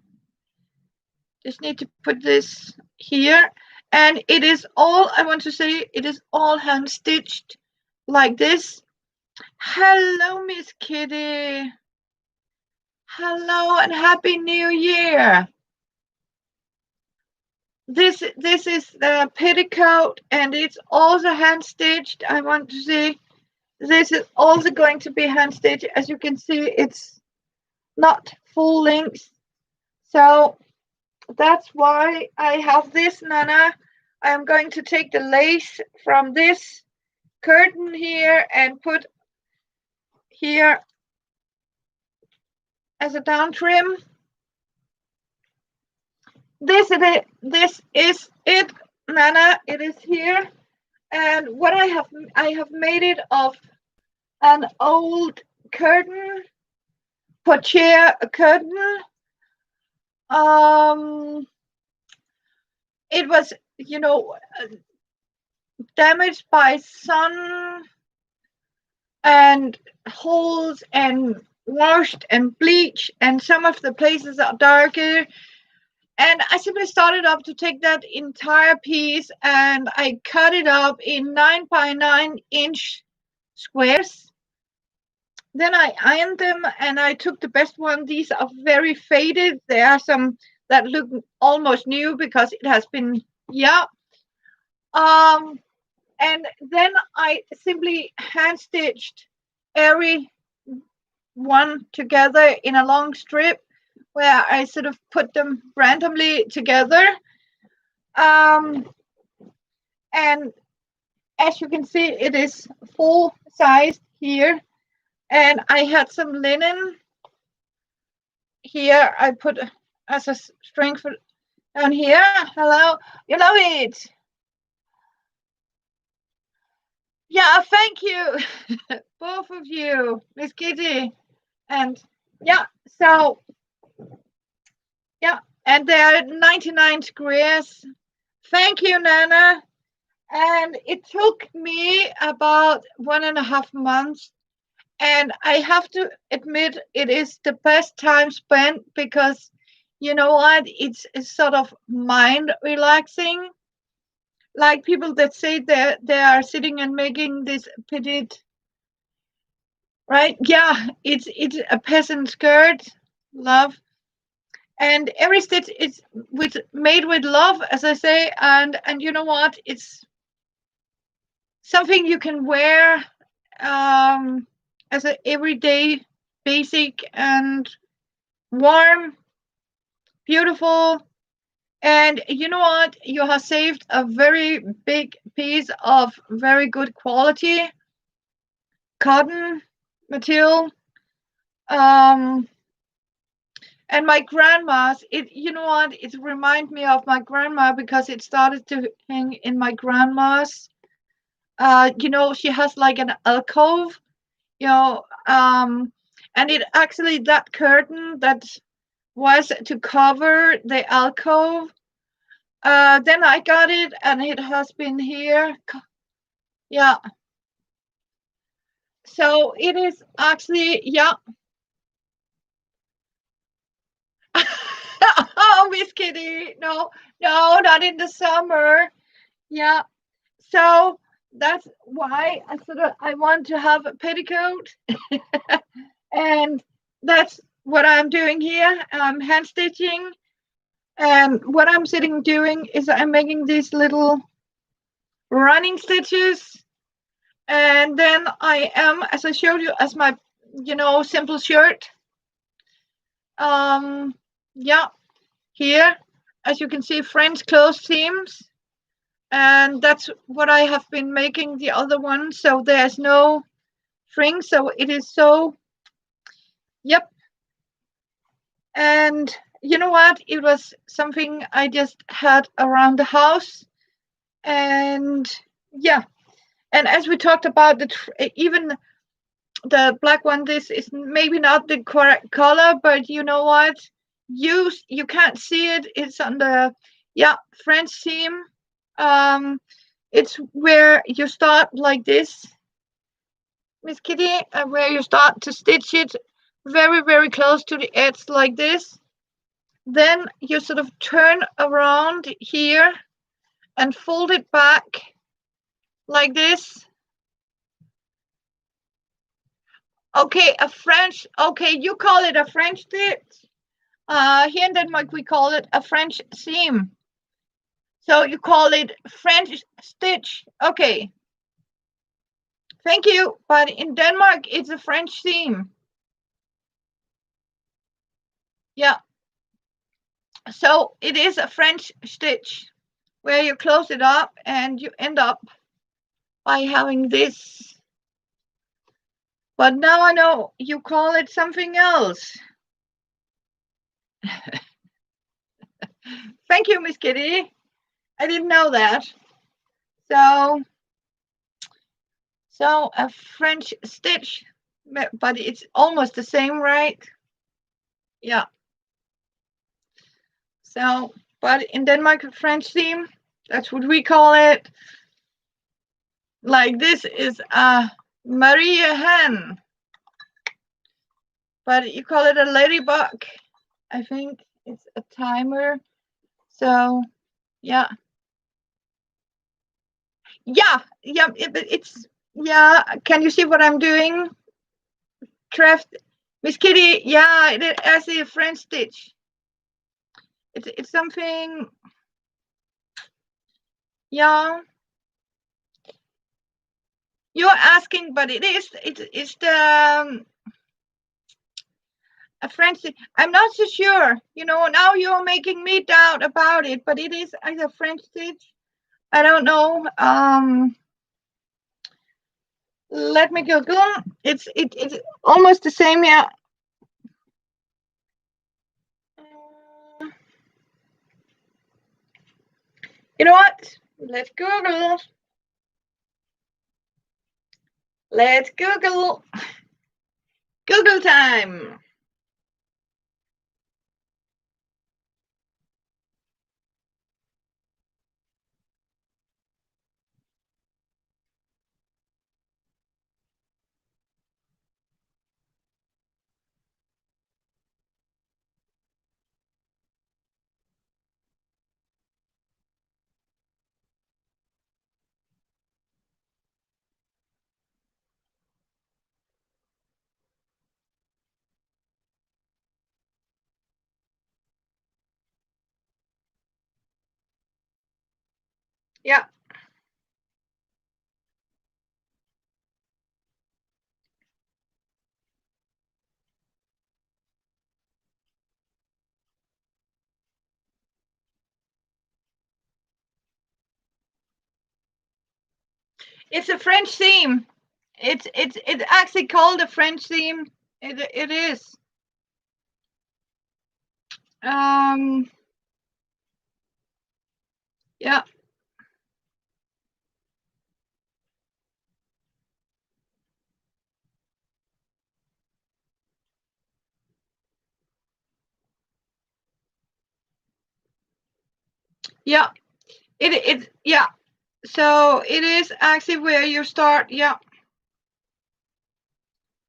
Just need to put this here. And it is all, I want to say, it is all hand stitched like this. Hello, Miss Kitty. Hello and Happy New Year. This is the petticoat, and it's also hand stitched. I want to say this is also going to be hand stitched. As you can see, it's not full length. So that's why I have this, Nana. I am going to take the lace from this curtain here and put here as a down trim. This is it, Nana. It is here. And what I have made it of an old curtain, portiere curtain. It was, damaged by sun and holes and washed and bleached, and some of the places are darker. And I simply started up to take that entire piece and I cut it up in 9 by 9 inch squares. Then I ironed them and I took the best one. These are very faded. There are some that look almost new because it has been, yeah. And then I simply hand stitched every one together in a long strip where I sort of put them randomly together. And as you can see, it is full size here. And I had some linen here. I put as a string for down here. Hello, you love it. Yeah, thank you, both of you, Miss Kitty. And yeah, so yeah, and they're 99 squares. Thank you, Nana. And it took me about 1.5 months. And I have to admit, it is the best time spent because you know what? It's sort of mind relaxing. Like people that say they are sitting and making this petite, right? Yeah, it's a peasant skirt, love. And every stitch is made with love, as I say, and you know what? It's something you can wear as an everyday basic and warm, beautiful. And you know what? You have saved a very big piece of very good quality cotton material. Um, and my grandma's, it, you know what? It reminds me of my grandma because it started to hang in my grandma's. She has like an alcove, you know, and it actually, that curtain that was to cover the alcove. Then I got it, and it has been here. Yeah. So it is actually, yeah. Oh, Miss Kitty, no, no, not in the summer. Yeah. So that's why I want to have a petticoat, and that's what I'm doing here. I'm hand stitching, and what I'm sitting doing is I'm making these little running stitches, and then I am, as I showed you, as my simple shirt. Um, yeah, here, as you can see, French clothes seams, and that's what I have been making the other one. So there's no string, so it is so. Yep. And you know what? It was something I just had around the house, and yeah. And as we talked about even the black one, this is maybe not the correct color, but you know what? You can't see it. It's on the, yeah, French seam. Um, it's where you start like this, Miss Kitty, where you start to stitch it very, very close to the edge like this. Then you sort of turn around here and fold it back like this. Okay, okay, you call it a French stitch. Here in Denmark, we call it a French seam. So you call it French stitch. Okay. Thank you. But in Denmark, it's a French seam. Yeah. So it is a French stitch where you close it up and you end up by having this. But now I know you call it something else. Thank you, Miss Kitty. I didn't know that. So a French stitch, but it's almost the same, right? Yeah. So, but in Denmark, a French seam, that's what we call it. Like this is a Maria hen, but you call it a ladybug. I think it's a timer. So, yeah. Yeah, yeah, it's, yeah. Can you see what I'm doing? Craft, Miss Kitty, yeah, I see a French stitch. It's something, yeah. You're asking, but it's the a French stitch. I'm not so sure. Now you're making me doubt about it, but it is a French stitch. I don't know. Let me Google. It's almost the same, yeah. You know what? Let's Google. Let's Google. Google time. Yeah. It's a French theme. It's actually called a French theme. It is. Um. Yeah. Yeah. Yeah. So it is actually where you start. Yeah.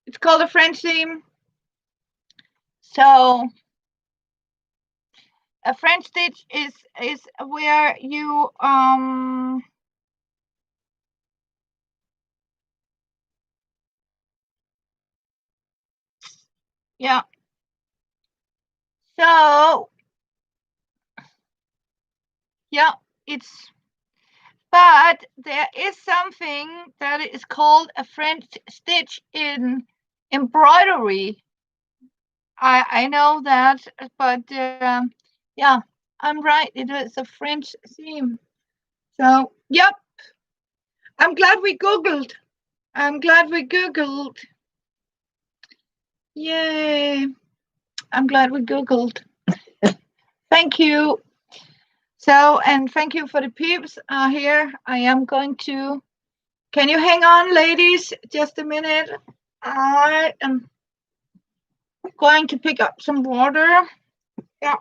It's called a French theme. So a French stitch is where you yeah. So yeah, it's but there is something that is called a French stitch in embroidery. I know that, but yeah, I'm right. It is a French theme. So yep, I'm glad we googled. I'm glad we googled. Yay! I'm glad we googled. Thank you. So, and thank you for the peeps here. I am going to. Can you hang on, ladies? Just a minute. I am going to pick up some water. Yeah.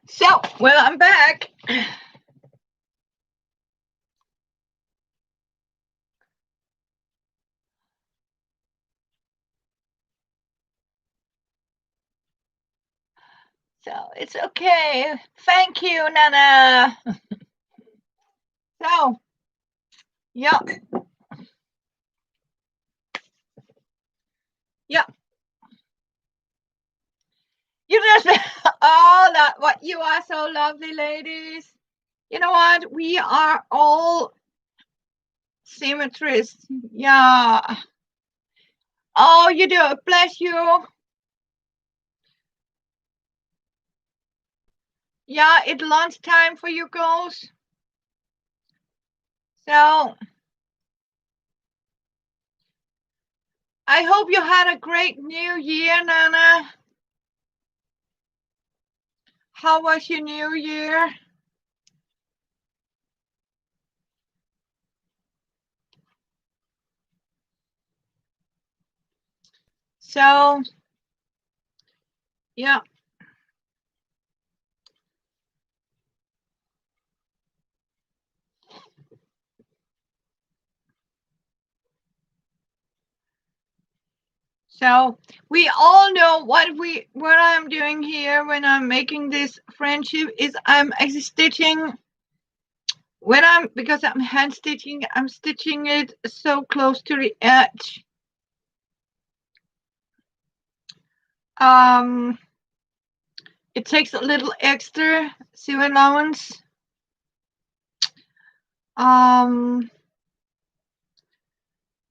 So, well, I'm back. So it's okay. Thank you, Nana. So, yeah, yeah. You just oh that what you are so lovely, ladies. You know what? We are all symmetrists. Yeah. Oh, you do. Bless you. Yeah, it's lunchtime for you girls. So I hope you had a great new year, Nana. How was your new year? So, yeah. So we all know what I'm doing here when I'm making this friendship is I'm actually stitching because I'm hand stitching, I'm stitching it so close to the edge. It takes a little extra seam allowance.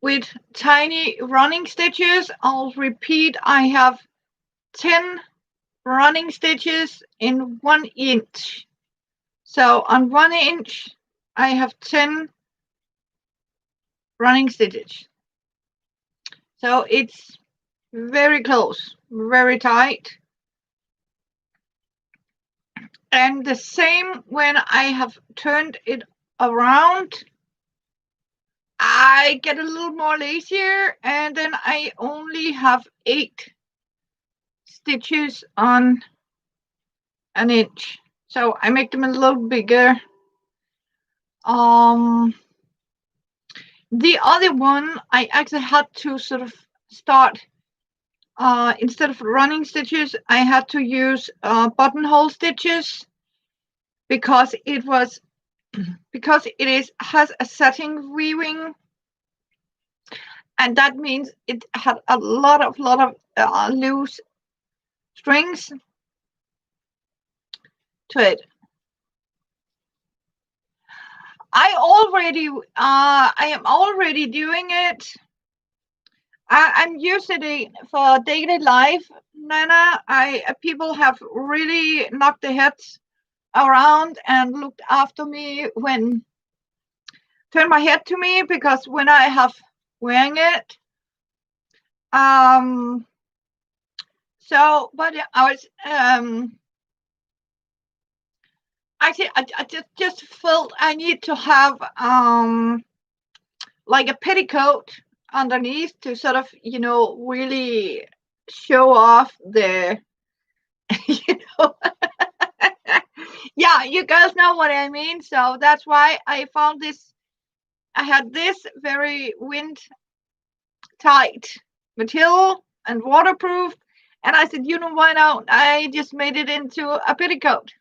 With tiny running stitches, I'll repeat, I have 10 running stitches in 1 inch. So on 1 inch, I have 10 running stitches. So it's very close, very tight. And the same when I have turned it around, I get a little more lazier, and then I only have 8 stitches on 1 inch. So I make them a little bigger. The other one, I actually had to sort of start, instead of running stitches, I had to use buttonhole stitches because it has a satin weaving, and that means it had a lot of loose strings to it. I am already doing it. I'm using it for daily life, Nana. People have really knocked their heads around and looked after me turn my head to me, because when I have wearing it, so but I was actually I just felt I need to have like a petticoat underneath to sort of, really show off the you know yeah, you guys know what I mean. So that's why I found this. I had this very wind tight material and waterproof, and I said, why not? I just made it into a petticoat.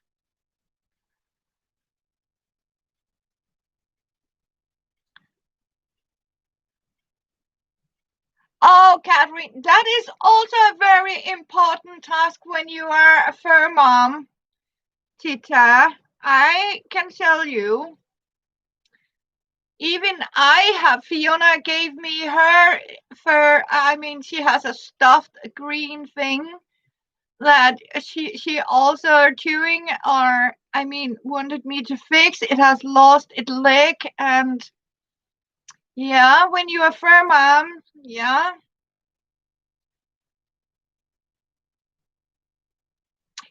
Oh, Catherine, that is also a very important task when you are a fur mom, Tita. I can tell you, even Fiona gave me her fur. I mean, she has a stuffed green thing that she also chewing, or I mean, wanted me to fix. It has lost its leg, and yeah, when you are fur mom, yeah.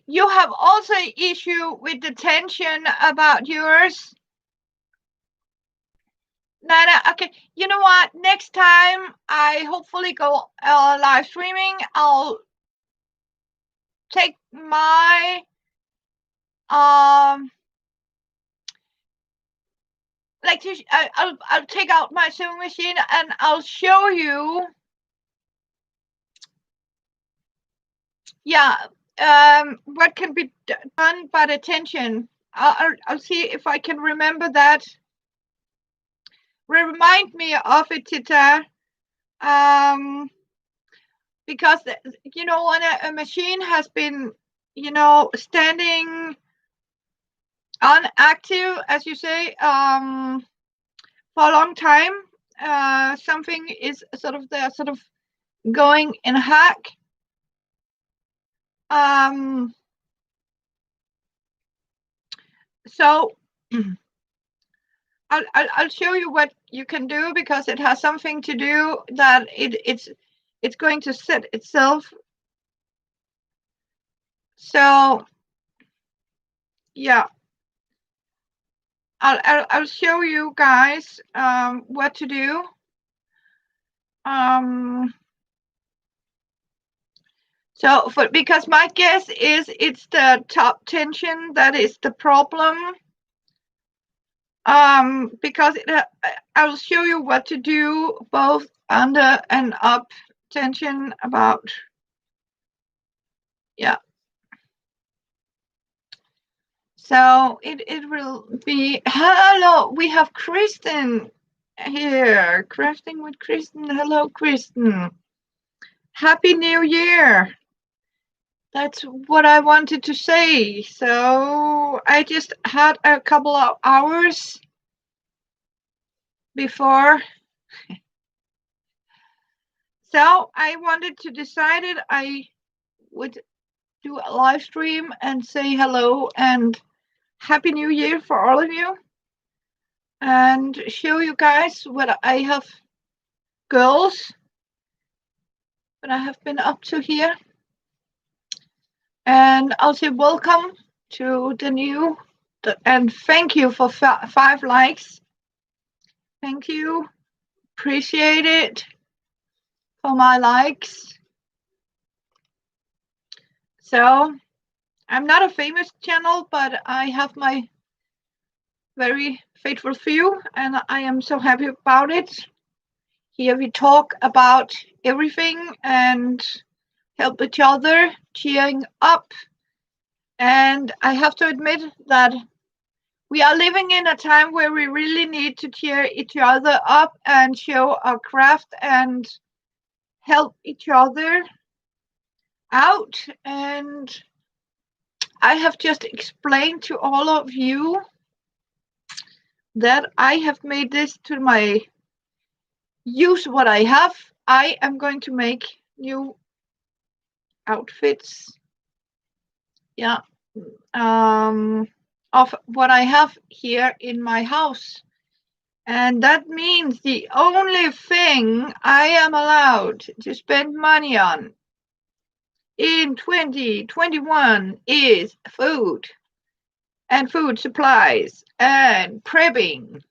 You have also issue with the tension about yours. Nana, okay, you know what? Next time I hopefully go live streaming, I'll take my I'll take out my sewing machine and I'll show you. Yeah, what can be done by the tension. I'll see if I can remember that. Remind me of it, Tita. Because when a machine has been, standing unactive, as you say, for a long time, something is sort of going in hack. So I'll show you what you can do, because it has something to do that it's going to set itself. So yeah, I'll show you guys what to do. So because my guess is it's the top tension that is the problem. Because I'll show you what to do both under and up attention about, yeah. So it will be, hello, we have Kristen here, crafting with Kristen. Hello, Kristen. Happy New Year. That's what I wanted to say. So I just had a couple of hours before. So I wanted to decide it. I would do a live stream and say hello and Happy New Year for all of you. And show you guys what I have, girls, what I have been up to here. And I'll say welcome to the new, and thank you for 5 likes. Thank you. Appreciate it for my likes. So I'm not a famous channel, but I have my very faithful few, and I am so happy about it. Here we talk about everything and help each other, cheering up. And I have to admit that we are living in a time where we really need to cheer each other up and show our craft and help each other out. And I have just explained to all of you that I have made this to my use what I have. I am going to make new outfits. Yeah. Of what I have here in my house. And that means the only thing I am allowed to spend money on in 2021 is food and food supplies and prepping.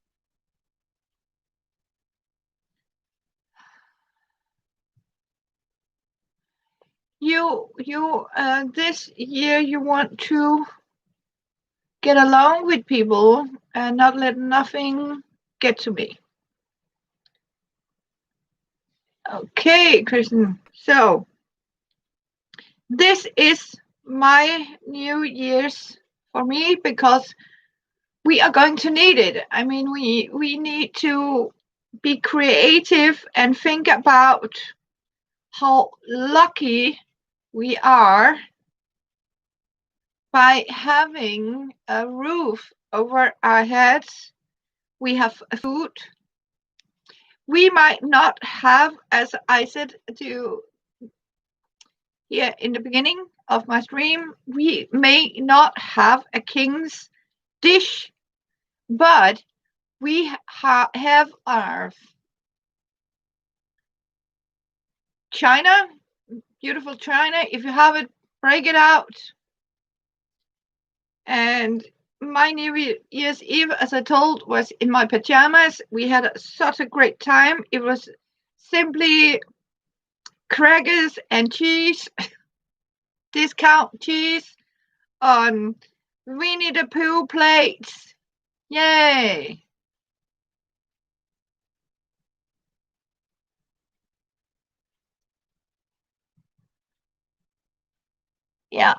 This year you want to get along with people and not let nothing get to me. Okay, Kristen. So this is my New Year's for me because we are going to need it. I mean, we need to be creative and think about how lucky we are by having a roof over our heads. We have food. We might not have, as I said to here in the beginning of my stream, we may not have a king's dish, but we have our china, beautiful china. If you have it, break it out. And my New Year's Eve, as I told, was in my pajamas. We had such a great time. It was simply crackers and cheese, discount cheese on Winnie the Pooh plates. Yay! Yeah.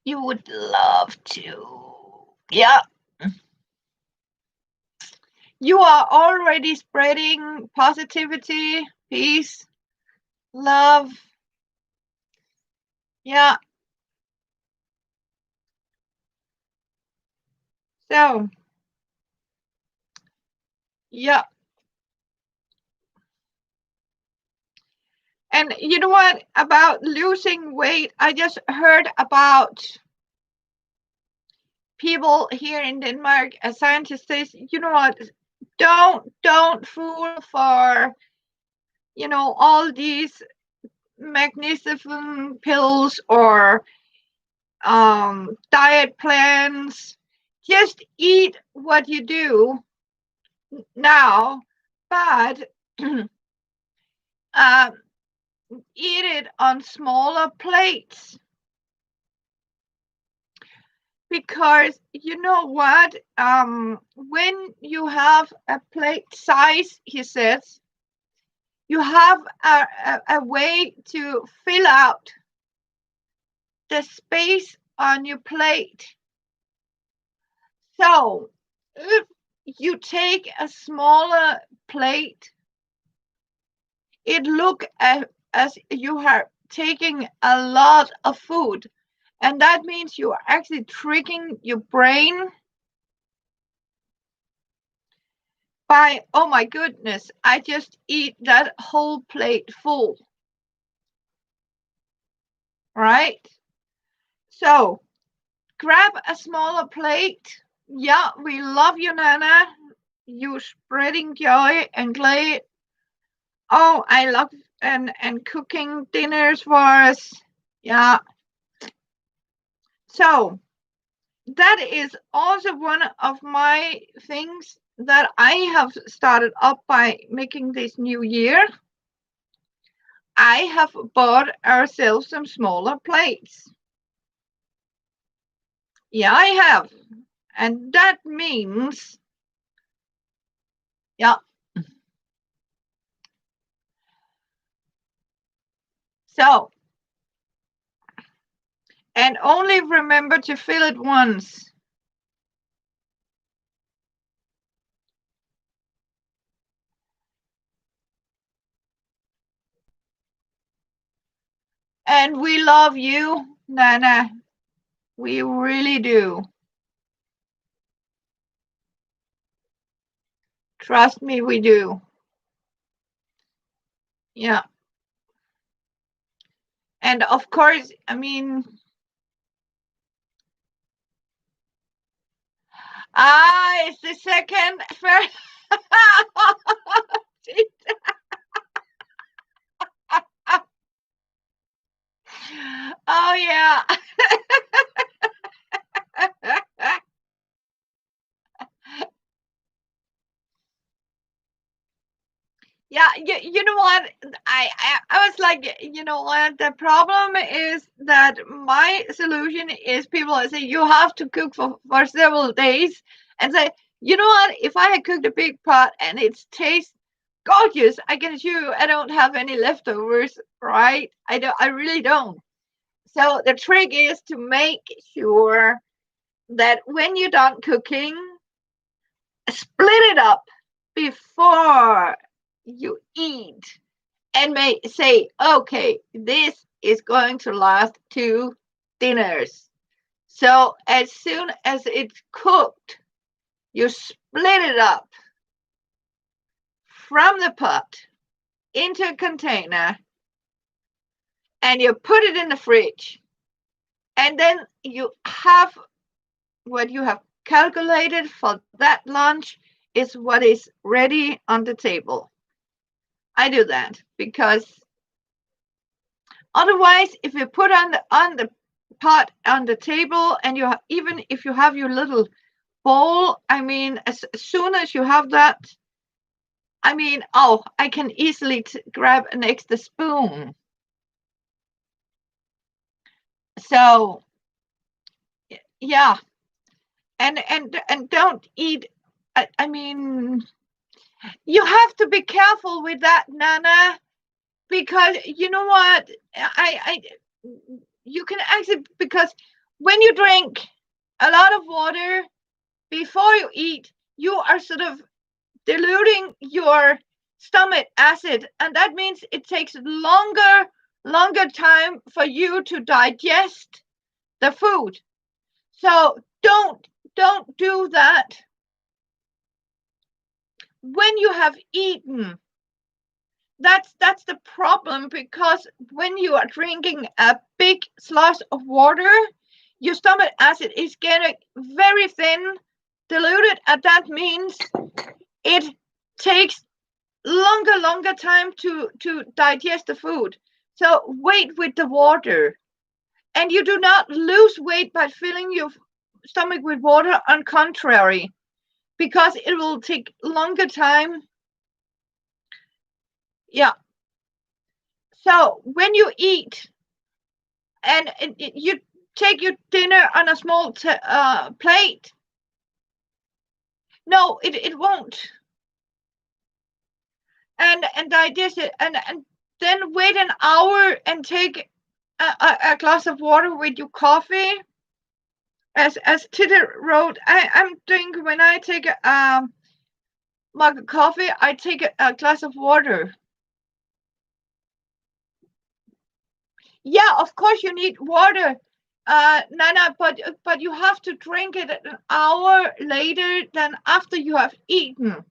You would love to. Yeah. You are already spreading positivity, peace, love. Yeah. So, yeah. And you know what about losing weight? I just heard about people here in Denmark, a scientist says, you know what, don't fool for, all these magnificent pills or diet plans. Just eat what you do now, but eat it on smaller plates. because you know what? When you have a plate size, he says, you have a way to fill out the space on your plate. So if you take a smaller plate, it look as you are taking a lot of food. And that means you are actually tricking your brain by, oh my goodness, I just eat that whole plate full. Right? So grab a smaller plate. Yeah, we love you, Nana. You spreading joy and glad. Oh, I love and cooking dinners for us. Yeah. So that is also one of my things that I have started up by making this new year. I have bought ourselves some smaller plates. Yeah, I have. And that means, yeah. So, and only remember to fill it once. And we love you, Nana. We really do. Trust me, we do. Yeah. And of course, I mean, it's the second. Oh, yeah. Yeah, you know what? I was like, you know what? The problem is that my solution is people say you have to cook for several days and say, you know what? If I had cooked a big pot and it tastes gorgeous, I can assure you I don't have any leftovers, right? I really don't. So the trick is to make sure that when you're done cooking, split it up before you eat and may say, okay, this is going to last 2 dinners. So as soon as it's cooked, you split it up from the pot into a container and you put it in the fridge. And then you have what you have calculated for that lunch is what is ready on the table. I do that because otherwise, if you put on the pot on the table and you even if you have your little bowl, I mean, as soon as you have that, I mean, oh, I can easily grab an extra spoon. So yeah, and don't eat. I mean, you have to be careful with that, Nana, because you know what? I you can actually because when you drink a lot of water before you eat, you are sort of diluting your stomach acid, and that means it takes longer time for you to digest the food. So don't do that when you have eaten. That's the problem, because when you are drinking a big slush of water, your stomach acid is getting very thin, diluted, and that means it takes longer time to digest the food. So wait with the water, and you do not lose weight by filling your stomach with water. On contrary, because it will take longer time. Yeah. So when you eat, and you take your dinner on a small plate. No, it won't. And digest it, and then wait an hour and take a glass of water with your coffee. As Tita wrote, I'm doing when I take a mug of coffee, I take a glass of water. Yeah, of course you need water, Nana, but you have to drink it an hour later than after you have eaten,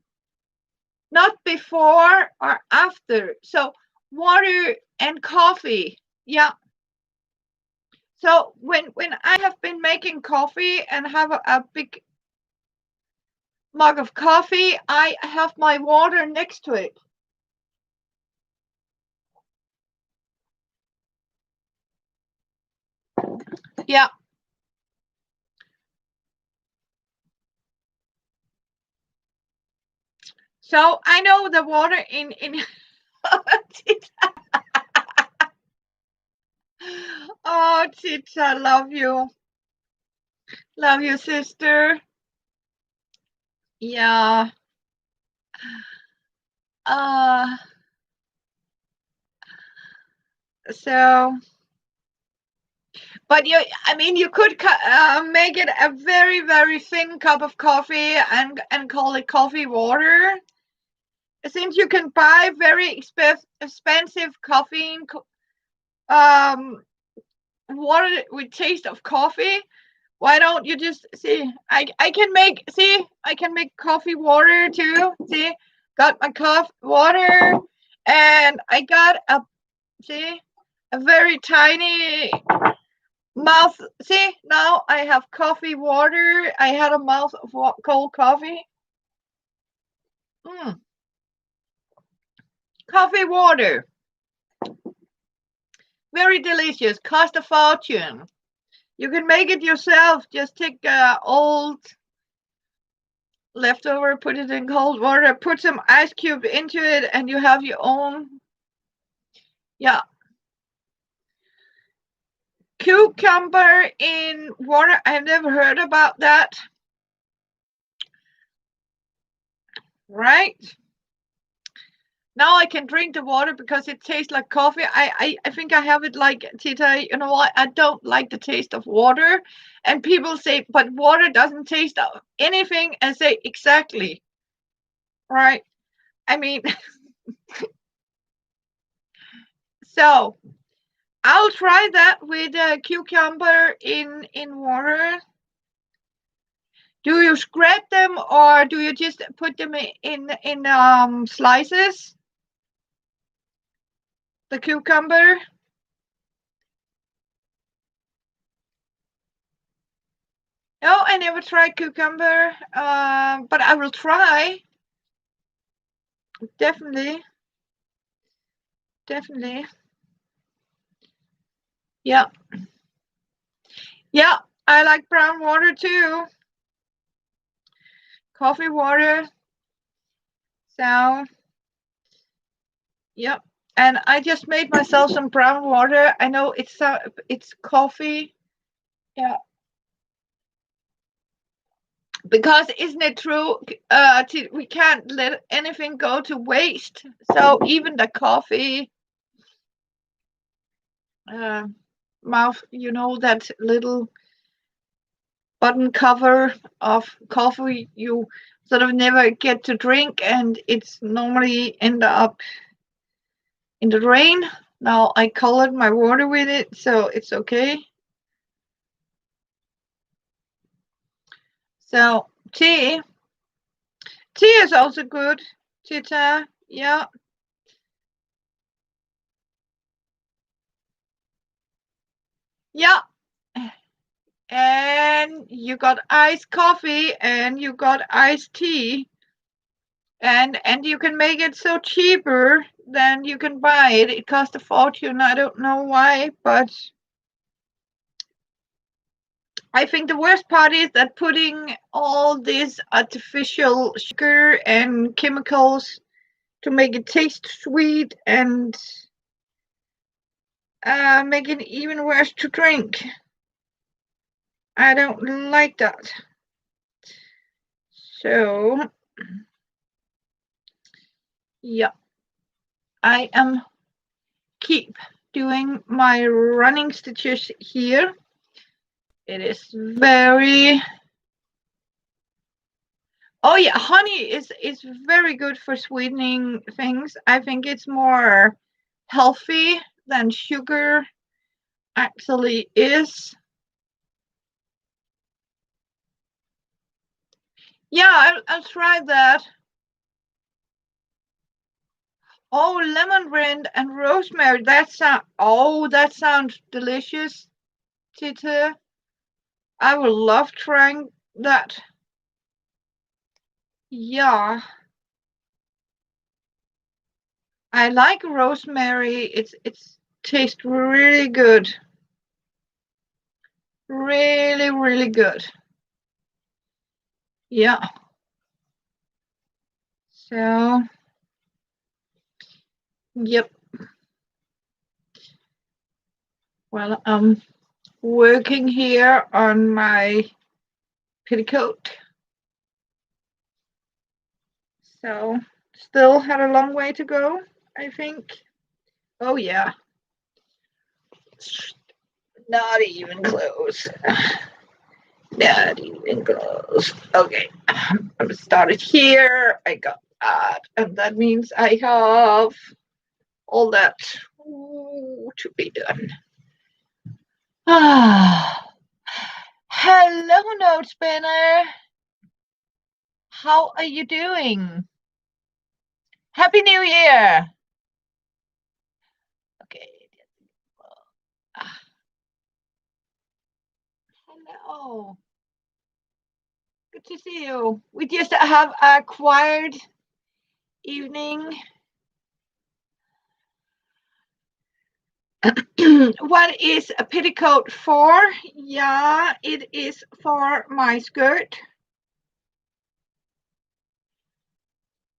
not before or after. So water and coffee, yeah. So when I have been making coffee and have a big mug of coffee, I have my water next to it. Yeah. So I know the water in Oh, Tita, love you. Love you, sister. Yeah. Uh, so, but I mean, you could make it a very, very thin cup of coffee and call it coffee water. Since you can buy very expensive coffee, water with taste of coffee, why don't you just see? I can make coffee water too. See, got my coffee water, and I got a very tiny mouth. See, now I have coffee water. I had a mouth of cold coffee. Coffee water, very delicious. Cost a fortune. You can make it yourself. Just take old leftover, put it in cold water, put some ice cube into it, and you have your own. Yeah. Cucumber in water. I've never heard about that. Right. Now I can drink the water because it tastes like coffee. I think I have it like Tita. You know what? I don't like the taste of water, and people say, but water doesn't taste of anything. And say exactly. Right. I mean, so I'll try that with cucumber in water. Do you shred them or do you just put them in slices? The cucumber. No, I never tried cucumber, but I will try. Definitely. Definitely. Yeah. Yeah, I like brown water too. Coffee water. So, yep. And I just made myself some brown water. I know it's coffee. Yeah. Because isn't it true? We can't let anything go to waste. So even the coffee mouth, that little button cover of coffee you sort of never get to drink, and it's normally end up in the rain. Now I colored my water with it, so it's okay. So tea is also good. Tita, yeah. Yeah. And you got iced coffee and you got iced tea, and you can make it so cheaper than you can buy it. It costs a fortune. I don't know why, but I think the worst part is that putting all this artificial sugar and chemicals to make it taste sweet and make it even worse to drink. I don't like that. So, yeah, I am keep doing my running stitches here. It is very, oh yeah, honey is very good for sweetening things. I think it's more healthy than sugar actually is. Yeah, I'll try that. Oh, lemon rind and rosemary. That sounds delicious, Tita. I would love trying that. Yeah, I like rosemary. It's tastes really good. Really, really good. Yeah. So, yep. Well, I'm working here on my petticoat. So, still had a long way to go, I think. Oh, yeah. Not even close. Not even close. Okay. I'm started here. I got that. And that means I have all that to be done. Hello, Note Spinner. How are you doing? Happy New Year. Okay. Hello. Good to see you. We just have a quiet evening. What is a petticoat for? Yeah, it is for my skirt.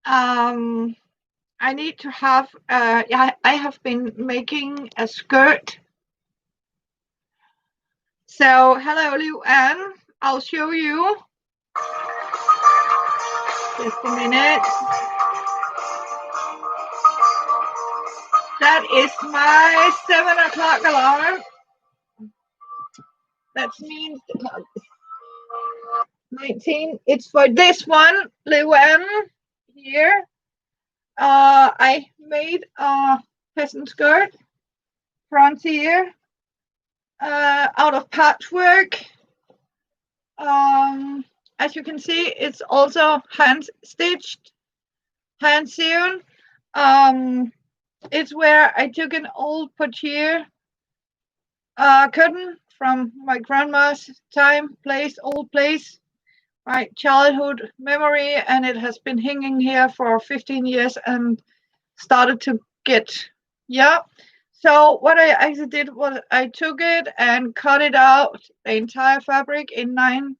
I need to have, I have been making a skirt. So, hello, Liu Ann. I'll show you. Just a minute. That is my 7 o'clock alarm. That means 19. It's for this one, Liwen, here. I made a peasant skirt, frontier, out of patchwork. As you can see, it's also hand stitched, hand sewn. It's where I took an old portiere curtain from my grandma's old place, my childhood memory, and it has been hanging here for 15 years and started to get, yeah. So what I actually did was I took it and cut it out, the entire fabric in nine,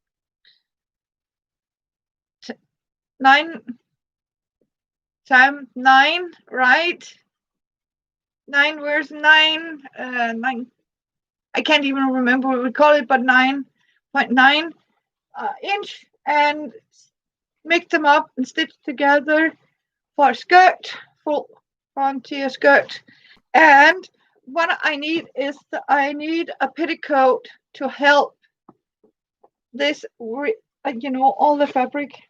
times 9, right? 9 versus 9, 9. I can't even remember what we call it, but 9.9 inch, and mix them up and stitch together for a skirt, full frontier skirt. And what I need is I need a petticoat to help this, all the fabric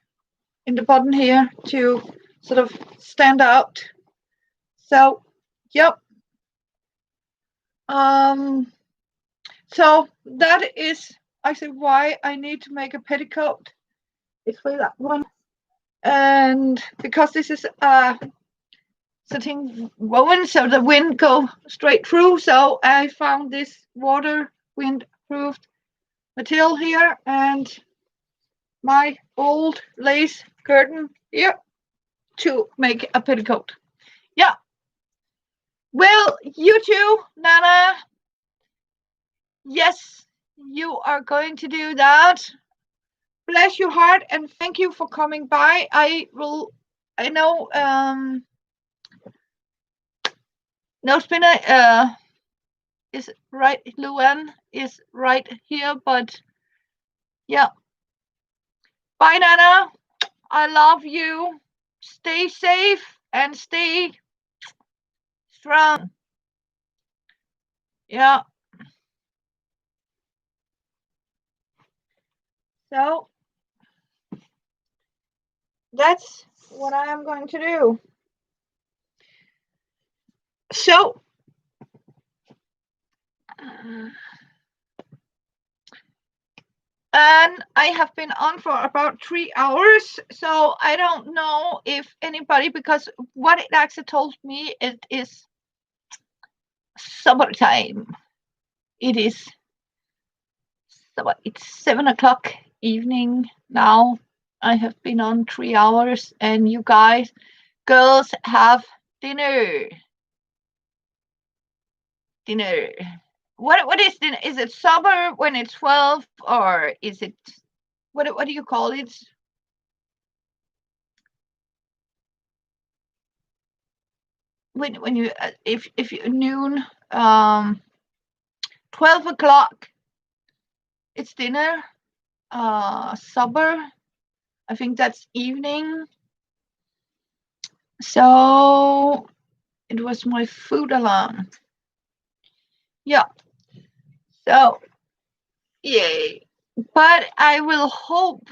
in the bottom here to sort of stand out. So, yep. So that is actually why I need to make a petticoat. It's for that one. And because this is sitting woven, so the wind go straight through. So I found this water wind proofed material here and my old lace curtain here to make a petticoat. Yeah. Well, you too, Nana. Yes, you are going to do that. Bless your heart and thank you for coming by. I know No Spinner is right, Luan is right here, but Yeah. Bye, Nana. I love you. Stay safe and stay strong. Yeah. So that's what I am going to do. So, and I have been on for about 3 hours. So I don't know if anybody, because what it actually told me, it is summertime. It is, it's 7 o'clock evening now. I have been on 3 hours, and you guys, girls, have dinner. Dinner. What is dinner? Is it supper when it's 12, or is it what do you call it? When you if you noon 12 o'clock, it's dinner. Supper, I think that's evening. So it was my food alarm. Yeah. So yay. But I will hope.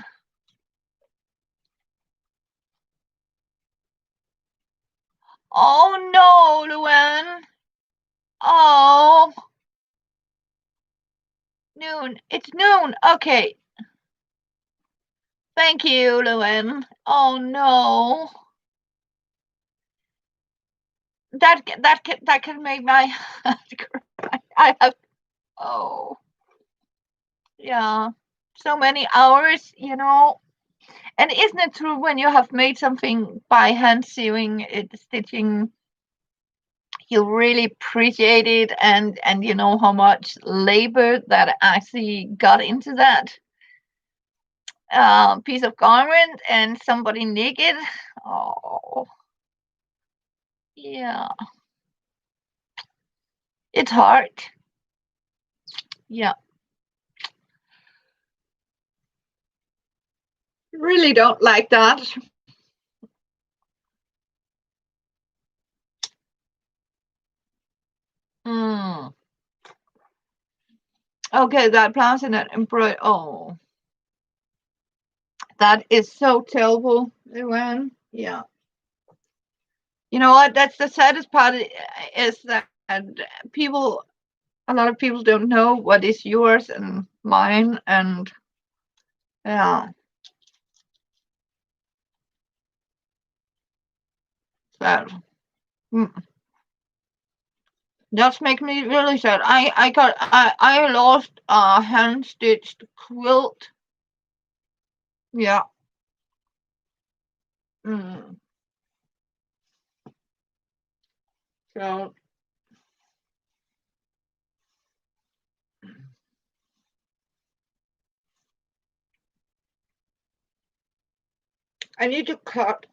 Oh no, Luan. Oh, noon. It's noon. Okay. Thank you, Luan. Oh no. That can make my heart cry. I have, oh yeah, so many hours, and isn't it true, when you have made something by hand, sewing it, stitching, you really appreciate it, and you know how much labor that actually got into that piece of garment, and somebody naked. Oh yeah, it's hard. Yeah, really don't like that. Mm. Okay, that plants in it embroidery. Oh, that is so terrible, Luan. Yeah. You know what? That's the saddest part, is that people, a lot of people don't know what is yours and mine, and yeah, that just make me really sad. I lost a hand stitched quilt. Yeah. Mm. So I need to cut.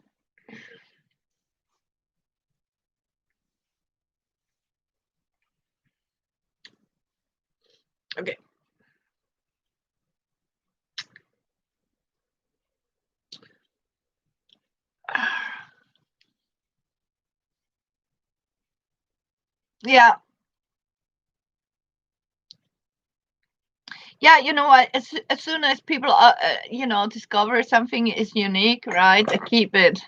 Okay. Yeah. Yeah, you know what? As soon as people, discover something is unique, right? They keep it.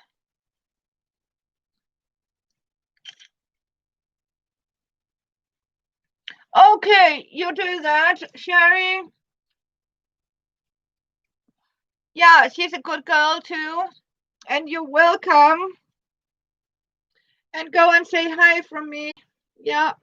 Okay, you do that, Sherry. Yeah, she's a good girl too, and you're welcome. And go and say hi from me. Yeah.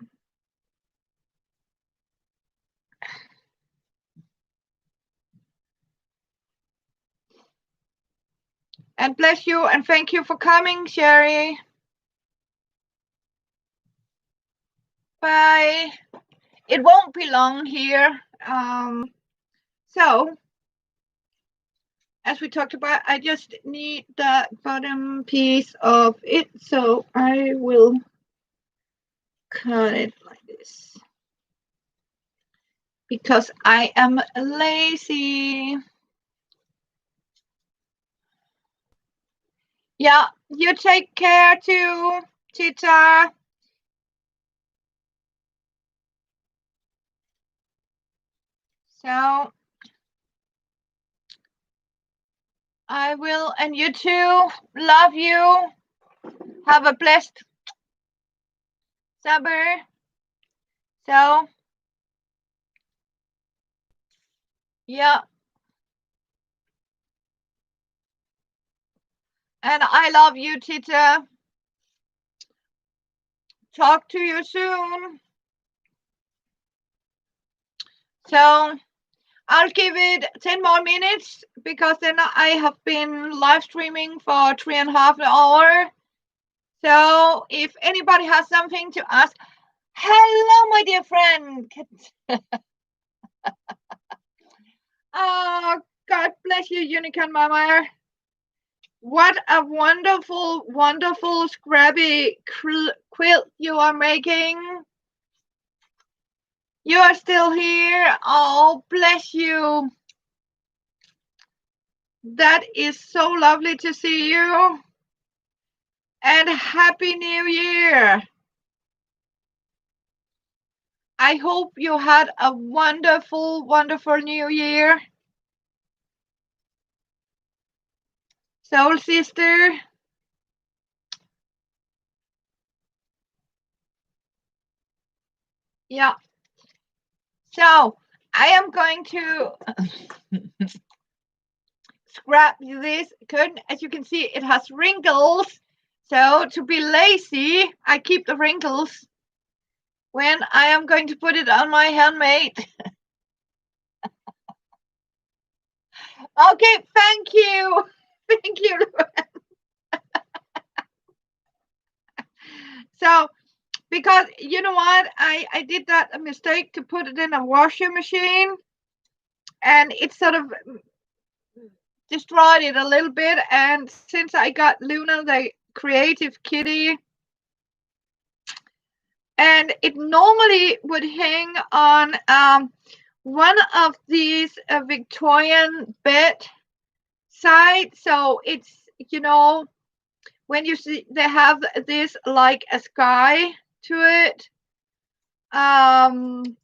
And bless you, and thank you for coming, Sherry. Bye. It won't be long here. So, as we talked about, I just need the bottom piece of it, so I will cut it like this. because I am lazy. Yeah, you take care too, Tita. So I will, and you too. Love you. Have a blessed summer. So, yeah. And I love you, Tita. Talk to you soon. So, I'll give it 10 more minutes because then I have been live streaming for 3.5 hours. So, if anybody has something to ask, hello, my dear friend. Oh, God bless you, Unicorn Mama. What a wonderful, wonderful scrubby quilt you are making. You are still here. Oh, bless you. That is so lovely to see you. And Happy New Year. I hope you had a wonderful, wonderful New Year. Soul Sister. Yeah. So I am going to scrap this curtain. As you can see, it has wrinkles. So to be lazy, I keep the wrinkles when I am going to put it on my handmade. Okay, thank you. Thank you. So, because you know what, I did that mistake to put it in a washer machine, and it sort of destroyed it a little bit. And since I got Luna, the creative kitty, and it normally would hang on one of these Victorian bed sides. So it's, you know, when you see they have this like a sky to it. And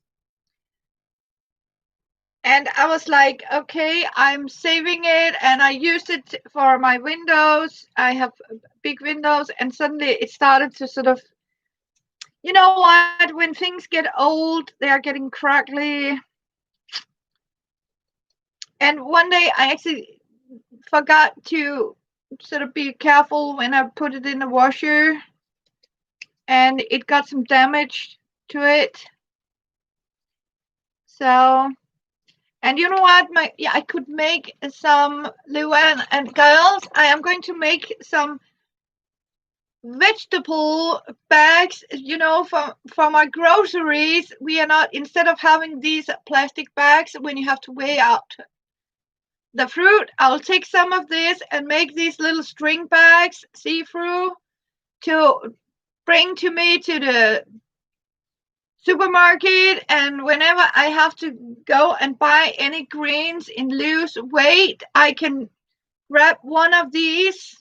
I was like, okay, I'm saving it, and I used it for my windows. I have big windows, and suddenly it started to sort of, you know what, when things get old, they are getting crackly. And one day I actually forgot to sort of be careful when I put it in the washer, and it got some damage to it. So, and you know what? I could make some, Luan and girls. I am going to make some vegetable bags. You know, for my groceries. We are not, instead of having these plastic bags when you have to weigh out the fruit, I'll take some of this and make these little string bags, see-through, to bring to me to the supermarket. And whenever I have to go and buy any greens in loose weight, I can grab one of these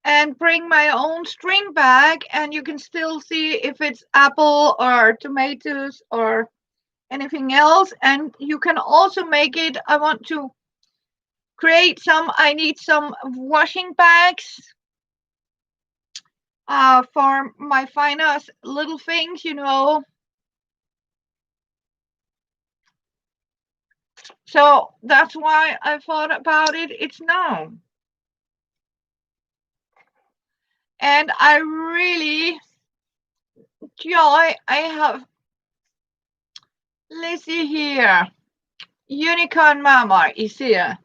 and bring my own string bag, and you can still see if it's apple or tomatoes or anything else. And you can also make it, I want to create some, I need some washing bags for my finest little things, you know. So that's why I thought about it. It's now. And I really joy I have Lizzie here. Unicorn Mama is here.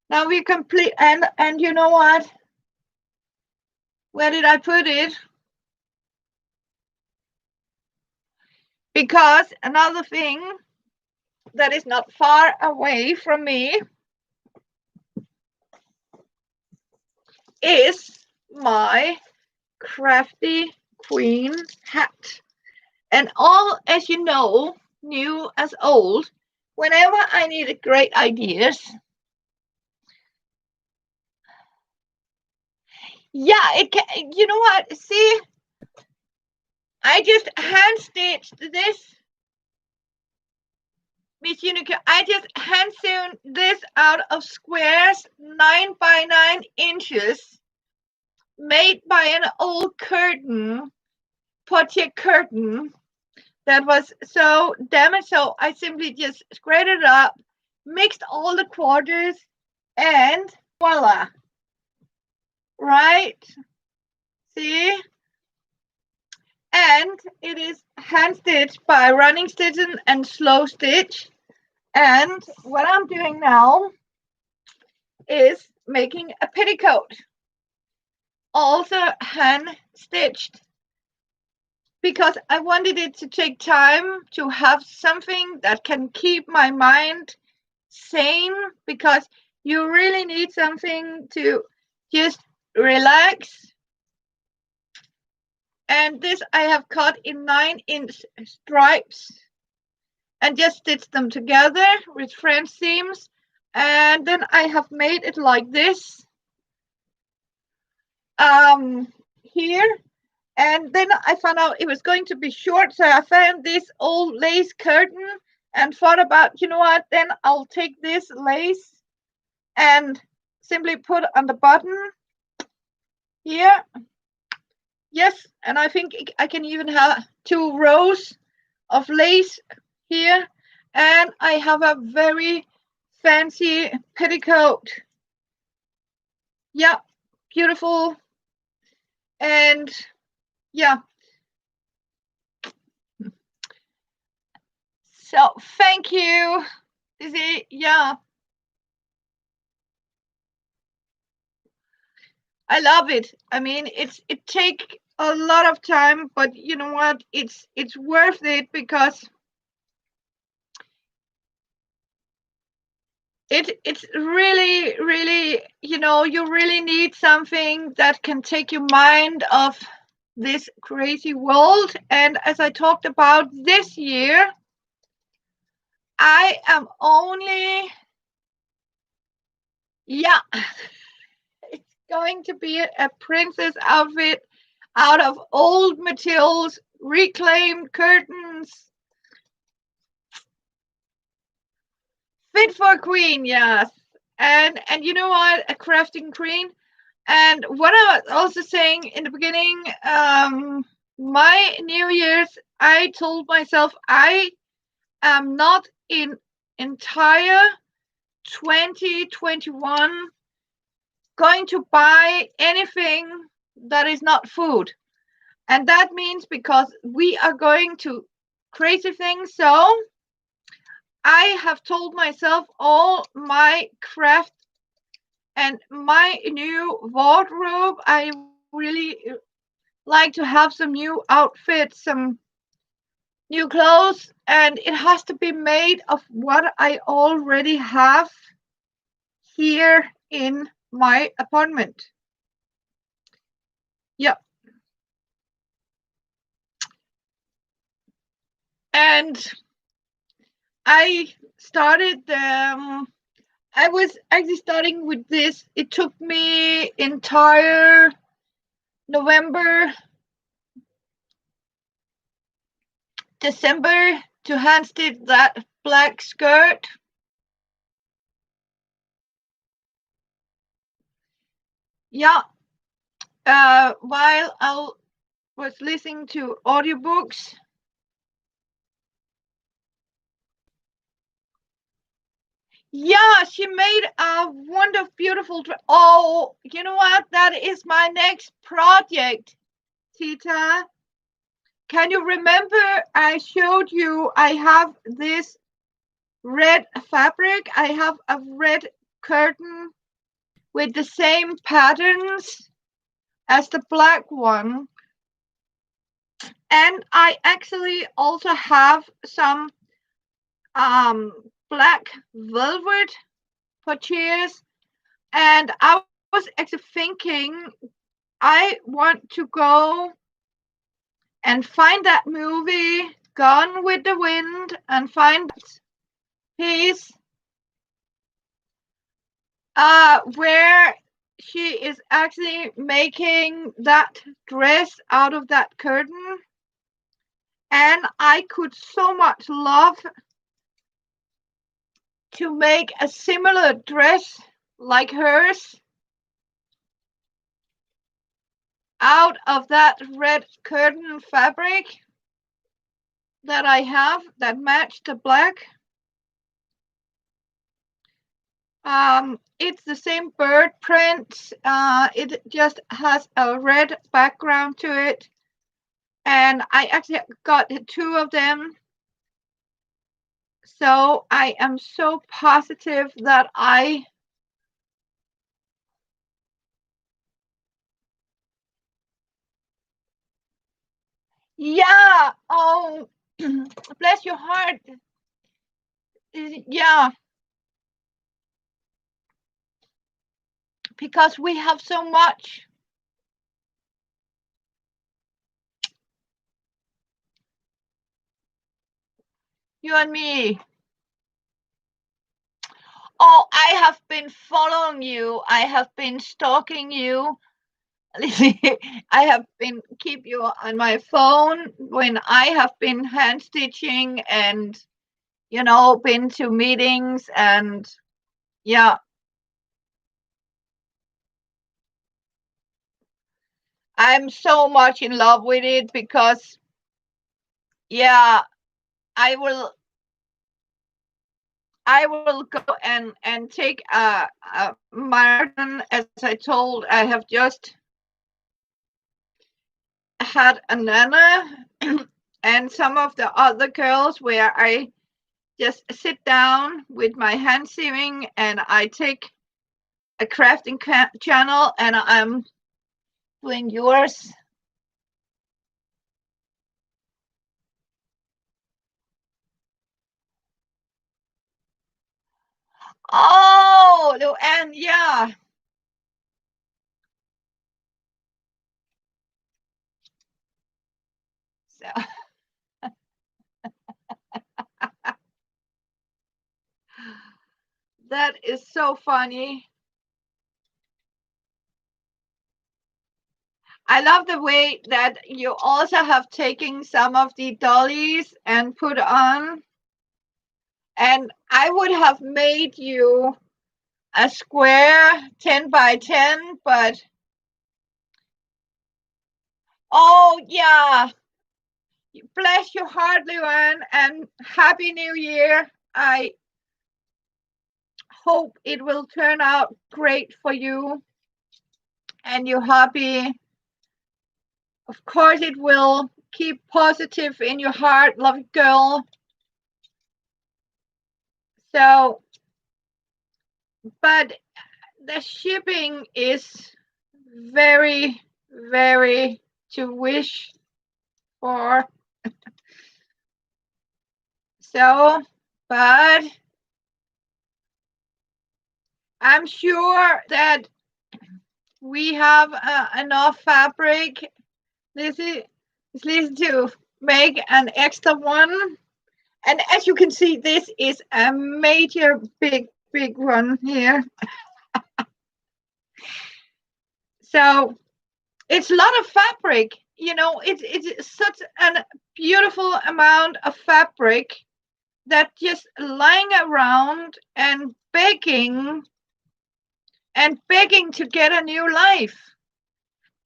Now we complete, and you know what? Where did I put it? Because another thing that is not far away from me is my crafty queen hat. And all, as you know, new as old, whenever I needed great ideas. Yeah, it can, you know what? See, I just hand stitched this, Miss Unicorn. I just hand sewn this out of squares, 9 by 9 inches, made by an old curtain, portiere curtain, that was so damaged. So I simply just squared it up, mixed all the quarters, and voila. Right? See? And it is hand stitched by running stitch and slow stitch. And what I'm doing now is making a petticoat, also hand stitched, because I wanted it to take time to have something that can keep my mind sane, because you really need something to just relax. And this I have cut in 9-inch stripes and just stitched them together with French seams. And then I have made it like this here. And then I found out it was going to be short, so I found this old lace curtain and thought about, you know what, then I'll take this lace and simply put on the button here. Yes, and I think I can even have 2 rows of lace here, and I have a very fancy petticoat. Yeah, beautiful. And yeah, so thank you. Yeah, I love it. I mean, it take a lot of time, but you know what? It's worth it, because it's really, really, you really need something that can take your mind off this crazy world. And as I talked about this year, I am only, yeah, it's going to be a princess outfit out of old materials, reclaimed curtains, fit for a queen, yes. And you know what? A crafting queen. And what I was also saying in the beginning, my New Year's, I told myself I am not in entire 2021 going to buy anything that is not food. And that means, because we are going to crazy things, so I have told myself all my craft and my new wardrobe, I really like to have some new outfits, some new clothes, and it has to be made of what I already have here in my apartment. Yep. And I started I was actually starting with this. It took me entire November, December to hand stitch that black skirt. Yeah. While I was listening to audiobooks. Yeah, she made a wonderful, beautiful. Oh, you know what? That is my next project, Tita. Can you remember I showed you I have this red fabric? I have a red curtain with the same patterns as the black one. And I actually also have some black velvet portieres. And I was actually thinking I want to go and find that movie Gone with the Wind and find piece where she is actually making that dress out of that curtain. And I could so much love to make a similar dress like hers out of that red curtain fabric that I have that matched the black. It's the same bird print. It just has a red background to it. And I actually got 2 of them. So I am so positive that yeah, oh, bless your heart. Yeah, because we have so much. You and me. Oh, I have been following you. I have been stalking you. I have been keep you on my phone when I have been hand stitching and been to meetings and yeah, I'm so much in love with it because yeah, I will I will go and take a marathon. As I told, I have just had a nana and some of the other girls where I just sit down with my hand sewing and I take a crafting channel and I'm doing yours. Oh, and yeah. So that is so funny. I love the way that you also have taken some of the dollies and put on. And I would have made you a square 10 by 10, but oh, yeah. Bless your heart, Luan, and Happy New Year. I hope it will turn out great for you and you're happy. Of course, it will. Keep positive in your heart, love girl. So, but the shipping is very, very to wish for. So, but I'm sure that we have enough fabric. This is to make an extra one. And as you can see, this is a major big one here. So it's a lot of fabric. It's such a beautiful amount of fabric that just lying around and begging to get a new life.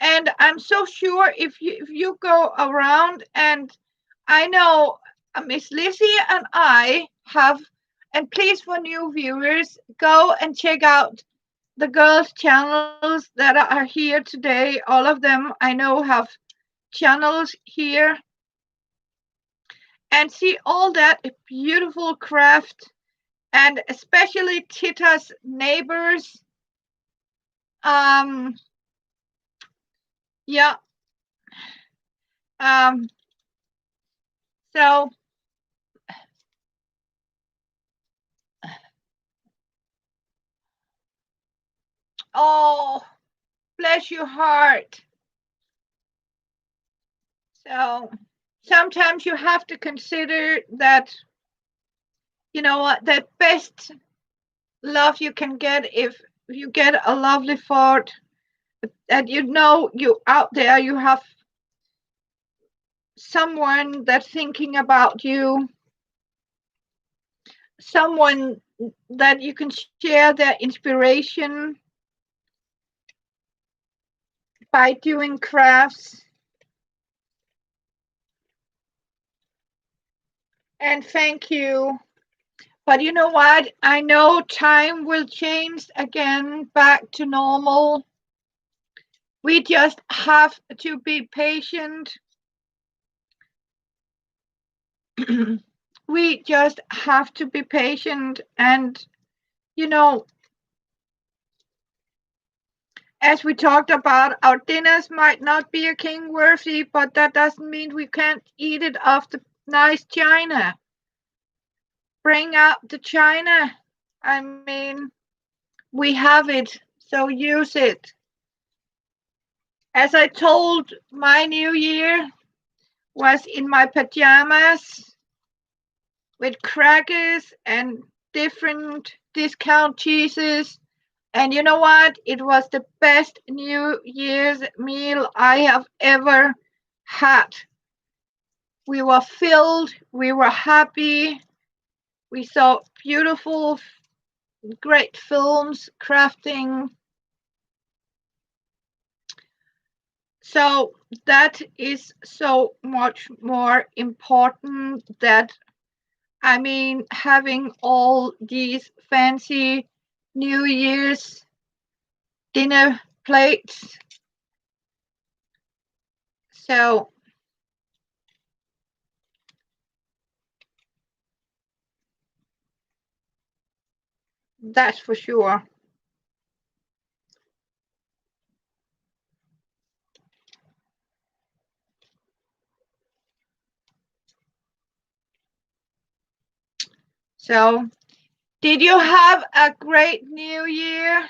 And I'm so sure if you go around, and I know Miss Lizzie and I have, and please for new viewers, go and check out the girls' channels that are here today. All of them I know have channels here, and see all that beautiful craft, and especially Tita's neighbors. Um, yeah. Um, so, oh, bless your heart. So, sometimes you have to consider that, you know what, the best love you can get, if you get a lovely thought that you know you out there, you have someone that's thinking about you, someone that you can share their inspiration by doing crafts. And thank you. But you know what? I know time will change again back to normal. We just have to be patient. We just have to be patient. And, you know, as we talked about, our dinners might not be a king worthy, but that doesn't mean we can't eat it off the nice china. Bring out the china. I mean, we have it, so use it. As I told, my new year was in my pajamas with crackers and different discount cheeses. And you know what? It was the best New Year's meal I have ever had. We were filled, we were happy, we saw beautiful, great films, crafting. So that is so much more important that, I mean, having all these fancy New Year's dinner plates. So that's for sure. So, did you have a great New Year,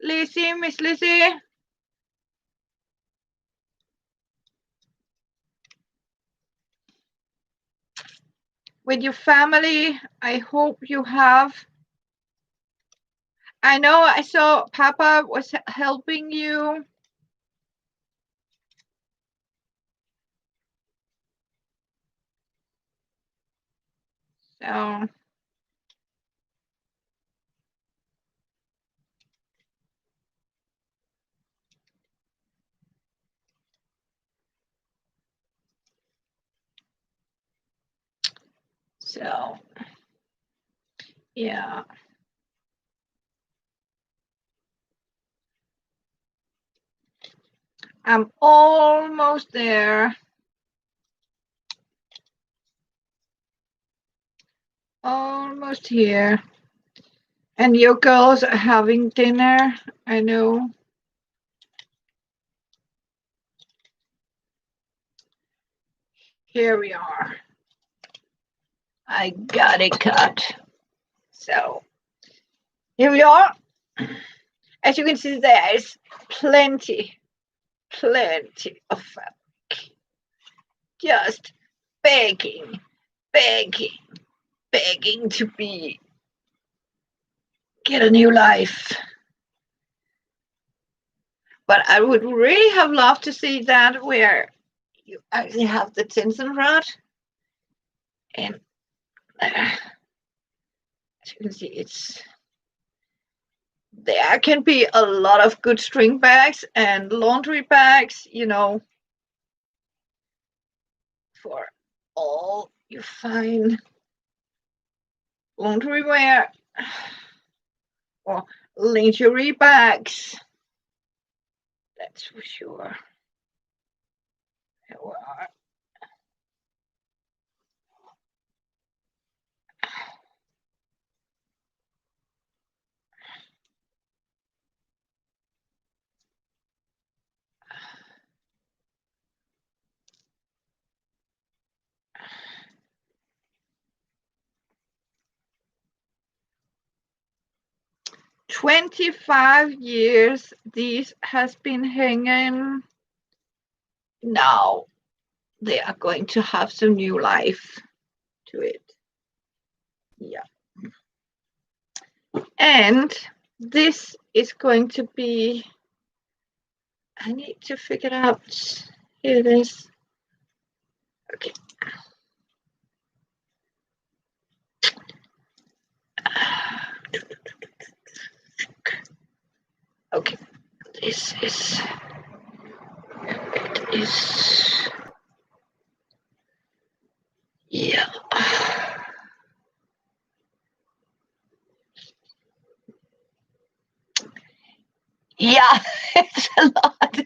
Lizzie, Miss Lizzie? With your family? I hope you have. I know I saw Papa was helping you. So, so yeah. I'm almost there. Almost here. And your girls are having dinner, I know. Here we are. I got it cut. So here we are. As you can see, there is plenty of fabric. Just begging, begging, begging to be get a new life. But I would really have loved to see that where you actually have the tinsel rod, and as you can see, it's there can be a lot of good string bags and laundry bags, you know, for all you fine laundry wear or lingerie bags. That's for sure. There we are. 25 years these has been hanging. Now they are going to have some new life to it. Yeah. And this is going to be, I need to figure out, here it is. Okay. Okay, this is, it is, yeah. Yeah, it's a lot.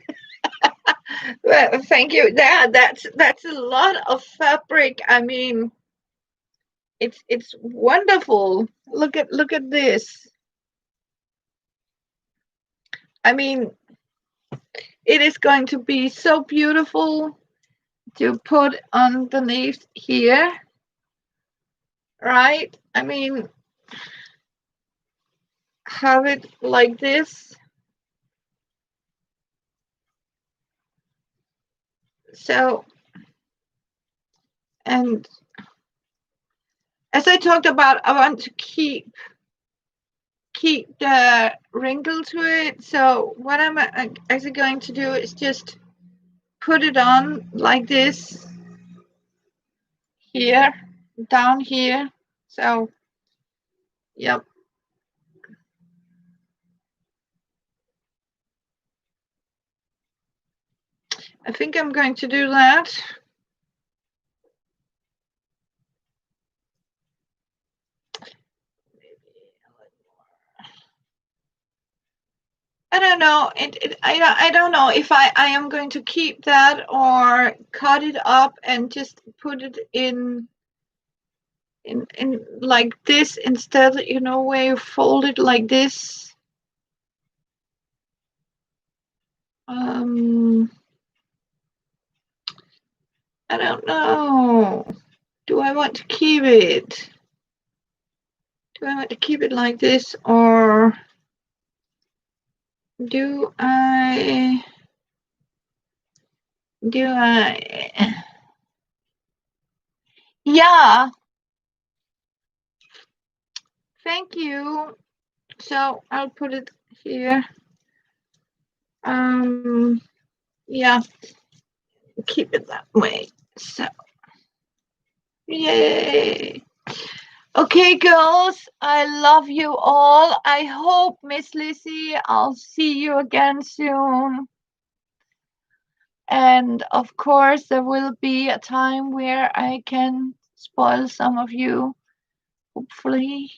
Well, thank you. That's a lot of fabric. I mean, it's wonderful. Look at this. I mean, it is going to be so beautiful to put underneath here, right? I mean, have it like this. So, and as I talked about, I want to keep the wrinkle to it. So what I'm actually going to do is just put it on like this here, down here. So, yep. I think I'm going to do that. I don't know. I don't know if I am going to keep that or cut it up and just put it in like this instead, you know, where you fold it like this. I don't know. Do I want to keep it? Do I want to keep it like this, or do I? Yeah. Thank you. So I'll put it here. Yeah. Keep it that way. So, yay. Okay, girls, I love you all. I hope, Miss Lizzie, I'll see you again soon. And of course, there will be a time where I can spoil some of you, hopefully.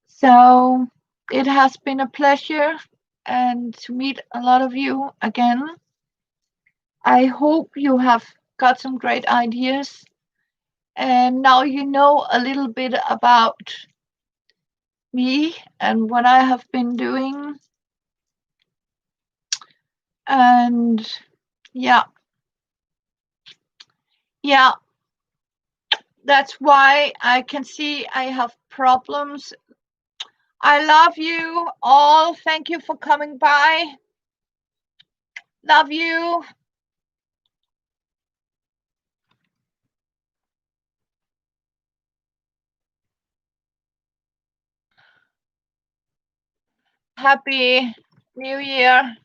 So it has been a pleasure and to meet a lot of you again. I hope you have got some great ideas. And now you know a little bit about me and what I have been doing. And yeah, that's why I can see I have problems. I love you all. Thank you for coming by. Love you. Happy New Year,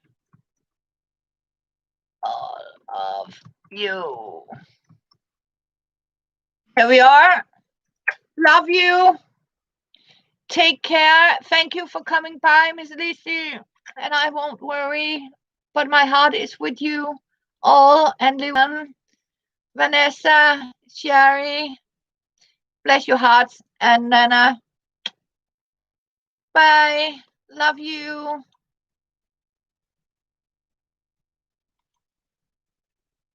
all of you. Here we are. Love you. Take care. Thank you for coming by, Miss Lizzie. And I won't worry, but my heart is with you all. And Luan, Vanessa, Sherry, bless your hearts. And Nana, bye. Love you.